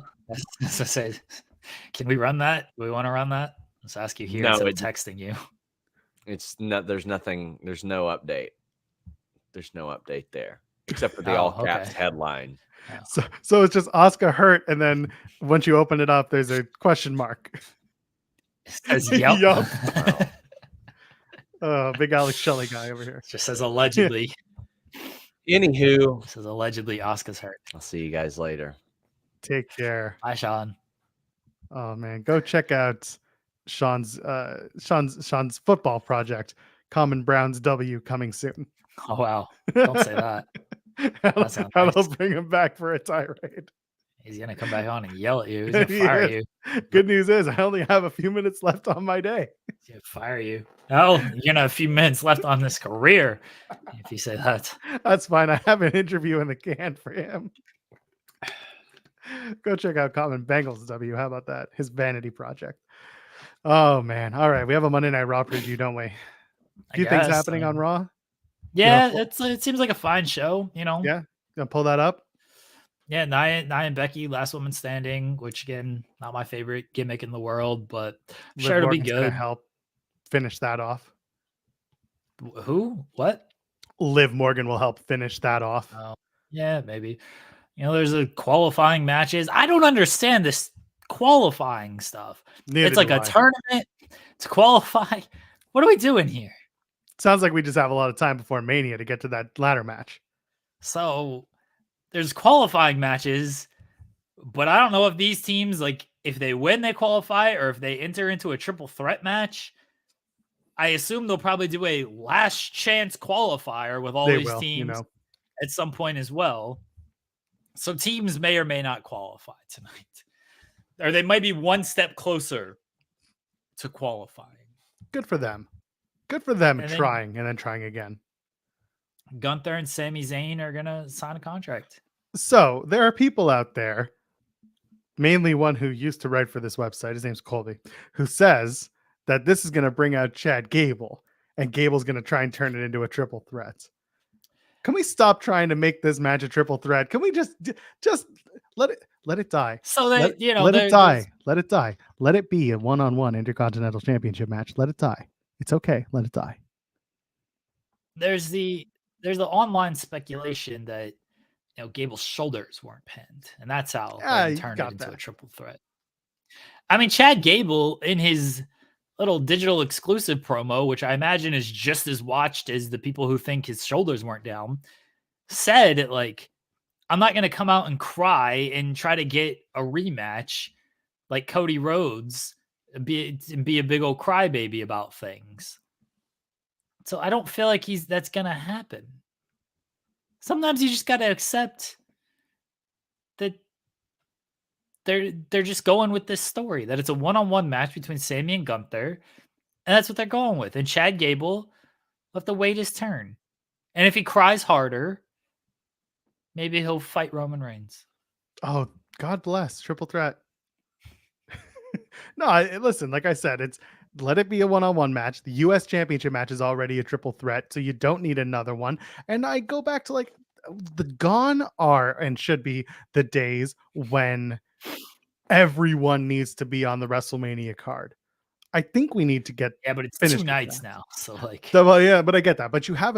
Can we run that? Do we want to run that? Let's ask you here instead of texting you. It's not. There's nothing. There's no update. There's no update there except for the all caps headline. So it's just Oscar hurt, and then once you open it up, there's a question mark. It says yep. Wow. Oh, big Alex Shelley guy over here. It just says allegedly. Anywho, it says allegedly Oscar's hurt. I'll see you guys later. Take care. Bye, Sean. Oh man, go check out Sean's football project, Common Browns W, coming soon. Oh wow! Don't say that. I'll bring him back for a tirade. He's gonna come back on and yell at you. He's gonna fire you. Good news is I only have a few minutes left on my day. He's gonna fire you. Oh, you're gonna have a few minutes left on this career if you say that. That's fine. I have an interview in the can for him. Go check out Common Bengals W. How about that? His vanity project. Oh man. All right. We have a Monday Night Raw preview, don't we? A few things happening on Raw. Yeah, it seems like a fine show, Yeah. Gonna pull that up. Yeah, Nia and Becky, last woman standing, which again, not my favorite gimmick in the world, but I'm sure Liv it'll be Morgan's gonna good. help finish that off. Who? What? Liv Morgan will help finish that off. Oh, yeah, maybe. There's a qualifying matches. I don't understand this qualifying stuff. Neither It's like do a I. tournament to qualify. What are we doing here? Sounds like we just have a lot of time before Mania to get to that ladder match. So there's qualifying matches, but I don't know if these teams, like, if they win, they qualify, or if they enter into a triple threat match. I assume they'll probably do a last chance qualifier with all these teams at some point as well. So teams may or may not qualify tonight, or they might be one step closer to qualifying. Good for them. Good for them And trying and then trying again. Gunther and Sami Zayn are going to sign a contract. So there are people out there, mainly one who used to write for this website, his name's Colby, who says that this is going to bring out Chad Gable, and Gable's going to try and turn it into a triple threat. Can we stop trying to make this match a triple threat? Can we just let it die? So let it die. Let it die. Let it be a one-on-one Intercontinental Championship match. Let it die. It's okay. Let it die. There's the online speculation that Gable's shoulders weren't pinned, and that's how they turned it into a triple threat. I mean, Chad Gable in his little digital exclusive promo, which I imagine is just as watched as the people who think his shoulders weren't down, said, like, I'm not going to come out and cry and try to get a rematch like Cody Rhodes and be a big old crybaby about things. So I don't feel like that's going to happen. Sometimes you just got to accept that they're just going with this story, that it's a one-on-one match between Sami and Gunther, and that's what they're going with. And Chad Gable will have to wait his turn. And if he cries harder, maybe he'll fight Roman Reigns. Oh, God bless. Triple threat. No, listen, like I said, let it be a one-on-one match. The U.S. Championship match is already a triple threat, so you don't need another one. And I go back to, like, the gone are and should be the days when everyone needs to be on the WrestleMania card. I think we need to get but it's 2 nights now. So, like, well, yeah, but I get that. But you have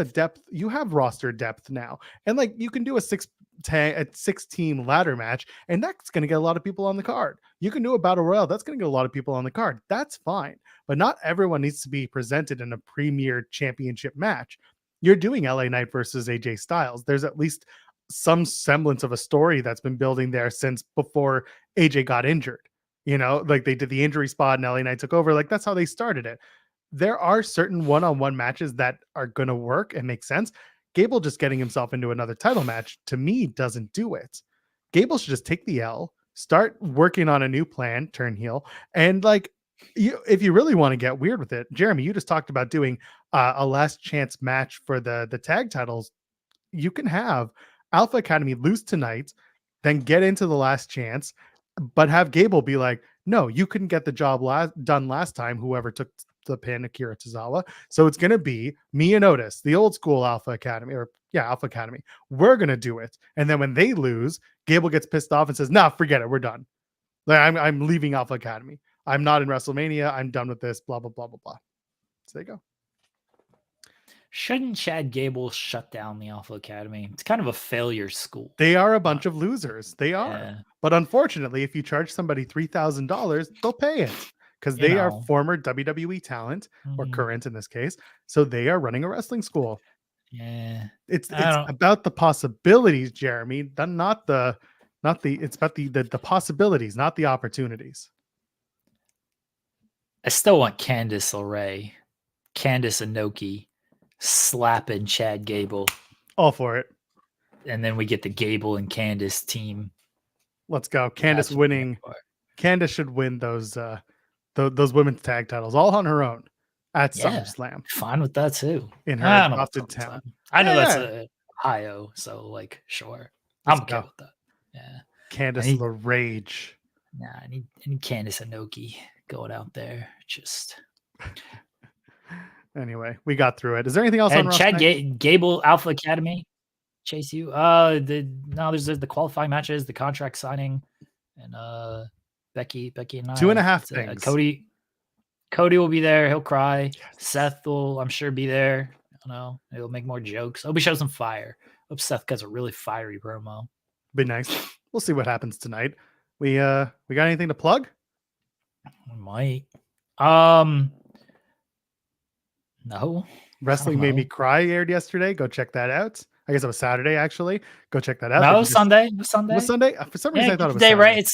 you have roster depth now, and like you can do a 6-team ladder match, and that's going to get a lot of people on the card. You can do a battle royale, that's going to get a lot of people on the card. That's fine, but not everyone needs to be presented in a premier championship match. You're doing LA Knight versus AJ Styles. There's at least some semblance of a story that's been building there since before AJ got injured. Like they did the injury spot and LA Knight took over. Like that's how they started it. There are certain one-on-one matches that are going to work and make sense. Gable just getting himself into another title match, to me, doesn't do it. Gable should just take the L, start working on a new plan, turn heel, and like, if you really want to get weird with it, Jeremy, you just talked about doing a last chance match for the tag titles. You can have Alpha Academy lose tonight, then get into the last chance, but have Gable be like, no, you couldn't get the job done last time, whoever took the pin, Akira Tozawa. So it's going to be me and Otis, the old school Alpha Academy, Alpha Academy. We're going to do it. And then when they lose, Gable gets pissed off and says, nah, forget it. We're done. Like, I'm leaving Alpha Academy. I'm not in WrestleMania. I'm done with this, blah, blah, blah, blah, blah. So there you go. Shouldn't Chad Gable shut down the Alpha Academy? It's kind of a failure school. They are a bunch of losers. They are. Yeah. But unfortunately, if you charge somebody $3,000, they'll pay it because they are former WWE talent or current in this case. So they are running a wrestling school. Yeah. It's about the possibilities, Jeremy. It's about the possibilities, not the opportunities. I still want Candice LeRae, Candice Inoki slapping Chad Gable. All for it. And then we get the Gable and Candice team. Let's go. Candice winning. Candice should win those women's tag titles all on her own at SummerSlam. Fine with that too. In her adopted town. I know that's Ohio, so like sure. I'm okay with that. Yeah. Candice LeRage. Nah, I need Candice Inoki going out there. Just anyway, we got through it. Is there anything else on Chad Gable Alpha Academy? Chase you. There's the qualifying matches, the contract signing, and Becky and I. 2.5 things. Cody will be there. He'll cry. Yes. Seth will, I'm sure, be there. I don't know. He'll make more jokes. Hope he shows some fire. Hope Seth gets a really fiery promo. Be nice. We'll see what happens tonight. We got anything to plug? We might. No. Wrestling Made Me Cry aired yesterday. Go check that out. I guess it was Saturday, actually. Go check that out. No, it was Sunday. It was Sunday. It was Sunday? For some reason, I thought it was Sunday. Saturday. Right? It's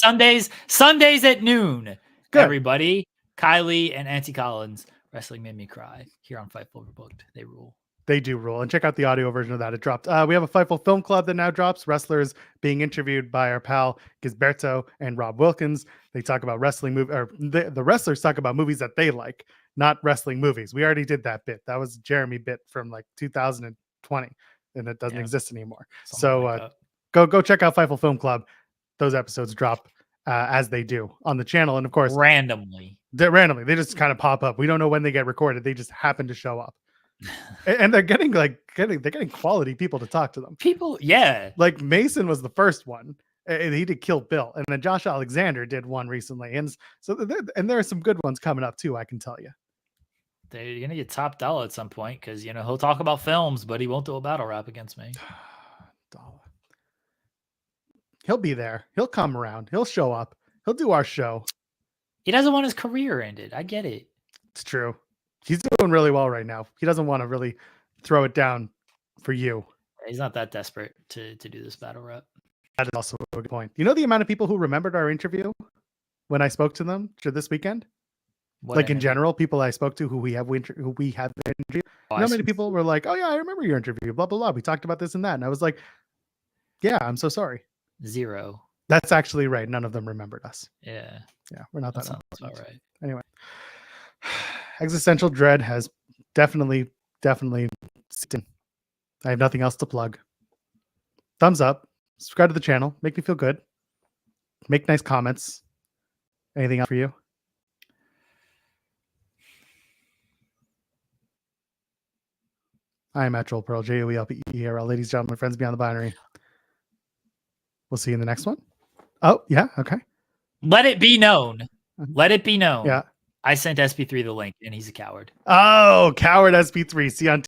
Sundays at noon. Good. Everybody. Kylie and Auntie Collins. Wrestling Made Me Cry. Here on Fightful Rebooked. They rule. They do rule. And check out the audio version of that. It dropped. We have a Fightful Film Club that now drops. Wrestlers being interviewed by our pal Gisberto and Rob Wilkins. They talk about wrestling movies, or the wrestlers talk about movies that they like, not wrestling movies. We already did that bit. That was Jeremy bit from like 2020, and it doesn't exist anymore. So go check out Fightful Film Club. Those episodes drop as they do on the channel, and of course randomly. They just kind of pop up. We don't know when they get recorded. They just happen to show up. And they're getting quality people to talk to them. Like Mason was the first one, and he did Kill Bill, and then Josh Alexander did one recently, and so there are some good ones coming up too. I can tell you, they're gonna get top dollar at some point because he'll talk about films, but he won't do a battle rap against me. He'll be there. He'll come around. He'll show up. He'll do our show. He doesn't want his career ended. I get it. It's true. He's doing really well right now. He doesn't want to really throw it down for you. He's not that desperate to do this battle rap. That is also a good point. You know the amount of people who remembered our interview when I spoke to them this weekend? In general, people I spoke to who we have interviewed. You know how many people were like, "Oh yeah, I remember your interview, blah, blah, blah. We talked about this and that." And I was like, yeah, I'm so sorry. 0. That's actually right. None of them remembered us. Yeah. Yeah, we're not that sounds about right. Anyway. Existential Dread has definitely I have nothing else to plug. Thumbs up, subscribe to the channel, make me feel good, make nice comments. Anything else for you? I am at Troll Pearl, JOELPERL. Ladies and gentlemen, friends beyond the binary. We'll see you in the next one. Oh, yeah, okay. Let it be known. Yeah. I sent SP3 the link, and he's a coward. Oh, coward SP3. See you on